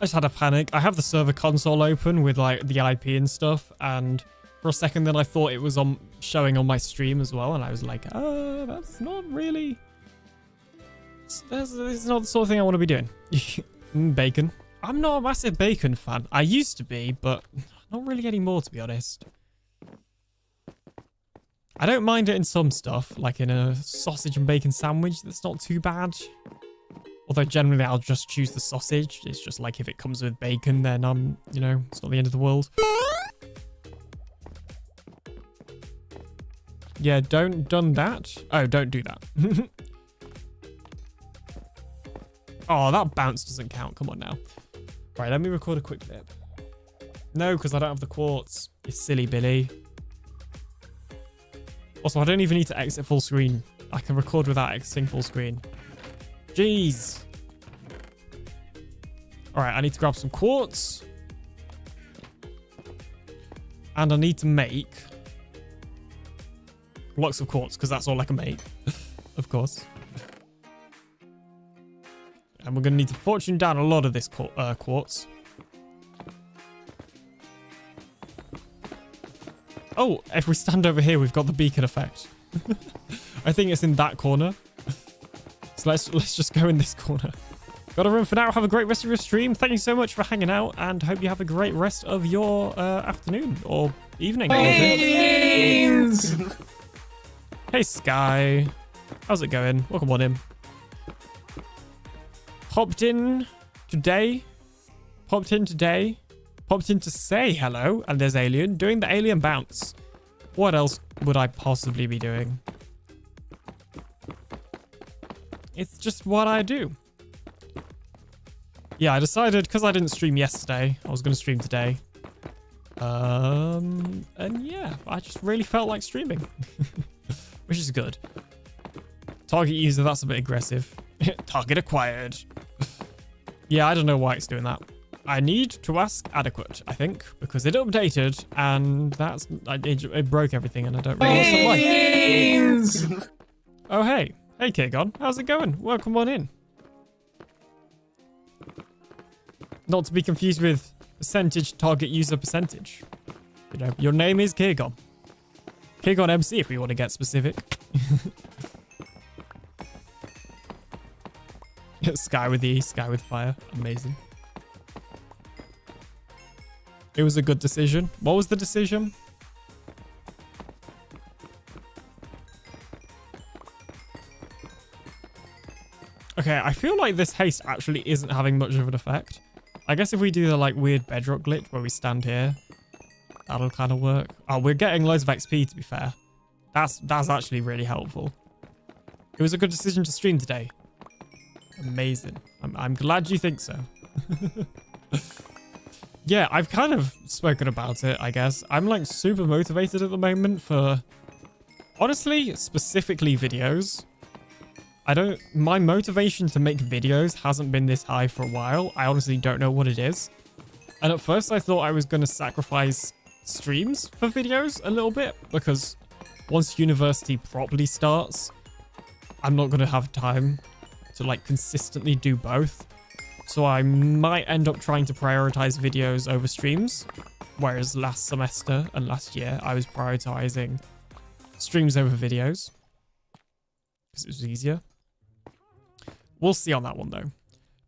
I just had a panic. I have the server console open with like the IP and stuff, and for a second then I thought it was showing on my stream as well, and I was like, that's not really... This is not the sort of thing I want to be doing. Bacon. I'm not a massive bacon fan. I used to be, but not really anymore, to be honest. I don't mind it in some stuff, like in a sausage and bacon sandwich. That's not too bad. Although generally I'll just choose the sausage. It's just like if it comes with bacon, then you know, it's not the end of the world. Yeah, don't done that. Oh, don't do that. Oh, that bounce doesn't count. Come on now. Right, let me record a quick clip. No, because I don't have the quartz. You silly Billy. Also, I don't even need to exit full screen. I can record without exiting full screen. Jeez. Alright, I need to grab some quartz. And I need to make blocks of quartz, because that's all I can make. Of course. And we're going to need to fortune down a lot of this quartz. Oh, if we stand over here, we've got the beacon effect. I think it's in that corner. So let's just go in this corner. Gotta run for now. Have a great rest of your stream. Thank you so much for hanging out, and hope you have a great rest of your afternoon or evening. Hey, Sky. How's it going? Welcome on in. Popped in today. Popped in to say hello, and there's Alien doing the alien bounce. What else would I possibly be doing? It's just what I do. Yeah, I decided, because I didn't stream yesterday, I was going to stream today. And yeah, I just really felt like streaming. Which is good. Target user, that's a bit aggressive. Target acquired. Yeah, I don't know why it's doing that. I need to ask adequate, I think, because it updated and it broke everything, and I don't really know why. Oh, hey. Hey, Kirgon. How's it going? Welcome on in. Not to be confused with percentage target user percentage. You know, your name is Kirgon. Kirgon MC if we want to get specific. Sky with E, Sky with fire. Amazing. It was a good decision. What was the decision? Okay, I feel like this haste actually isn't having much of an effect. I guess if we do the like weird bedrock glitch where we stand here, that'll kind of work. Oh, we're getting loads of XP, to be fair. That's actually really helpful. It was a good decision to stream today. Amazing. I'm glad you think so. Yeah, I've kind of spoken about it, I guess. I'm like super motivated at the moment for, honestly, specifically videos. My motivation to make videos hasn't been this high for a while. I honestly don't know what it is. And at first I thought I was going to sacrifice streams for videos a little bit, because once university properly starts, I'm not going to have time to like consistently do both. So I might end up trying to prioritize videos over streams, whereas last semester and last year I was prioritizing streams over videos because it was easier. We'll see on that one though.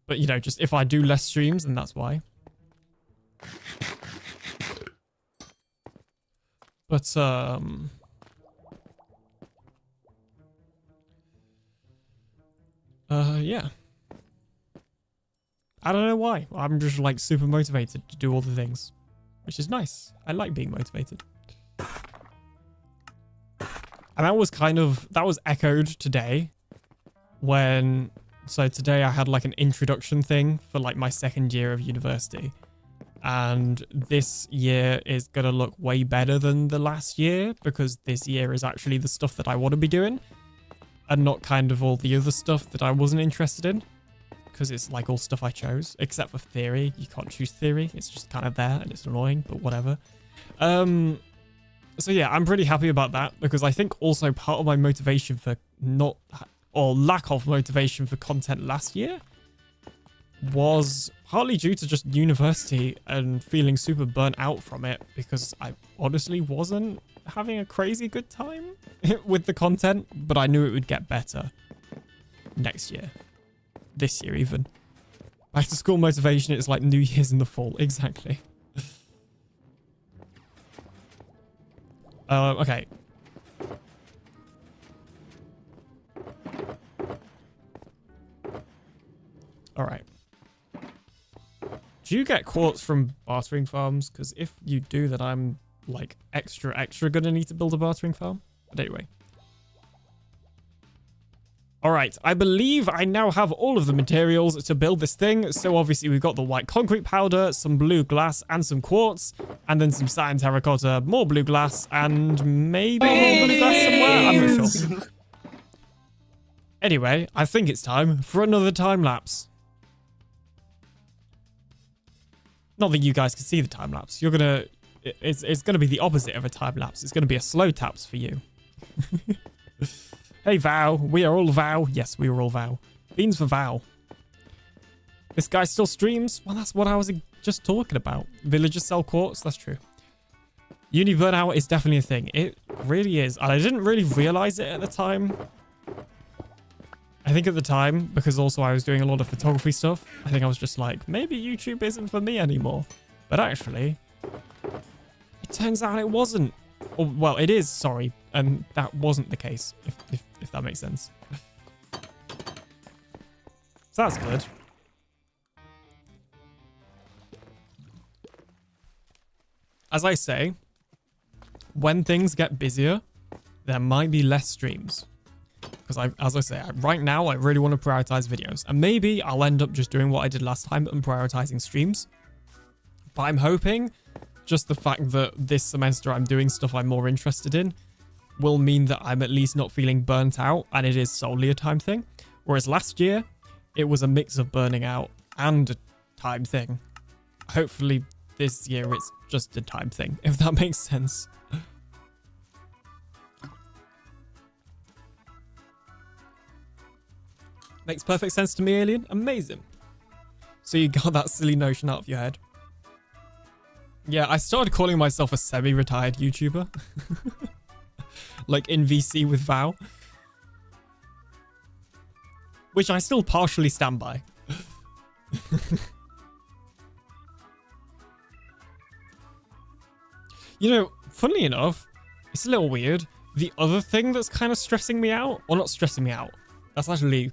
But you know, just if I do less streams, then that's why. But yeah. I don't know why. I'm just like super motivated to do all the things, which is nice. I like being motivated. And that was echoed today when, so today I had like an introduction thing for like my second year of university. And this year is going to look way better than the last year, because this year is actually the stuff that I want to be doing and not kind of all the other stuff that I wasn't interested in, because it's like all stuff I chose, except for theory. You can't choose theory. It's just kind of there and it's annoying, but whatever. So yeah, I'm pretty happy about that, because I think also part of my motivation for lack of motivation for content last year was partly due to just university and feeling super burnt out from it, because I honestly wasn't having a crazy good time with the content, but I knew it would get better next year. This year even. Back to school motivation, it's like New Year's in the fall. Exactly. Okay. Alright. Do you get quartz from bartering farms? Because if you do, then I'm like extra gonna need to build a bartering farm. But anyway. Alright, I believe I now have all of the materials to build this thing. So obviously we've got the white concrete powder, some blue glass, and some quartz. And then some cyan terracotta, more blue glass, and maybe more blue glass somewhere? I'm not sure. Anyway, I think it's time for another time lapse. Not that you guys can see the time lapse. It's gonna be the opposite of a time lapse. It's gonna be a slow taps for you. Hey, Vow. We are all Vow. Yes, we are all Vow. Beans for Vow. This guy still streams? Well, that's what I was just talking about. Villagers sell quartz? That's true. Uni burnout is definitely a thing. It really is. And I didn't really realize it at the time. I think at the time, because also I was doing a lot of photography stuff, I think I was just like, maybe YouTube isn't for me anymore. But actually, it turns out it wasn't. Or, well, it is, sorry. And that wasn't the case, if that makes sense. So that's good. As I say, when things get busier, there might be less streams. Because as I say, right now, I really want to prioritize videos. And maybe I'll end up just doing what I did last time and prioritizing streams. But I'm hoping just the fact that this semester I'm doing stuff I'm more interested in will mean that I'm at least not feeling burnt out and it is solely a time thing. Whereas last year, it was a mix of burning out and a time thing. Hopefully this year it's just a time thing, if that makes sense. Makes perfect sense to me, Alien. Amazing. So you got that silly notion out of your head. Yeah, I started calling myself a semi-retired YouTuber. Like in VC with Vow. Which I still partially stand by. You know, funnily enough, it's a little weird. The other thing that's kind of stressing me out, or not stressing me out, that's actually,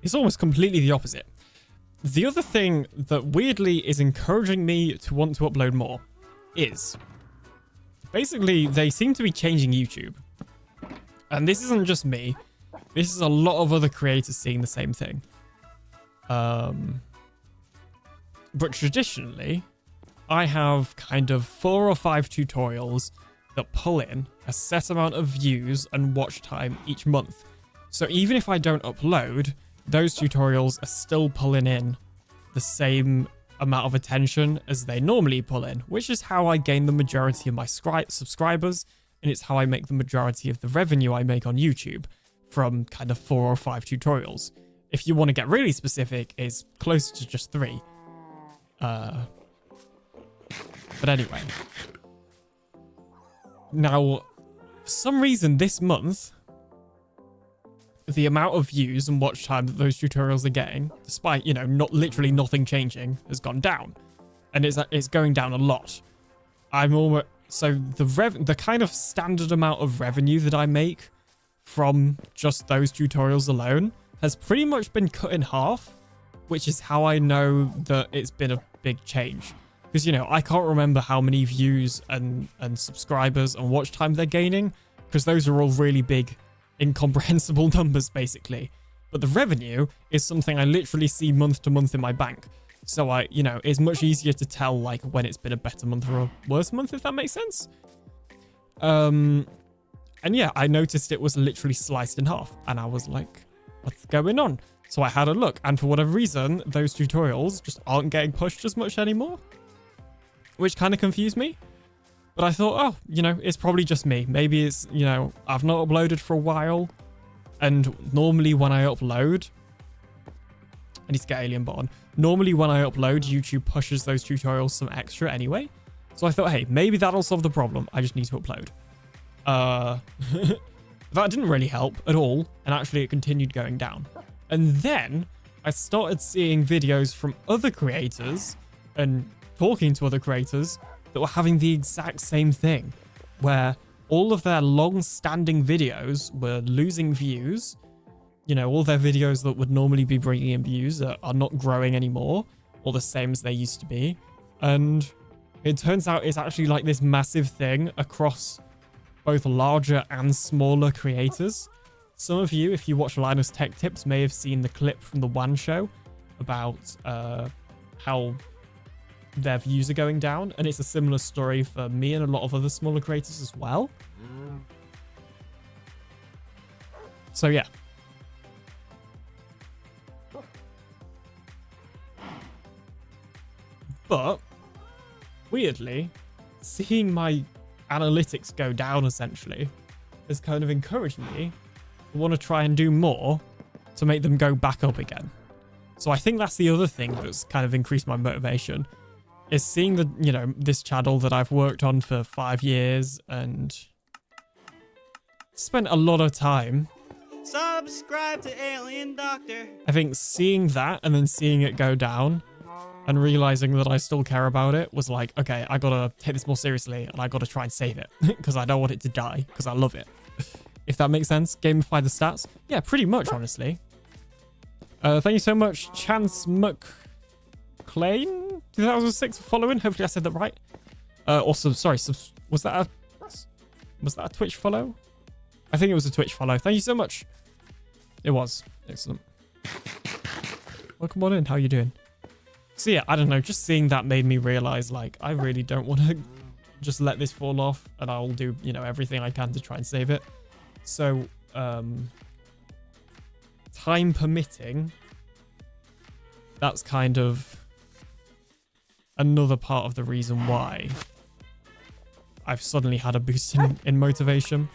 it's almost completely the opposite. The other thing that weirdly is encouraging me to want to upload more is basically they seem to be changing YouTube. And this isn't just me. This is a lot of other creators seeing the same thing. But traditionally, I have kind of 4 or 5 tutorials that pull in a set amount of views and watch time each month. So even if I don't upload, those tutorials are still pulling in the same amount of attention as they normally pull in, which is how I gain the majority of my subscribers, and it's how I make the majority of the revenue I make on YouTube from kind of 4 or 5 tutorials. If you want to get really specific, it's closer to just 3. But anyway. Now, for some reason this month, the amount of views and watch time that those tutorials are getting, despite, you know, not literally nothing changing, has gone down. And it's going down a lot. So the kind of standard amount of revenue that I make from just those tutorials alone has pretty much been cut in half, which is how I know that it's been a big change. Because, you know, I can't remember how many views and subscribers and watch time they're gaining, because those are all really big, incomprehensible numbers, basically. But the revenue is something I literally see month to month in my bank. So you know, it's much easier to tell, like, when it's been a better month or a worse month, if that makes sense. And yeah, I noticed it was literally sliced in half, and I was like, what's going on? So I had a look, and for whatever reason, those tutorials just aren't getting pushed as much anymore, which kind of confused me. But I thought, oh, you know, it's probably just me. Maybe it's, you know, I've not uploaded for a while. And normally when I upload, I need to get Alien Bot on. Normally when I upload, YouTube pushes those tutorials some extra anyway. So I thought, hey, maybe that'll solve the problem. I just need to upload. That didn't really help at all. And actually it continued going down. And then I started seeing videos from other creators and talking to other creators that were having the exact same thing, where all of their long-standing videos were losing views. You know, all their videos that would normally be bringing in views are not growing anymore, or the same as they used to be. And it turns out it's actually like this massive thing across both larger and smaller creators. Some of you, if you watch Linus Tech Tips, may have seen the clip from the WAN show about how their views are going down, and it's a similar story for me and a lot of other smaller creators as well. So yeah. But weirdly, seeing my analytics go down essentially has kind of encouraged me to want to try and do more to make them go back up again. So I think that's the other thing that's kind of increased my motivation, is seeing the, you know, this channel that I've worked on for 5 years and spent a lot of time. Subscribe to TheAlienDoctor. I think seeing that and then seeing it go down and realizing that I still care about it was like, okay, I gotta take this more seriously and I gotta try and save it because I don't want it to die because I love it. If that makes sense. Gamify the stats. Yeah, pretty much, honestly. Thank you so much, Chance McClain 2006 for following. Hopefully I said that right. Also, sorry, was that a Twitch follow? I think it was a Twitch follow. Thank you so much. It was. Excellent. Welcome on in. How you doing? So yeah, I don't know. Just seeing that made me realize, like, I really don't want to just let this fall off, and I'll do, you know, everything I can to try and save it. So, time permitting, that's kind of another part of the reason why I've suddenly had a boost in motivation.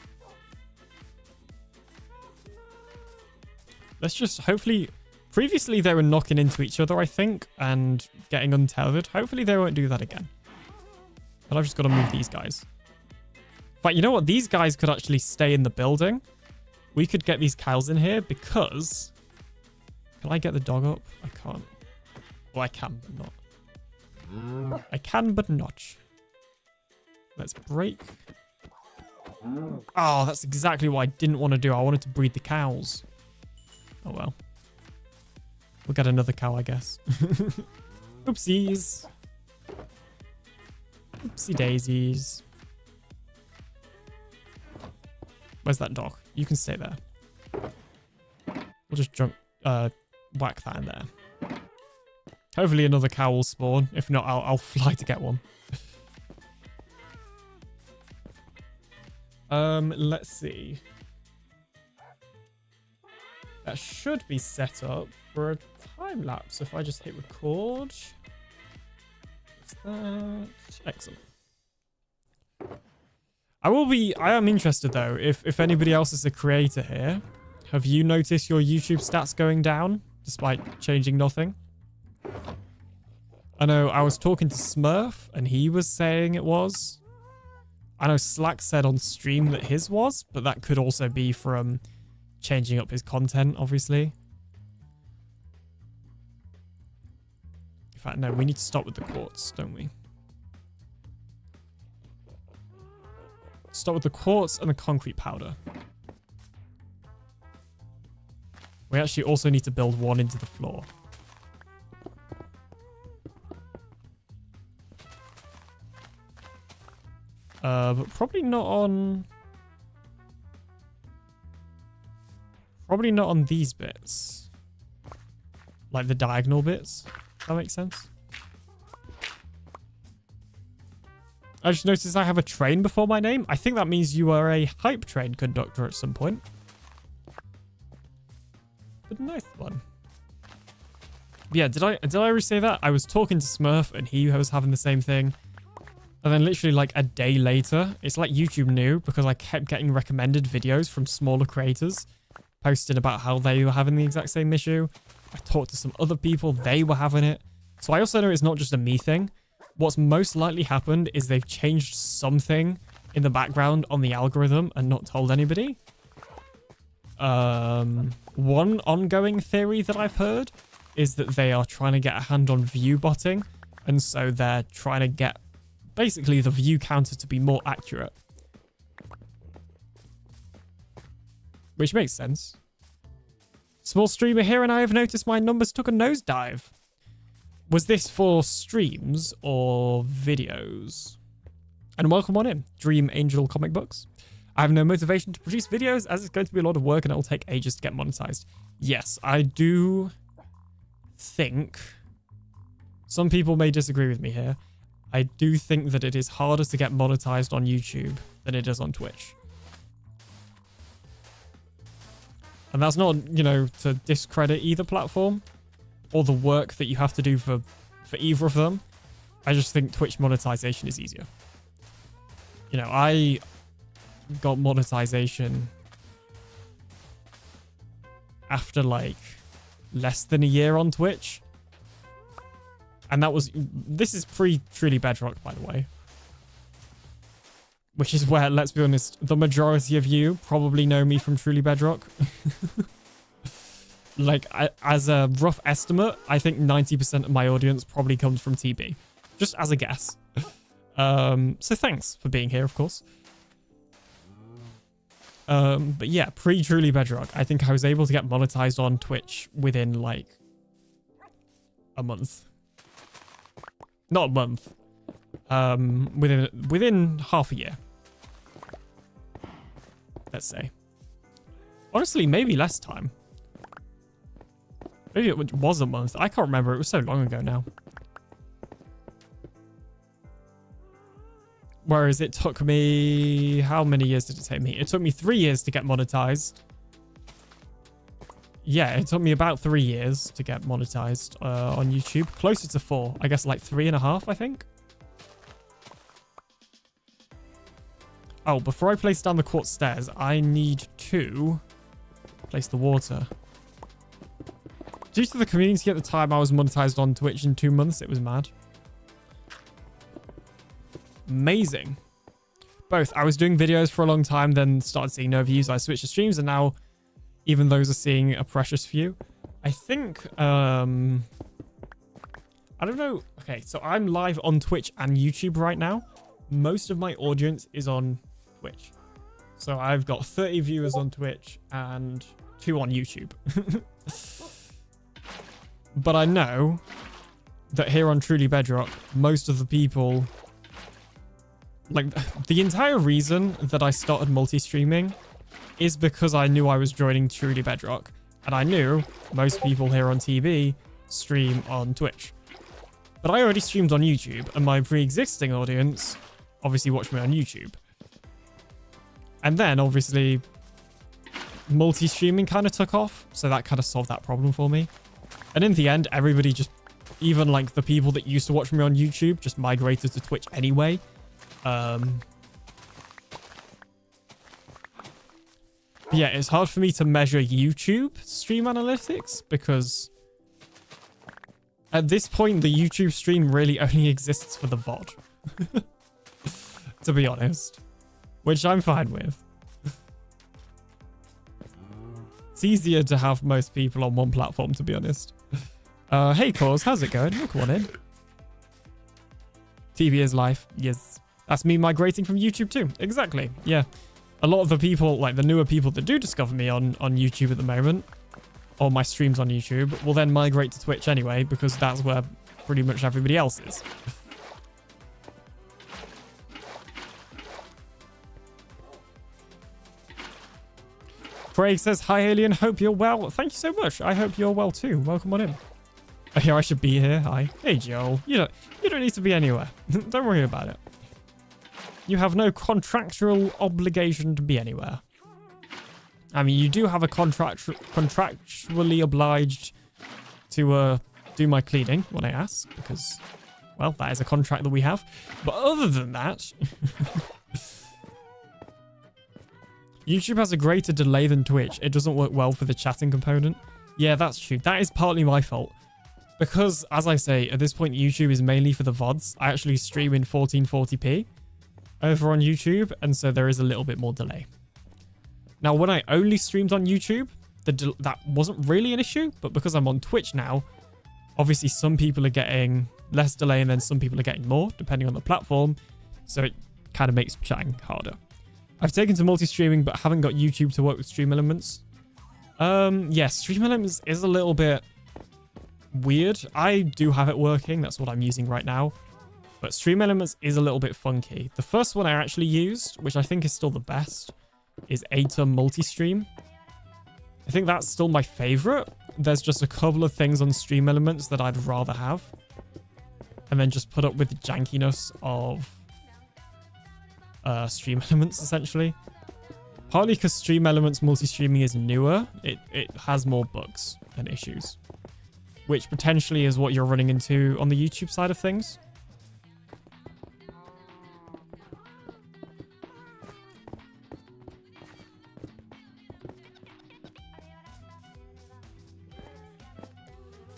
Let's just hopefully... Previously, they were knocking into each other, I think, and getting untethered. Hopefully, they won't do that again. But I've just got to move these guys. But you know what? These guys could actually stay in the building. We could get these cows in here because... Can I get the dog up? I can't. Well, I can, but not. I can, but not. Let's break. Oh, that's exactly what I didn't want to do. I wanted to breed the cows. Oh, well. We'll get another cow, I guess. Oopsies. Oopsie daisies. Where's that dog? You can stay there. We'll just whack that in there. Hopefully another cow will spawn. If not, I'll fly to get one. Let's see. That should be set up for a time lapse if I just hit record. What's that? Excellent. I am interested though, if anybody else is a creator here, have you noticed your YouTube stats going down despite changing nothing? I know I was talking to Smurf and he was saying it was. I know Slack said on stream that his was, but that could also be from changing up his content, obviously. In fact, no, we need to stop with the quartz, don't we? Start with the quartz and the concrete powder. We actually also need to build one into the floor. But probably not on... Probably not on these bits. Like the diagonal bits. Does that make sense? I just noticed I have a train before my name. I think that means you are a hype train conductor at some point. But nice one. Yeah, did I ever say that? I was talking to Smurf and he was having the same thing. And then literally like a day later, it's like YouTube knew because I kept getting recommended videos from smaller creators posting about how they were having the exact same issue. I talked to some other people, they were having it. So I also know it's not just a me thing. What's most likely happened is they've changed something in the background on the algorithm and not told anybody. One ongoing theory that I've heard is that they are trying to get a hand on view botting. And so they're trying to get basically the view counter to be more accurate. Which makes sense. Small streamer here and I have noticed my numbers took a nosedive. Was this for streams or videos? And welcome on in, Dream Angel Comic Books. I have no motivation to produce videos as it's going to be a lot of work and it will take ages to get monetized. Yes, I do think, some people may disagree with me here, I do think that it is harder to get monetized on YouTube than it is on Twitch. And that's not, you know, to discredit either platform or the work that you have to do for either of them. I just think Twitch monetization is easier. You know, I got monetization after like less than a year on Twitch. And that was, this is pre-Truly Bedrock, by the way. Which is where, let's be honest, the majority of you probably know me from Truly Bedrock. Like, as a rough estimate, I think 90% of my audience probably comes from TB. Just as a guess. So thanks for being here, of course. But yeah, pre-Truly Bedrock, I think I was able to get monetized on Twitch within, like, a month. Not a month. Within half a year. Let's say. Honestly, maybe less time. Maybe it was a month. I can't remember. It was so long ago now. Whereas it took me... How many years did it take me? It took me 3 years to get monetized. Yeah, it took me about 3 years to get monetized on YouTube. Closer to 4. I guess like 3.5, I think. Oh, before I place down the quartz stairs, I need to place the water. Due to the community at the time, I was monetized on Twitch in 2 months. It was mad. Amazing. Both. I was doing videos for a long time, then started seeing no views. I switched to streams, and now even those are seeing a precious few. I think, I don't know. Okay, so I'm live on Twitch and YouTube right now. Most of my audience is on Twitch. So I've got 30 viewers on Twitch and 2 on YouTube. But I know that here on Truly Bedrock, most of the people... Like, the entire reason that I started multi-streaming is because I knew I was joining Truly Bedrock. And I knew most people here on TV stream on Twitch. But I already streamed on YouTube, and my pre-existing audience obviously watched me on YouTube. And then, obviously, multi-streaming kind of took off. So that kind of solved that problem for me. And in the end, everybody just, even like the people that used to watch me on YouTube, just migrated to Twitch anyway. Yeah, it's hard for me to measure YouTube stream analytics because at this point, the YouTube stream really only exists for the VOD. To be honest. Which I'm fine with. It's easier to have most people on one platform, to be honest. Hey, Cause, how's it going? Look one in. TV is life. Yes. That's me migrating from YouTube too. Exactly. Yeah. A lot of the people, like the newer people that do discover me on YouTube at the moment, or my streams on YouTube, will then migrate to Twitch anyway, because that's where pretty much everybody else is. Craig says, hi, Alien. Hope you're well. Thank you so much. I hope you're well too. Welcome on in. Oh, yeah, I should be here. Hi. Hey, Joel. You don't need to be anywhere. Don't worry about it. You have no contractual obligation to be anywhere. I mean, you do have a contractually obliged to do my cleaning when I ask, because, well, that is a contract that we have. But other than that, YouTube has a greater delay than Twitch. It doesn't work well for the chatting component. Yeah, that's true. That is partly my fault. Because, as I say, at this point, YouTube is mainly for the VODs. I actually stream in 1440p over on YouTube, and so there is a little bit more delay. Now, when I only streamed on YouTube, that wasn't really an issue, but because I'm on Twitch now, obviously some people are getting less delay and then some people are getting more, depending on the platform, so it kind of makes chatting harder. I've taken to multi-streaming, but haven't got YouTube to work with Stream Elements. Yes, Stream Elements is a little bit weird. I do have it working, that's what I'm using right now. But Stream Elements is a little bit funky. The first one I actually used, which I think is still the best, is ATA Multi-Stream. I think that's still my favorite. There's just a couple of things on Stream Elements that I'd rather have. And then just put up with the jankiness of Stream Elements, essentially. Partly because Stream Elements multi-streaming is newer. It has more bugs and issues. Which potentially is what you're running into on the YouTube side of things.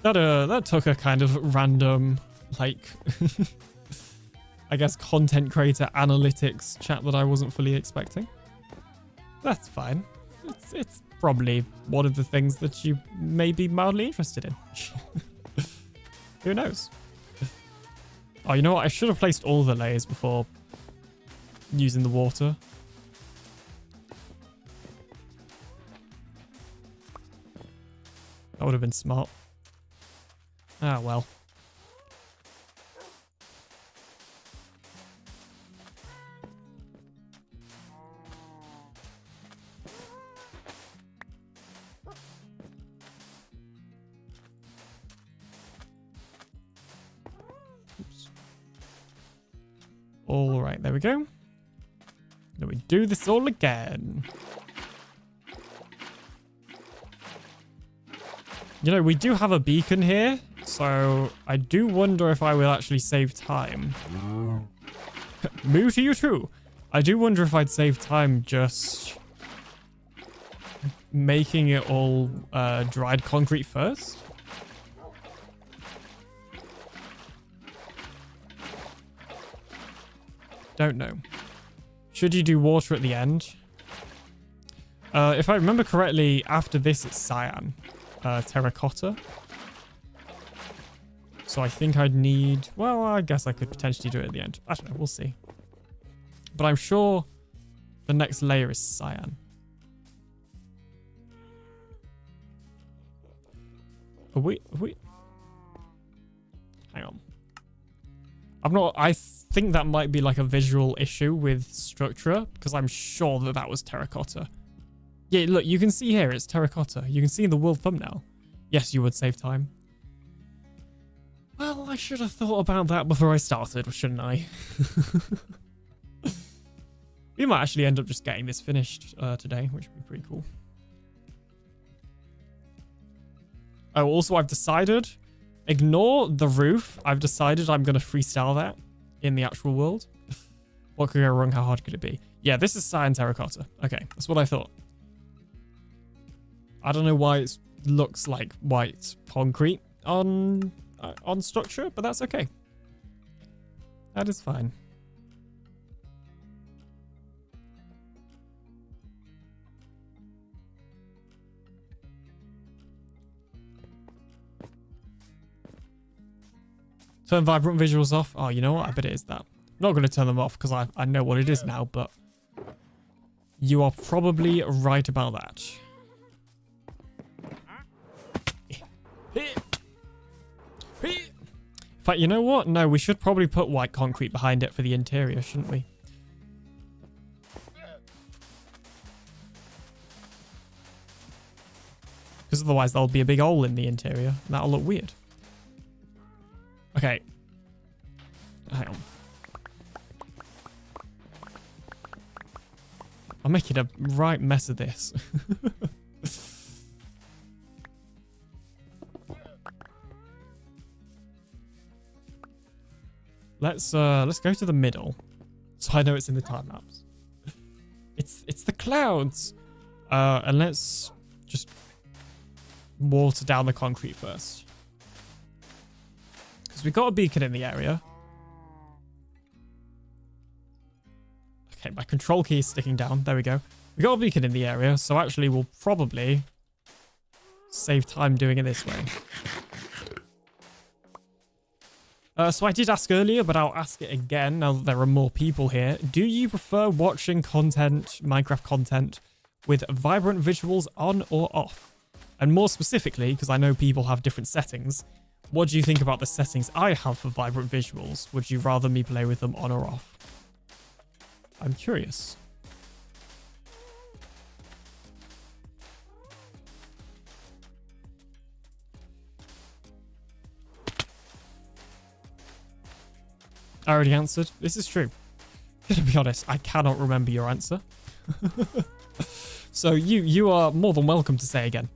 That took a kind of random, like, I guess content creator analytics chat that I wasn't fully expecting. That's fine. It's probably one of the things that you may be mildly interested in. Who knows? Oh, you know what? I should have placed all the layers before using the water. That would have been smart. Ah, well. Oops. All right, there we go. Then we do this all again. You know, we do have a beacon here, so I do wonder if I will actually save time. Moo to you too. I do wonder if I'd save time just making it all dried concrete first. Don't know. Should you do water at the end? If I remember correctly, after this it's cyan. Terracotta. So I think I'd need... Well, I guess I could potentially do it at the end. I don't know. We'll see. But I'm sure the next layer is cyan. Are we... Hang on. I'm not... I think that might be like a visual issue with structure, because I'm sure that that was terracotta. Yeah, look, you can see here it's terracotta. You can see in the world thumbnail. Yes, you would save time. Well, I should have thought about that before I started, shouldn't I? We might actually end up just getting this finished today, which would be pretty cool. Oh, also, I've decided, ignore the roof. I've decided I'm going to freestyle that in the actual world. What could go wrong? How hard could it be? Yeah, this is cyan terracotta. Okay, that's what I thought. I don't know why it looks like white concrete on structure, but that's okay. That is fine. Turn vibrant visuals off. Oh, you know what? I bet it is that. I'm not going to turn them off because I know what it is now, but you are probably right about that. In fact, you know what? No, we should probably put white concrete behind it for the interior, shouldn't we? Because otherwise there'll be a big hole in the interior. And that'll look weird. Okay. Hang on. I'm making a right mess of this. Let's go to the middle, so I know it's in the time lapse. It's the clouds, and let's just water down the concrete first, because we got a beacon in the area. Okay, my control key is sticking down. There we go. We got a beacon in the area, so actually we'll probably save time doing it this way. So I did ask earlier, but I'll ask it again now that there are more people here. Do you prefer watching content, Minecraft content, with vibrant visuals on or off? And more specifically, because I know people have different settings, what do you think about the settings I have for vibrant visuals? Would you rather me play with them on or off? I'm curious. I already answered. This is true. Gonna be honest, I cannot remember your answer. So you are more than welcome to say again.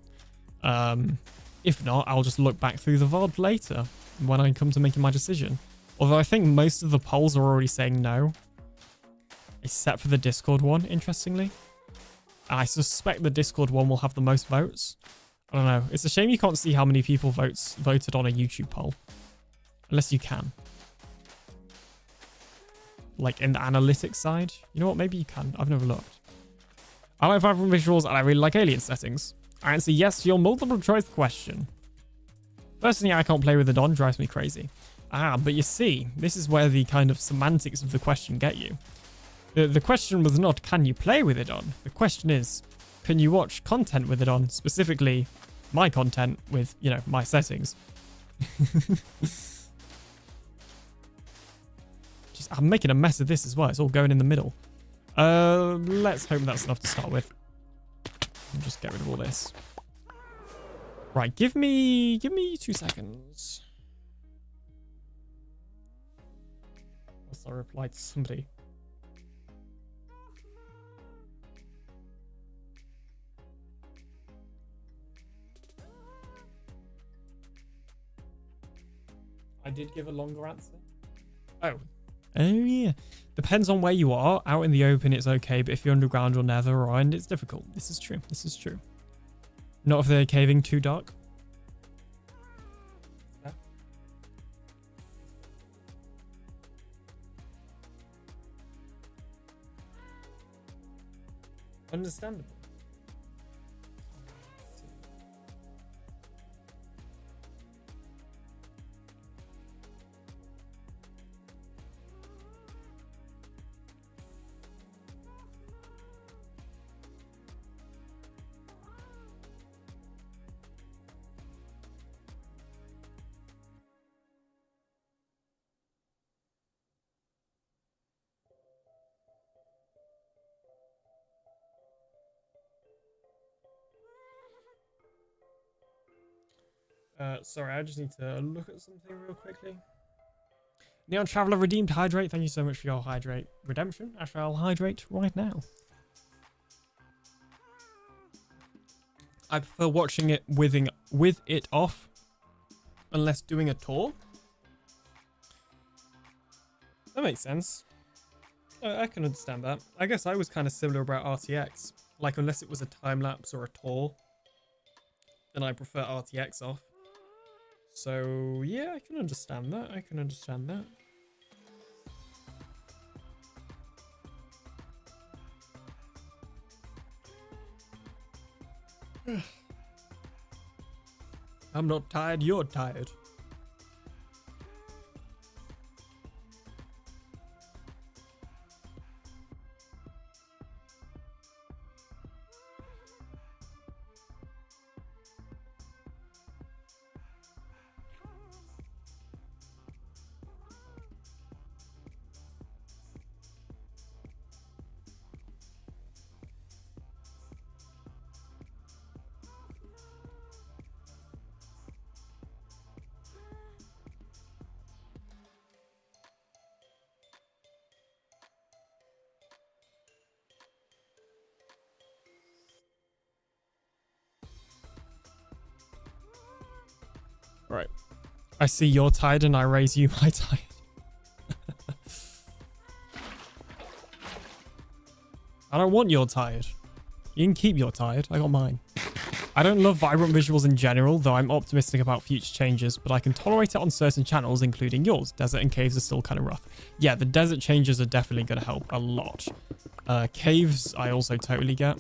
If not, I'll just look back through the VOD later when I come to making my decision. Although I think most of the polls are already saying no. Except for the Discord one, interestingly. And I suspect the Discord one will have the most votes. I don't know. It's a shame you can't see how many people voted on a YouTube poll. Unless you can. Like in the analytics side. You know what? Maybe you can. I've never looked. I like vibrant visuals and I really like alien settings. I answer yes to your multiple choice question. Personally, I can't play with the Don. Drives me crazy. But you see, this is where the kind of semantics of the question get you. The question was not, can you play with it on? The question is, can you watch content with it on? Specifically, my content with, you know, my settings. I'm making a mess of this as well. It's all going in the middle. Let's hope that's enough to start with. I'll just get rid of all this. Right, give me 2 seconds. Unless I reply to somebody. I did give a longer answer. Oh yeah. Depends on where you are. Out in the open, it's okay, but if you're underground or nether or end, it's difficult. This is true. This is true. Not if they're caving too dark. Yeah. Understandable. Sorry, I just need to look at something real quickly. Neon Traveler redeemed hydrate. Thank you so much for your hydrate redemption. Actually, I'll hydrate right now. I prefer watching it with it off, unless doing a tour. That makes sense. I can understand that. I guess I was kind of similar about RTX. Like, unless it was a time lapse or a tour, then I prefer RTX off. So yeah, I can understand that. I can understand that. I'm not tired, you're tired. Right. I see you're tired and I raise you my tide. I don't want your tired. You can keep your tired. I got mine. I don't love vibrant visuals in general, though I'm optimistic about future changes, but I can tolerate it on certain channels, including yours. Desert and caves are still kind of rough. Yeah, the desert changes are definitely going to help a lot. Caves, I also totally get.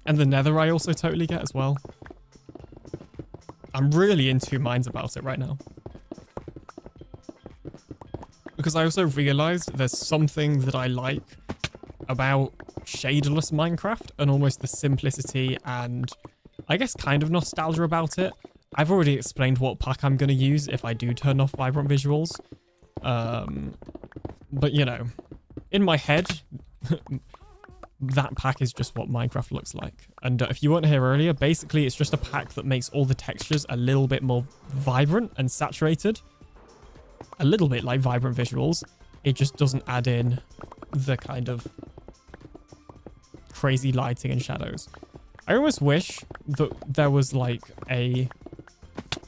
And the nether, I also totally get as well. I'm really in two minds about it right now. Because I also realized there's something that I like about shaderless Minecraft and almost the simplicity and I guess kind of nostalgia about it. I've already explained what pack I'm going to use if I do turn off vibrant visuals. But you know, in my head, that pack is just what Minecraft looks like. And if you weren't here earlier, basically it's just a pack that makes all the textures a little bit more vibrant and saturated. A little bit like vibrant visuals. It just doesn't add in the kind of crazy lighting and shadows. I almost wish that there was like a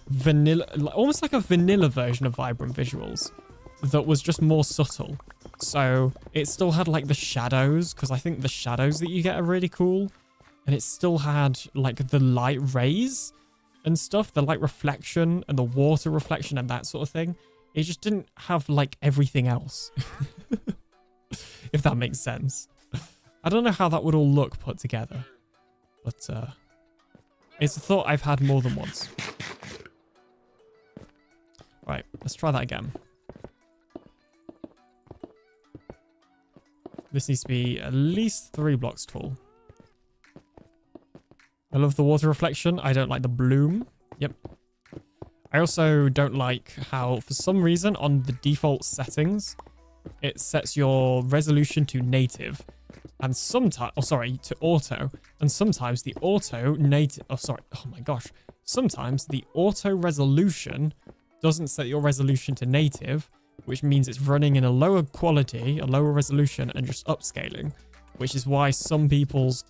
vanilla, almost like a vanilla version of vibrant visuals that was just more subtle. So it still had like the shadows, because I think the shadows that you get are really cool. And it still had like the light rays and stuff, the light reflection and the water reflection and that sort of thing. It just didn't have like everything else. If that makes sense. I don't know how that would all look put together. But it's a thought I've had more than once. Right, let's try that again. This needs to be at least 3 blocks tall. I love the water reflection. I don't like the bloom. Yep. I also don't like how, for some reason, on the default settings, it sets your resolution to native. And sometimes, oh, sorry, to auto. And sometimes the auto native, oh, sorry, oh my gosh. Sometimes the auto resolution doesn't set your resolution to native, which means it's running in a lower quality, a lower resolution, and just upscaling, which is why some people's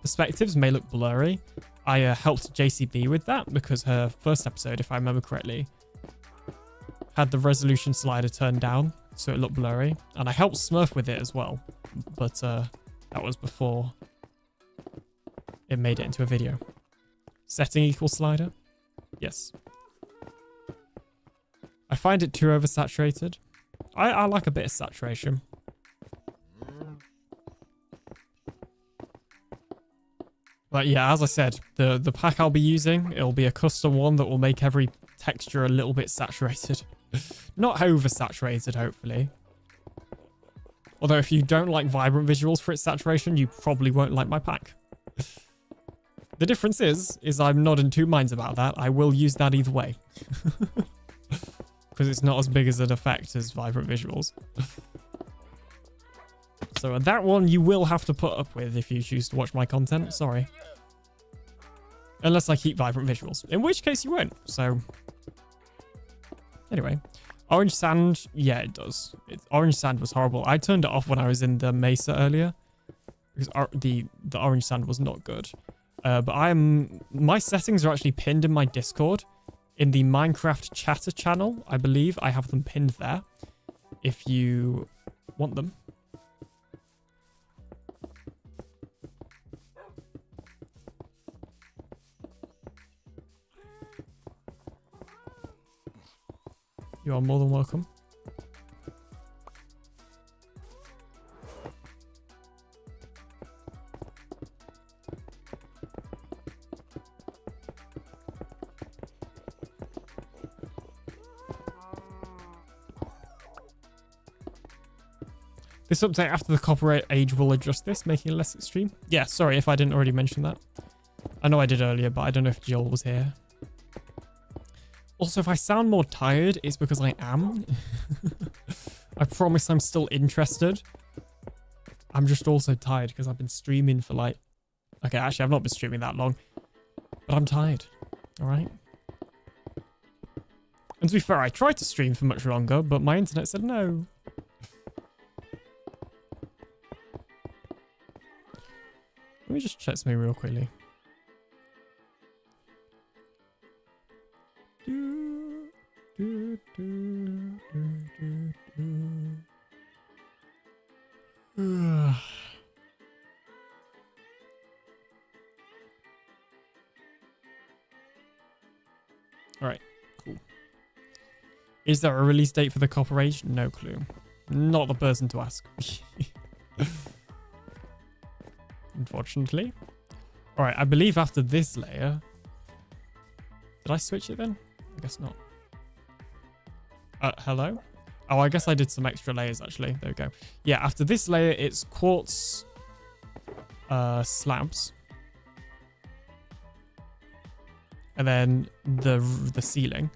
perspectives may look blurry. I helped JCB with that because her first episode, if I remember correctly, had the resolution slider turned down, so it looked blurry. And I helped Smurf with it as well, but that was before it made it into a video. Setting equals slider? Yes. I find it too oversaturated. I like a bit of saturation. But yeah, as I said, the pack I'll be using, it'll be a custom one that will make every texture a little bit saturated. Not oversaturated, hopefully. Although if you don't like vibrant visuals for its saturation, you probably won't like my pack. The difference is I'm not in two minds about that. I will use that either way. Because it's not as big as an effect as vibrant visuals. So that one you will have to put up with if you choose to watch my content. Sorry. Unless I keep vibrant visuals. In which case you won't. So anyway. Orange sand. Yeah, it does. Orange sand was horrible. I turned it off when I was in the mesa earlier. because the orange sand was not good. But my settings are actually pinned in my Discord in the Minecraft chatter channel. I believe I have them pinned there if you want them. You are more than welcome. This update after the copyright age will adjust this, making it less extreme. Yeah, sorry if I didn't already mention that. I know I did earlier, but I don't know if Jill was here. Also, if I sound more tired, it's because I am. I promise I'm still interested. I'm just also tired because I've been streaming for like... Okay, actually, I've not been streaming that long. But I'm tired. Alright? And to be fair, I tried to stream for much longer, but my internet said no. Let me just check something real quickly. Alright, cool. Is there a release date for the copper age? No clue. Not the person to ask. Unfortunately. Alright, I believe after this layer... Did I switch it then? I guess not. Hello? Oh, I guess I did some extra layers actually. There we go. Yeah, after this layer, it's quartz slabs. And then the ceiling.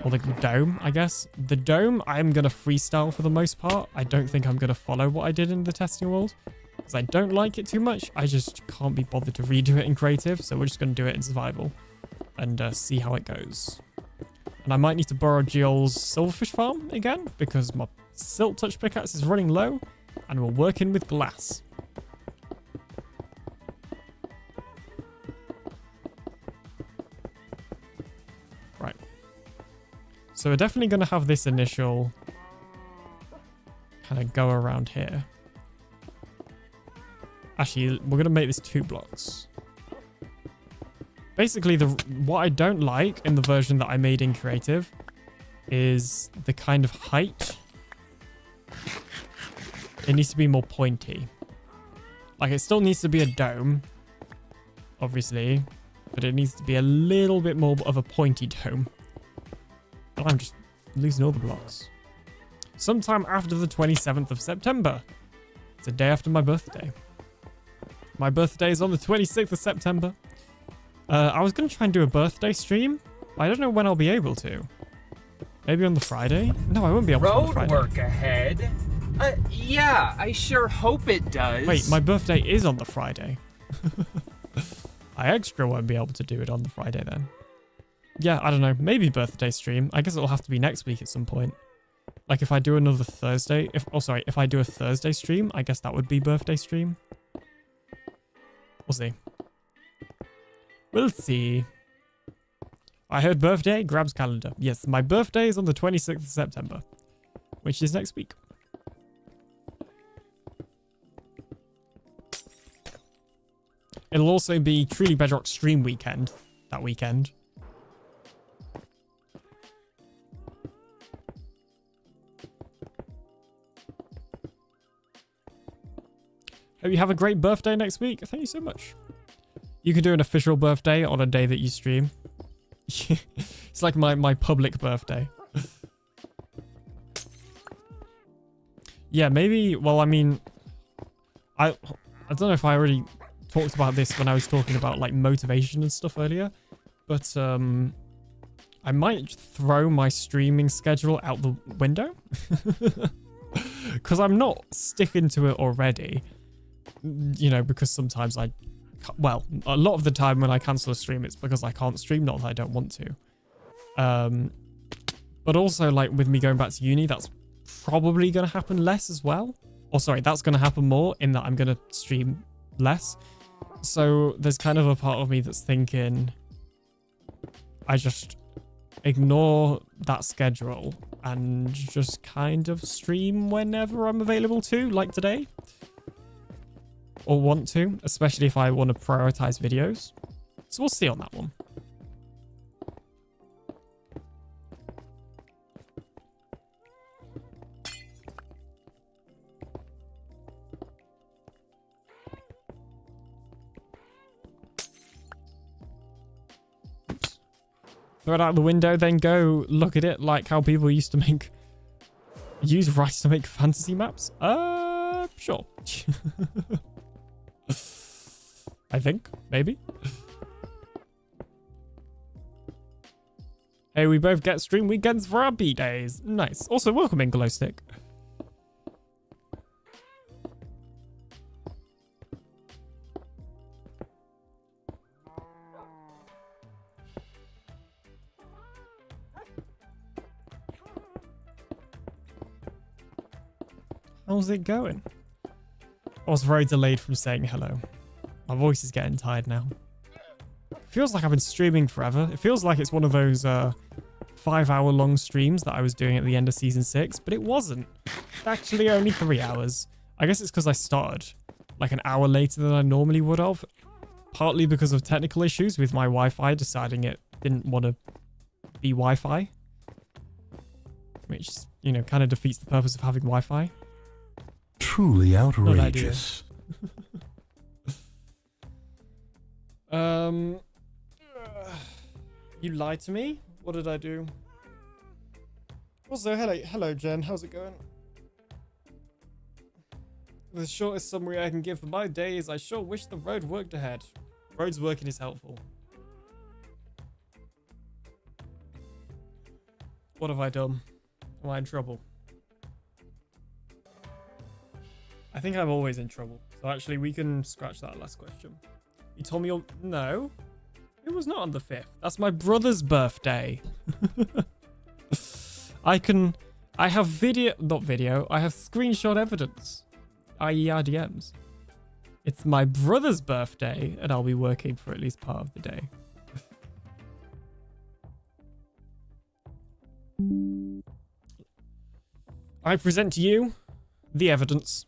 Or the dome, I guess. The dome, I'm going to freestyle for the most part. I don't think I'm going to follow what I did in the testing world. Because I don't like it too much. I just can't be bothered to redo it in creative. So we're just going to do it in survival. And see how it goes. And I might need to borrow Jill's silverfish farm again. Because my silk touch pickaxe is running low. And we're working with glass. Right. So we're definitely going to have this initial kind of go around here. Actually, we're going to make this 2 blocks. Basically, what I don't like in the version that I made in creative is the kind of height. It needs to be more pointy. Like, it still needs to be a dome, obviously, but it needs to be a little bit more of a pointy dome. And I'm just losing all the blocks. Sometime after the 27th of September. It's a day after my birthday. My birthday is on the 26th of September. I was going to try and do a birthday stream. But I don't know when I'll be able to. Maybe on the Friday? No, I won't be able to on the Friday. Road work ahead? Yeah, I sure hope it does. Wait, my birthday is on the Friday. I extra won't be able to do it on the Friday then. Yeah, I don't know. Maybe birthday stream. I guess it'll have to be next week at some point. Like if I do another Thursday. If I do a Thursday stream, I guess that would be birthday stream. We'll see. We'll see. I heard birthday, grabs calendar. Yes, my birthday is on the 26th of September, which is next week. It'll also be Truly Bedrock stream weekend that weekend. Hope you have a great birthday next week. Thank you so much. You can do an official birthday on a day that you stream. It's like my public birthday. Yeah, maybe, well, I mean, I don't know if I already talked about this when I was talking about like motivation and stuff earlier, but I might throw my streaming schedule out the window because I'm not sticking to it already, you know, because sometimes well, a lot of the time when I cancel a stream, it's because I can't stream, not that I don't want to. But also, like, with me going back to uni, that's probably going to happen less as well. Or sorry, that's going to happen more in that I'm going to stream less. So there's kind of a part of me that's thinking I just ignore that schedule and just kind of stream whenever I'm available to, like today. Or want to, especially if I want to prioritize videos. So we'll see on that one. Throw it out the window, then go look at it like how people used to use rice to make fantasy maps. Sure. I think, maybe. Hey, we both get stream weekends for our B-days. Nice. Also, welcome in, Glowstick. How's it going? I was very delayed from saying hello. My voice is getting tired now. It feels like I've been streaming forever. It feels like it's one of those 5-hour long streams that I was doing at the end of season 6, but it wasn't. It's actually only 3 hours. I guess it's because I started like an hour later than I normally would have. Partly because of technical issues with my Wi-Fi deciding it didn't want to be Wi-Fi. Which, you know, kind of defeats the purpose of having Wi-Fi. Truly outrageous. You lied to me? What did I do? Also, hello Jen, how's it going? The shortest summary I can give for my day is I sure wish the road worked ahead. Roads working is helpful. What have I done? Am I in trouble? I think I'm always in trouble. So actually, we can scratch that last question. You told me no, it was not on the 5th. That's my brother's birthday. I have I have screenshot evidence, i.e. our DMs. It's my brother's birthday, and I'll be working for at least part of the day. I present to you the evidence.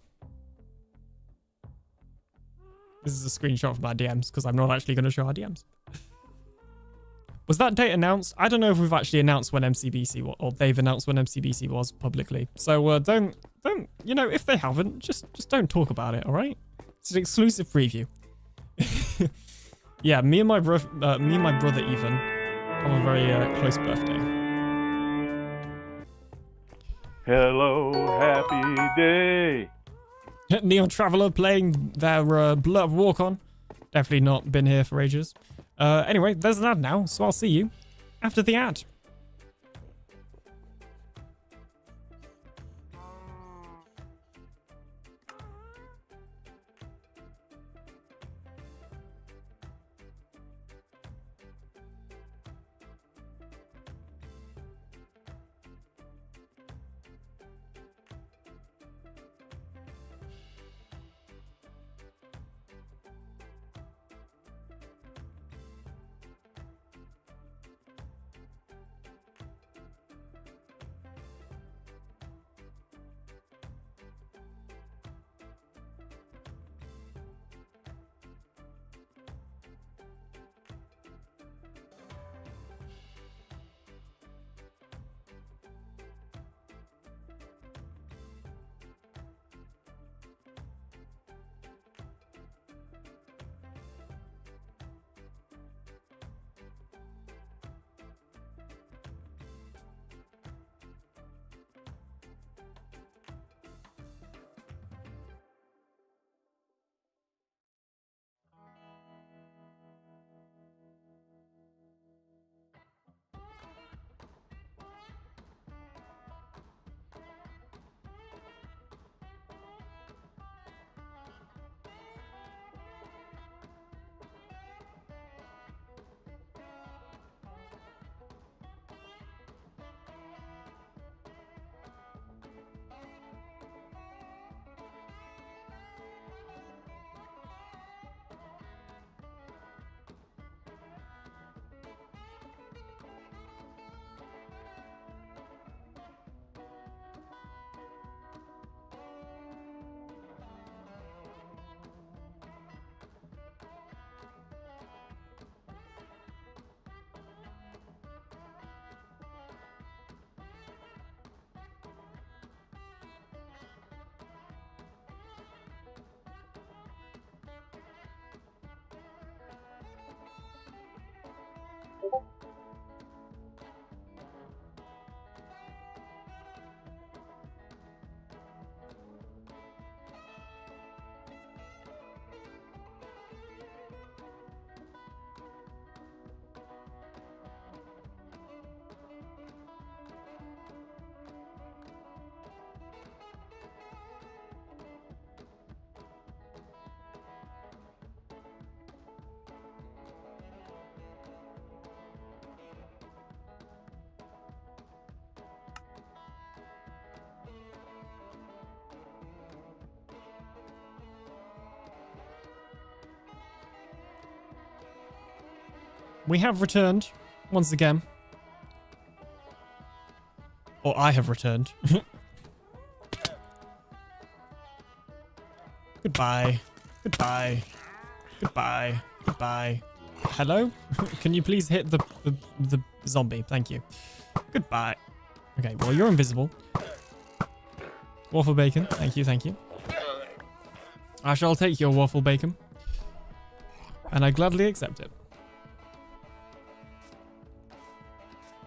This is a screenshot from our DMs because I'm not actually going to show our DMs. Was that date announced? I don't know if we've actually announced when MCBC was, or they've announced when MCBC was publicly. So don't, you know, if they haven't, just don't talk about it, all right? It's an exclusive preview. Yeah, me and my brother even have a very close birthday. Hello, happy day. Neon Traveler playing their Blur of Walk-On. Definitely not been here for ages. Anyway, there's an ad now, so I'll see you after the ad. we have returned once again. Or I have returned. Goodbye. Goodbye. Goodbye. Goodbye. Hello? Can you please hit the zombie? Thank you. Goodbye. Okay, well, you're invisible. Waffle bacon. Thank you, thank you. I shall take your waffle bacon. And I gladly accept it.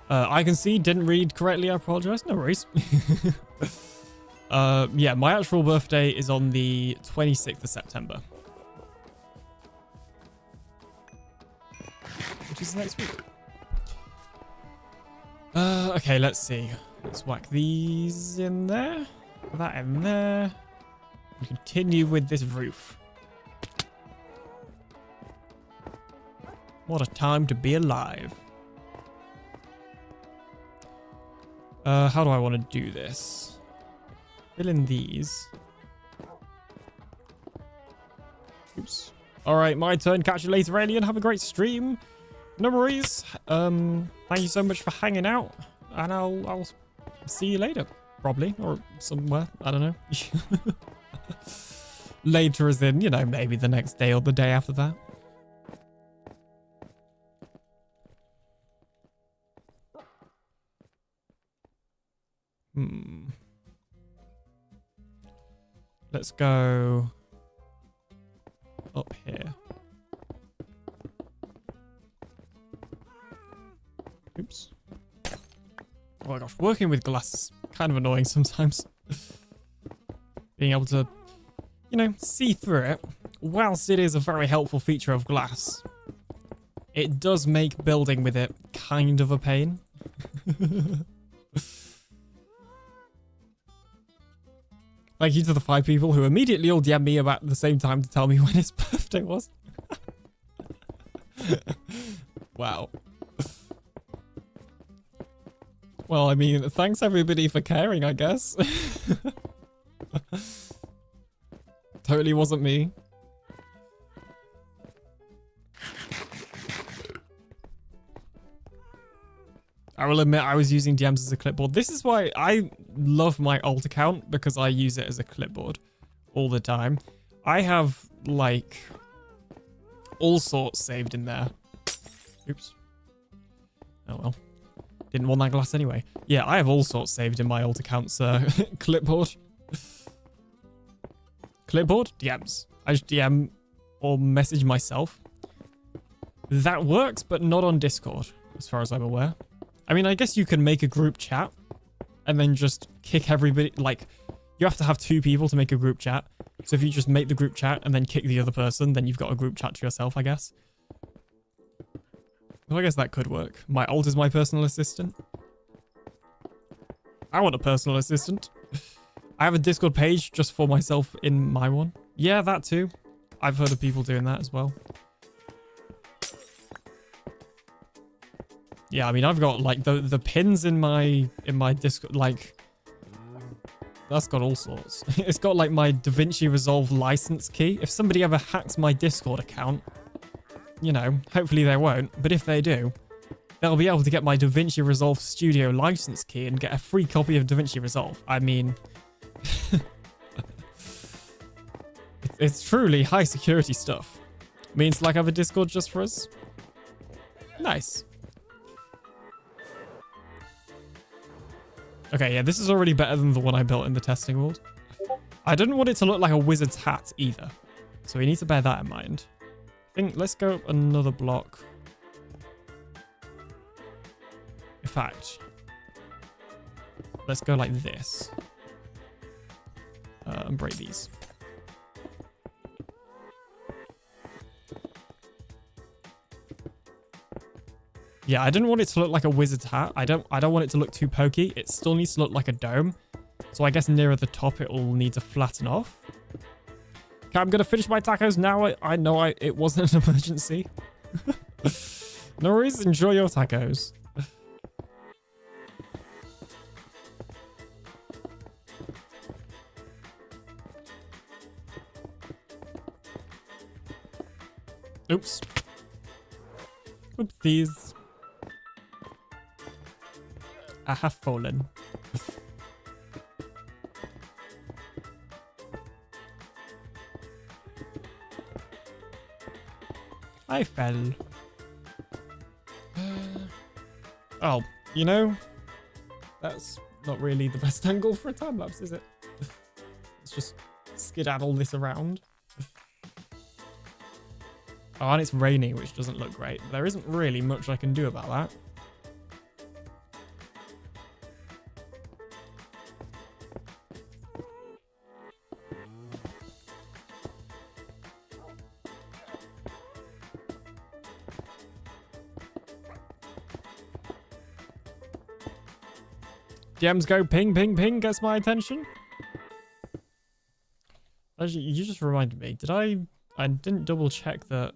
I can see, didn't read correctly, I apologize. No worries. Yeah, my actual birthday is on the 26th of September. Which is next week. Okay, let's see. Let's whack these in there. That in there. And continue with this roof. What a time to be alive. How do I want to do this? Fill in these. Oops. Alright, my turn. Catch you later, Alien. Have a great stream. No worries. Thank you so much for hanging out. And I'll see you later. Probably. Or somewhere. I don't know. Later as in, you know, maybe the next day or the day after that. Let's go up here. Oops. Oh my gosh, working with glass is kind of annoying sometimes. Being able to, you know, see through it, whilst it is a very helpful feature of glass, it does make building with it kind of a pain. Thank you to the 5 people who immediately all DM me about the same time to tell me when his birthday was. Wow. Well, I mean, thanks everybody for caring, I guess. Totally wasn't me. I will admit I was using DMs as a clipboard. This is why I love my alt account, because I use it as a clipboard all the time. I have, like, all sorts saved in there. Oops. Oh well. Didn't want that glass anyway. Yeah, I have all sorts saved in my alt account's clipboard. Clipboard? DMs. I just DM or message myself. That works, but not on Discord, as far as I'm aware. I mean, I guess you can make a group chat and then just kick everybody. Like, you have to have 2 people to make a group chat. So if you just make the group chat and then kick the other person, then you've got a group chat to yourself, I guess. Well, I guess that could work. My alt is my personal assistant. I want a personal assistant. I have a Discord page just for myself in my one. Yeah, that too. I've heard of people doing that as well. Yeah, I mean, I've got like the pins in my Discord, like that's got all sorts. It's got like my DaVinci Resolve license key. If somebody ever hacks my Discord account, you know, hopefully they won't, but if they do, they'll be able to get my DaVinci Resolve Studio license key and get a free copy of DaVinci Resolve. I mean, it's truly high security stuff. Means like I have a Discord just for us. Nice. Okay, yeah, this is already better than the one I built in the testing world. I didn't want it to look like a wizard's hat either, so we need to bear that in mind. I think let's go up another block. In fact, let's go like this. And break these. Yeah, I didn't want it to look like a wizard's hat. I don't want it to look too pokey. It still needs to look like a dome. So I guess nearer the top it will need to flatten off. Okay, I'm gonna finish my tacos now. I know it wasn't an emergency. No worries, enjoy your tacos. Oops. Oopsies. I have fallen. I fell. Oh, you know, that's not really the best angle for a time lapse, is it? Let's just skedaddle this around. Oh, and it's raining, which doesn't look great. There isn't really much I can do about that. Gems go ping, ping, ping, gets my attention. Actually, you just reminded me. Did I didn't double check that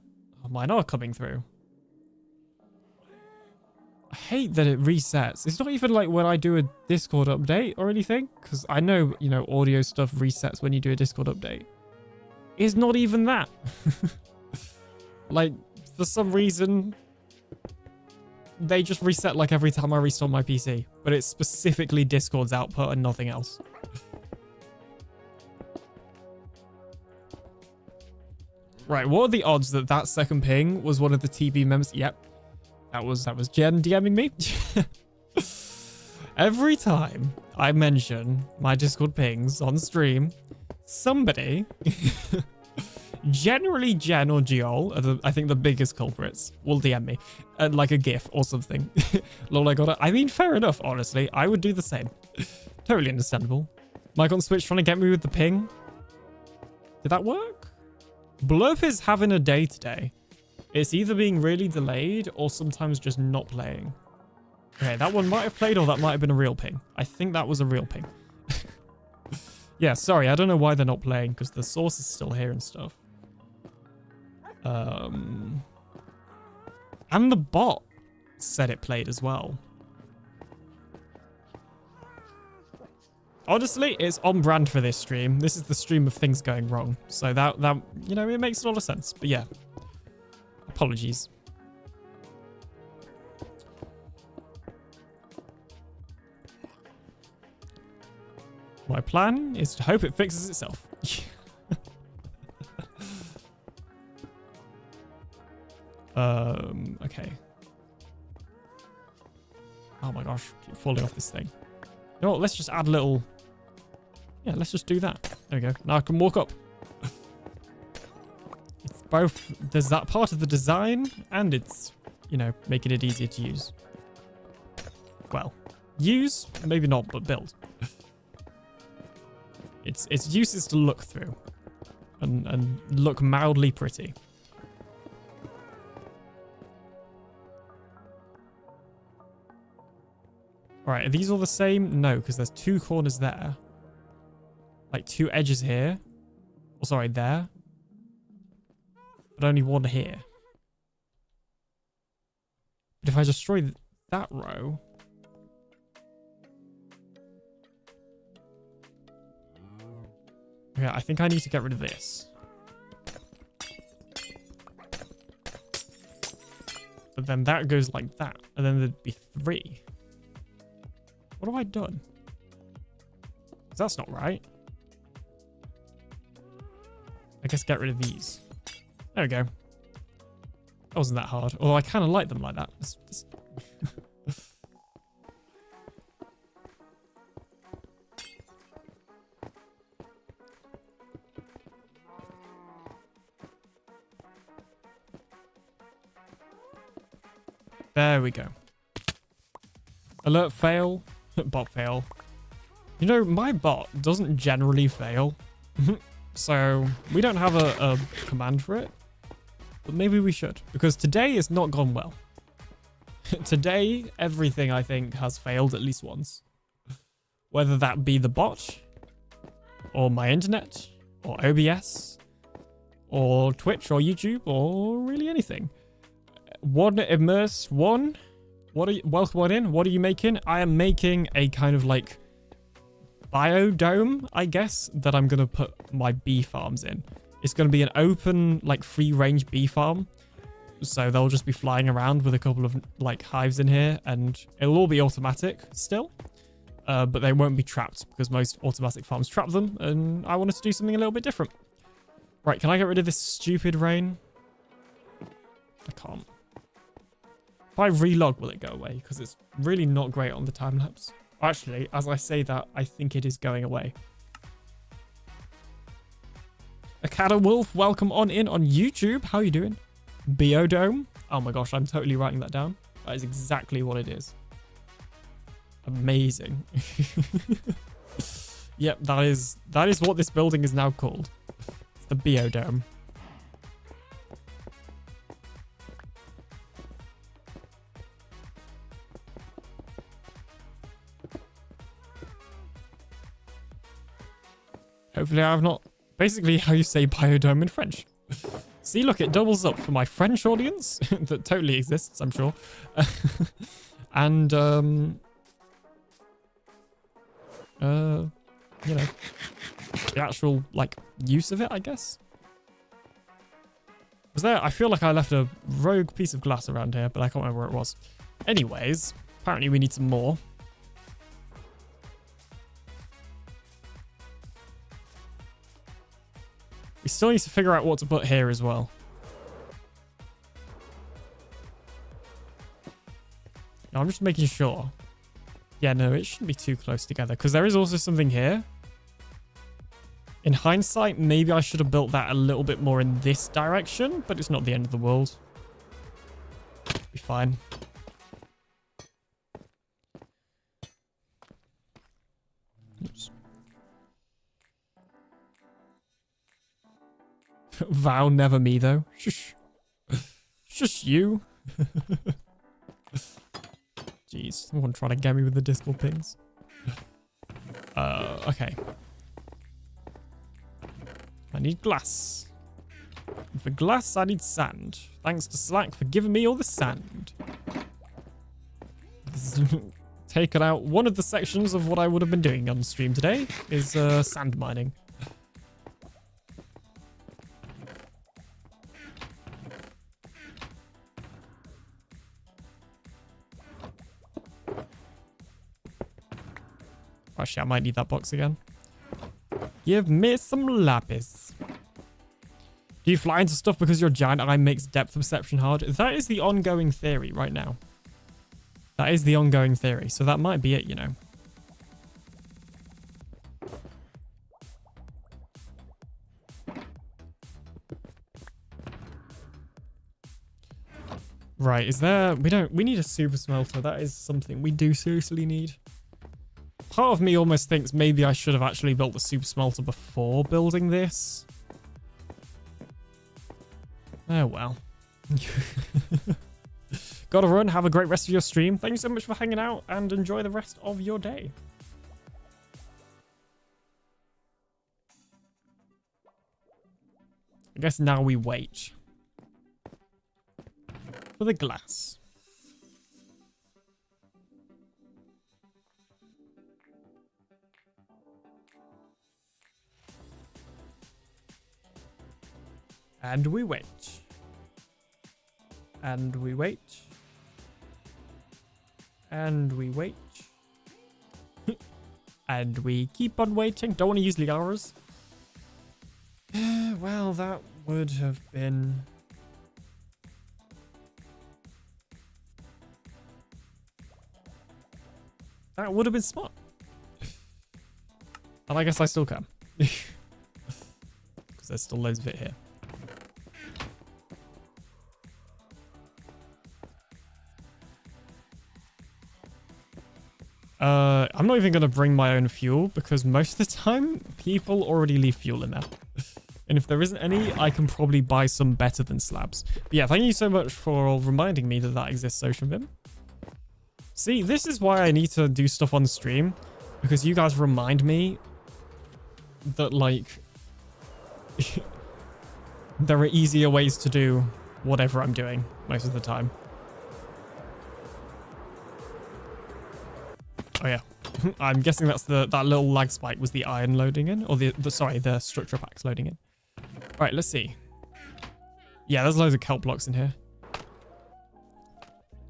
mine are coming through. I hate that it resets. It's not even like when I do a Discord update or anything, because I know, you know, audio stuff resets when you do a Discord update. It's not even that. Like, for some reason, they just reset like every time I restart my PC, but it's specifically Discord's output and nothing else. Right, what are the odds that that second ping was one of the TB members? Yep, that was Jen DMing me. Every time I mention my Discord pings on stream, somebody, generally Jen or Giol, are I think the biggest culprits, will DM me, like a GIF or something. Lol, I got it. I mean, fair enough, honestly. I would do the same. Totally understandable. Mike on Switch trying to get me with the ping. Did that work? Blurp is having a day today. It's either being really delayed or sometimes just not playing. Okay, that one might have played or that might have been a real ping. I think that was a real ping. Yeah, sorry, I don't know why they're not playing because the source is still here and stuff. And the bot said it played as well. Honestly, it's on brand for this stream. This is the stream of things going wrong. So that you know, it makes a lot of sense. But yeah, apologies. My plan is to hope it fixes itself. Okay. Oh my gosh, keep falling off this thing. You know what, let's just add a little... Yeah, let's just do that. There we go. Now I can walk up. It's both... There's that part of the design, and it's, you know, making it easier to use. Well, use, maybe not, but build. Its use is to look through. And look mildly pretty. Right, are these all the same? No, because there's two corners there. Like two edges here. Oh, sorry, there. But only one here. But if I destroy that row... Okay, I think I need to get rid of this. But then that goes like that. And then there'd be 3. What have I done? That's not right. I guess get rid of these. There we go. That wasn't that hard. Although I kind of like them like that. There we go. Alert fail. Bot fail. You know, my bot doesn't generally fail. So we don't have a command for it. But maybe we should. Because today has not gone well. Today, everything I think has failed at least once. Whether that be the bot, or my internet, or OBS, or Twitch, or YouTube, or really anything. Welcome on in. What are you making? I am making a kind of like biodome, I guess, that I'm going to put my bee farms in. It's going to be an open, like free range bee farm. So they'll just be flying around with a couple of like hives in here, and it'll all be automatic still. But they won't be trapped because most automatic farms trap them, and I wanted to do something a little bit different. Right, can I get rid of this stupid rain? I can't. If I relog, will it go away? Because it's really not great on the time lapse. Actually, as I say that, I think it is going away. Akada Wolf, welcome on in on YouTube. How are you doing? Biodome. Oh my gosh, I'm totally writing that down. That is exactly what it is. Amazing. Yep, that is what this building is now called. It's the Biodome. Hopefully I've not... Basically how you say biodome in French. See, look, it doubles up for my French audience. That totally exists, I'm sure. And, you know, the actual, like, use of it, I guess. Was there... I feel like I left a rogue piece of glass around here, but I can't remember where it was. Anyways, apparently we need some more. We still need to figure out what to put here as well. No, I'm just making sure. Yeah, no, it shouldn't be too close together because there is also something here. In hindsight, maybe I should have built that a little bit more in this direction, but it's not the end of the world. Be fine. Oops. Vow, never me, though. Shush. Shush you. Jeez, someone trying to get me with the Discord pings. Okay. I need glass. And for glass, I need sand. Thanks to Slack for giving me all the sand. Taken out one of the sections of what I would have been doing on stream today is sand mining. Actually, I might need that box again. Give me some lapis. Do you fly into stuff because your giant eye makes depth perception hard? That is the ongoing theory right now. That is the ongoing theory. So that might be it, you know. Right, is there... We need a super smelter. That is something we do seriously need. Part of me almost thinks maybe I should have actually built the super smelter before building this. Oh, well. Gotta run. Have a great rest of your stream. Thank you so much for hanging out and enjoy the rest of your day. I guess now we wait for the glass. And we wait. And we wait. And we wait. And we keep on waiting. Don't want to use Liara's. Well, that would have been... That would have been smart. And I guess I still can. Because there's still loads of it here. I'm not even going to bring my own fuel because most of the time people already leave fuel in there. And if there isn't any, I can probably buy some better than slabs. But yeah, thank you so much for reminding me that that exists, Ocean Bim. See, this is why I need to do stuff on the stream, because you guys remind me that, like, there are easier ways to do whatever I'm doing most of the time. Oh yeah, I'm guessing that's that little lag spike was the iron loading in, or the structure packs loading in. Right, let's see. Yeah, there's loads of kelp blocks in here.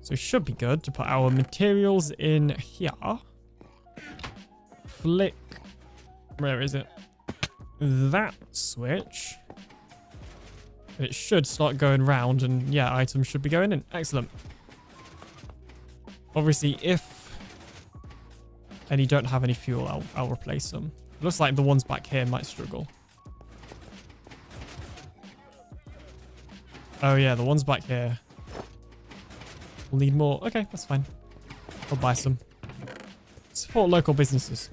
So it should be good to put our materials in here. Flick. Where is it? That switch. It should start going round and yeah, items should be going in. Excellent. Obviously, if any don't have any fuel, I'll replace them. Looks like the ones back here might struggle. Oh yeah, the ones back here will need more. Okay, that's fine. I'll buy some. Support local businesses.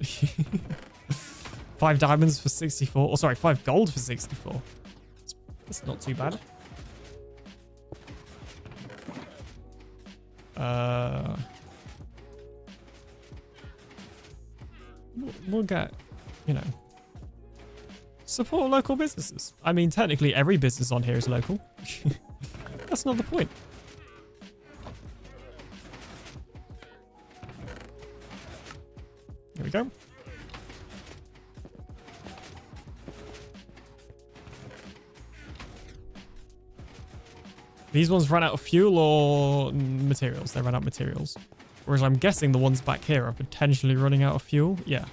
5 diamonds for 64. Oh, sorry, 5 gold for 64. That's not too bad. We'll get, you know, support local businesses. I mean, technically every business on here is local. That's not the point. Here we go. These ones run out of fuel or materials? They run out of materials. Whereas I'm guessing the ones back here are potentially running out of fuel. Yeah.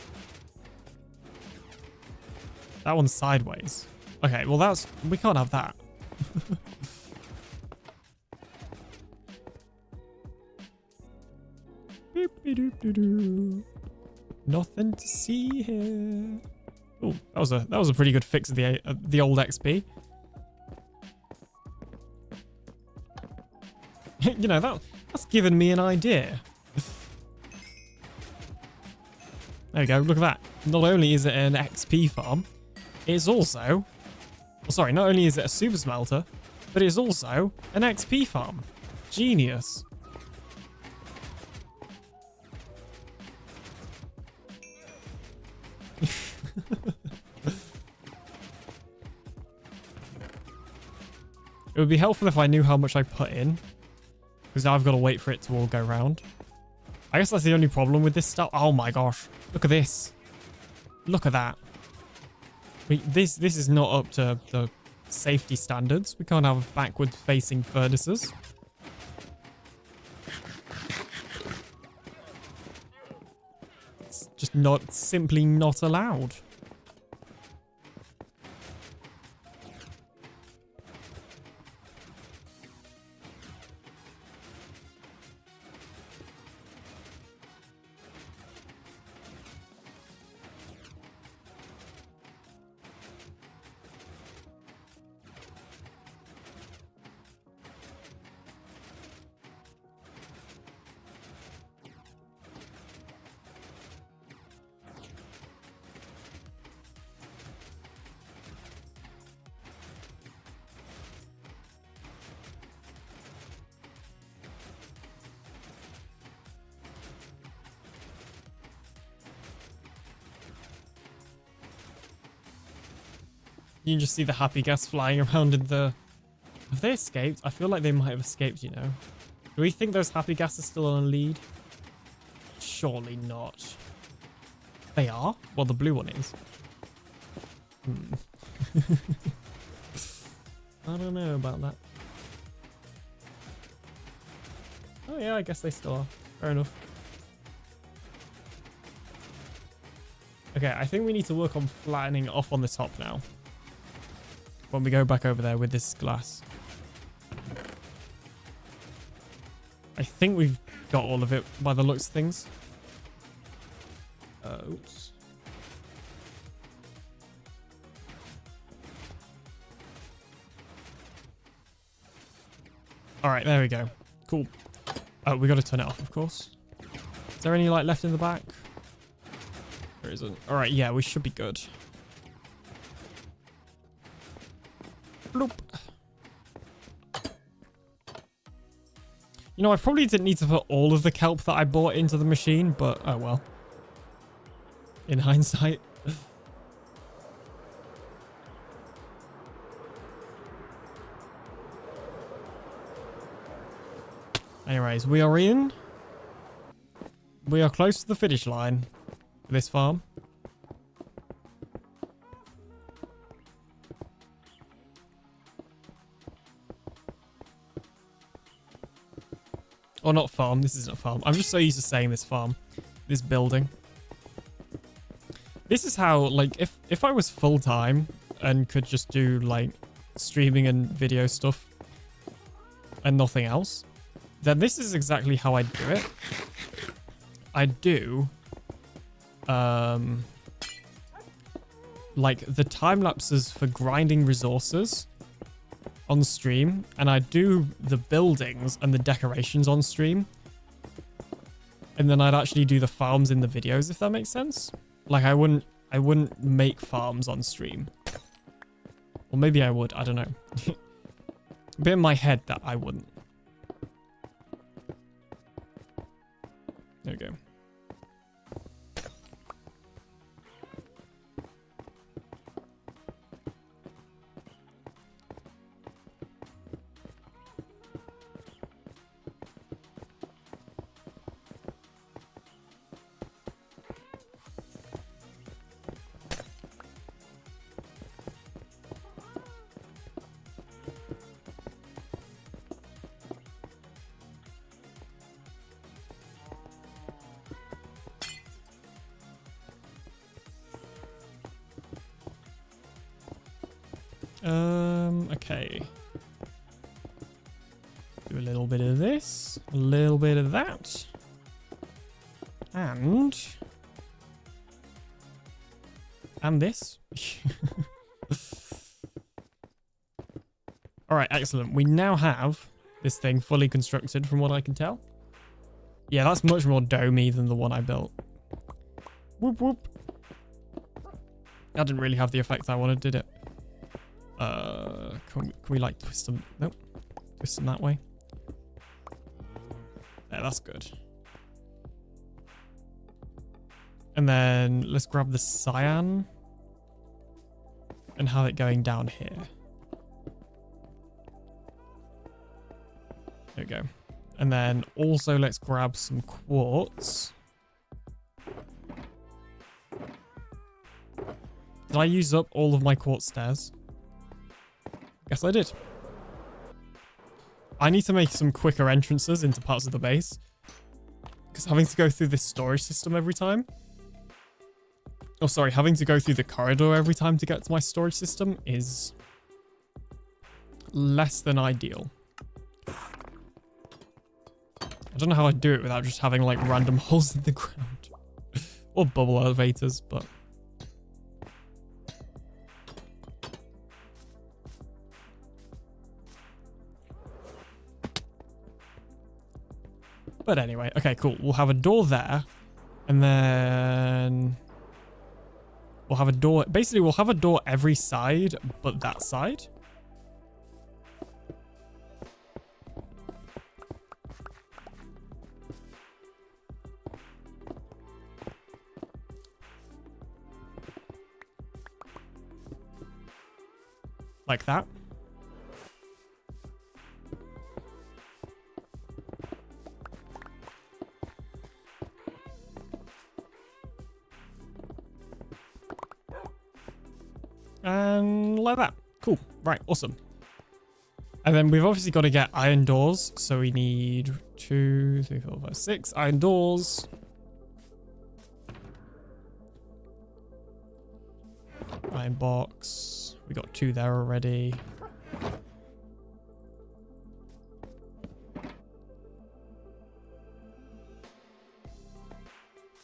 That one's sideways. Okay, well that's... we can't have that. Nothing to see here. Oh, that was a pretty good fix of the old XP. You know, that's given me an idea. There we go, look at that. Not only is it an XP farm, it's also... well, sorry, not only is it a super smelter, but it's also an XP farm. Genius. It would be helpful if I knew how much I put in, because now I've got to wait for it to all go round. I guess that's the only problem with this stuff. Oh my gosh. Look at this. Look at that. This is not up to the safety standards. We can't have backward facing furnaces. It's just not, simply not allowed. You can just see the happy gas flying around in the... have they escaped? I feel like they might have escaped, you know. Do we think those happy gas are still on a lead? Surely not. They are? Well, the blue one is. I don't know about that. Oh yeah, I guess they still are. Fair enough. Okay, I think we need to work on flattening off on the top now. When we go back over there with this glass. I think we've got all of it by the looks of things. Oops. All right, there we go. Cool. Oh, we got to turn it off, of course. Is there any light left in the back? There isn't. All right, yeah, we should be good. Bloop. You know, I probably didn't need to put all of the kelp that I bought into the machine, but oh well. In hindsight. Anyways, we are in. We are close to the finish line for this farm. Or not farm. This isn't a farm. I'm just so used to saying this farm. This building. This is how, like, if I was full-time and could just do, like, streaming and video stuff and nothing else, then this is exactly how I'd do it. I'd do, like, the time-lapses for grinding resources on stream, and I'd do the buildings and the decorations on stream, and then I'd actually do the farms in the videos, if that makes sense. Like, I wouldn't make farms on stream. Or maybe I would, I don't know. A bit in my head that I wouldn't. There we go. Okay. Do a little bit of this, a little bit of that, and this. All right, excellent. We now have this thing fully constructed, from what I can tell. Yeah, that's much more domey than the one I built. Whoop whoop. That didn't really have the effect I wanted, did it? Can we like twist them? Nope. Twist them that way. Yeah, that's good. And then let's grab the cyan and have it going down here. There we go. And then also let's grab some quartz. Did I use up all of my quartz stairs? Guess I did. I need to make some quicker entrances into parts of the base, because having to go through this storage system every time. Oh, sorry, having to go through the corridor every time to get to my storage system is less than ideal. I don't know how I'd do it without just having like random holes in the ground or bubble elevators, but anyway, okay, cool. We'll have a door there, and then we'll have a door. Basically, we'll have a door every side, but that side. Like that. And like that. Cool. Right. Awesome. And then we've obviously got to get iron doors. So we need 2, 3, 4, 5, 6 iron doors. Iron box. We got 2 there already.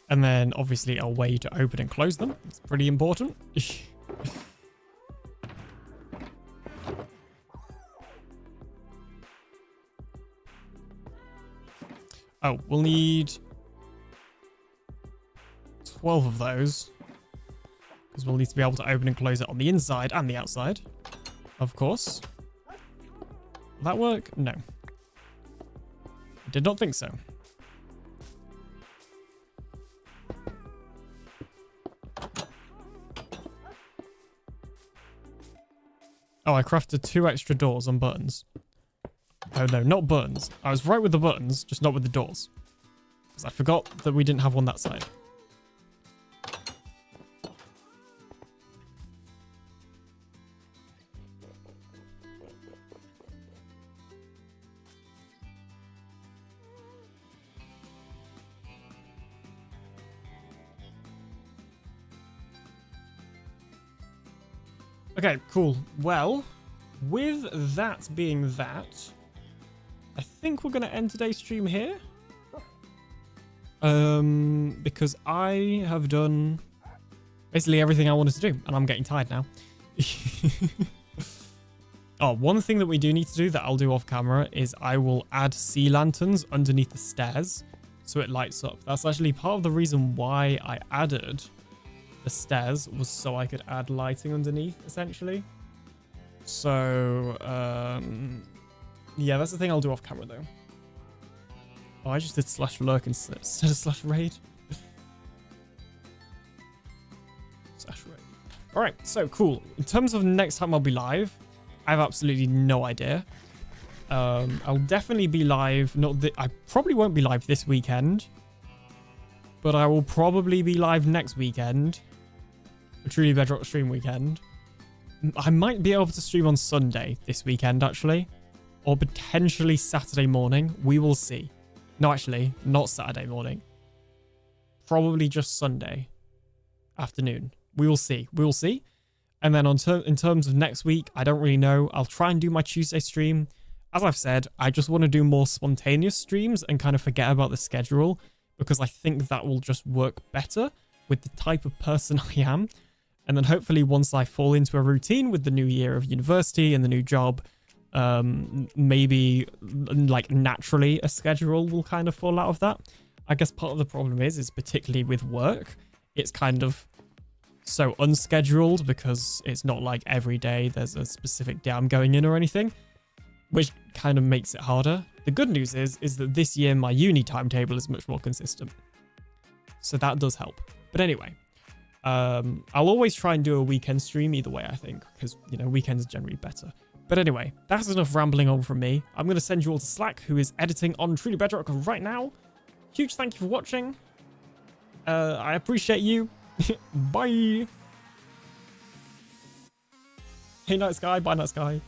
And then obviously a way to open and close them. It's pretty important. Oh, we'll need 12 of those, because we'll need to be able to open and close it on the inside and the outside, of course. Will that work? No. I did not think so. Oh, I crafted 2 extra doors and buttons. Oh no, not buttons. I was right with the buttons, just not with the doors. Because I forgot that we didn't have one that side. Okay, cool. Well, with that being that, I think we're going to end today's stream here. Because I have done basically everything I wanted to do, and I'm getting tired now. Oh, one thing that we do need to do that I'll do off camera is I will add sea lanterns underneath the stairs so it lights up. That's actually part of the reason why I added the stairs, was so I could add lighting underneath, essentially. So, yeah, that's the thing I'll do off camera, though. Oh, I just did /lurk instead of /raid. /raid. Alright, so cool. In terms of next time I'll be live, I have absolutely no idea. I'll definitely be live. I probably won't be live this weekend, but I will probably be live next weekend. A Truly Bedrock stream weekend. I might be able to stream on Sunday this weekend, actually, or potentially Saturday morning. We will see. No, actually, not Saturday morning. Probably just Sunday afternoon. We will see. We will see. And then in terms of next week, I don't really know. I'll try and do my Tuesday stream. As I've said, I just want to do more spontaneous streams and kind of forget about the schedule, because I think that will just work better with the type of person I am. And then hopefully once I fall into a routine with the new year of university and the new job, maybe like naturally a schedule will kind of fall out of that. I guess part of the problem is particularly with work, it's kind of so unscheduled because it's not like every day there's a specific day I'm going in or anything, which kind of makes it harder. The good news is that this year my uni timetable is much more consistent, so that does help. But anyway, I'll always try and do a weekend stream either way, I think, because, you know, weekends are generally better. But anyway, that's enough rambling on from me. I'm going to send you all to Slack, who is editing on Truly Bedrock right now. Huge thank you for watching. I appreciate you. Bye. Hey, nice guy. Bye, nice guy.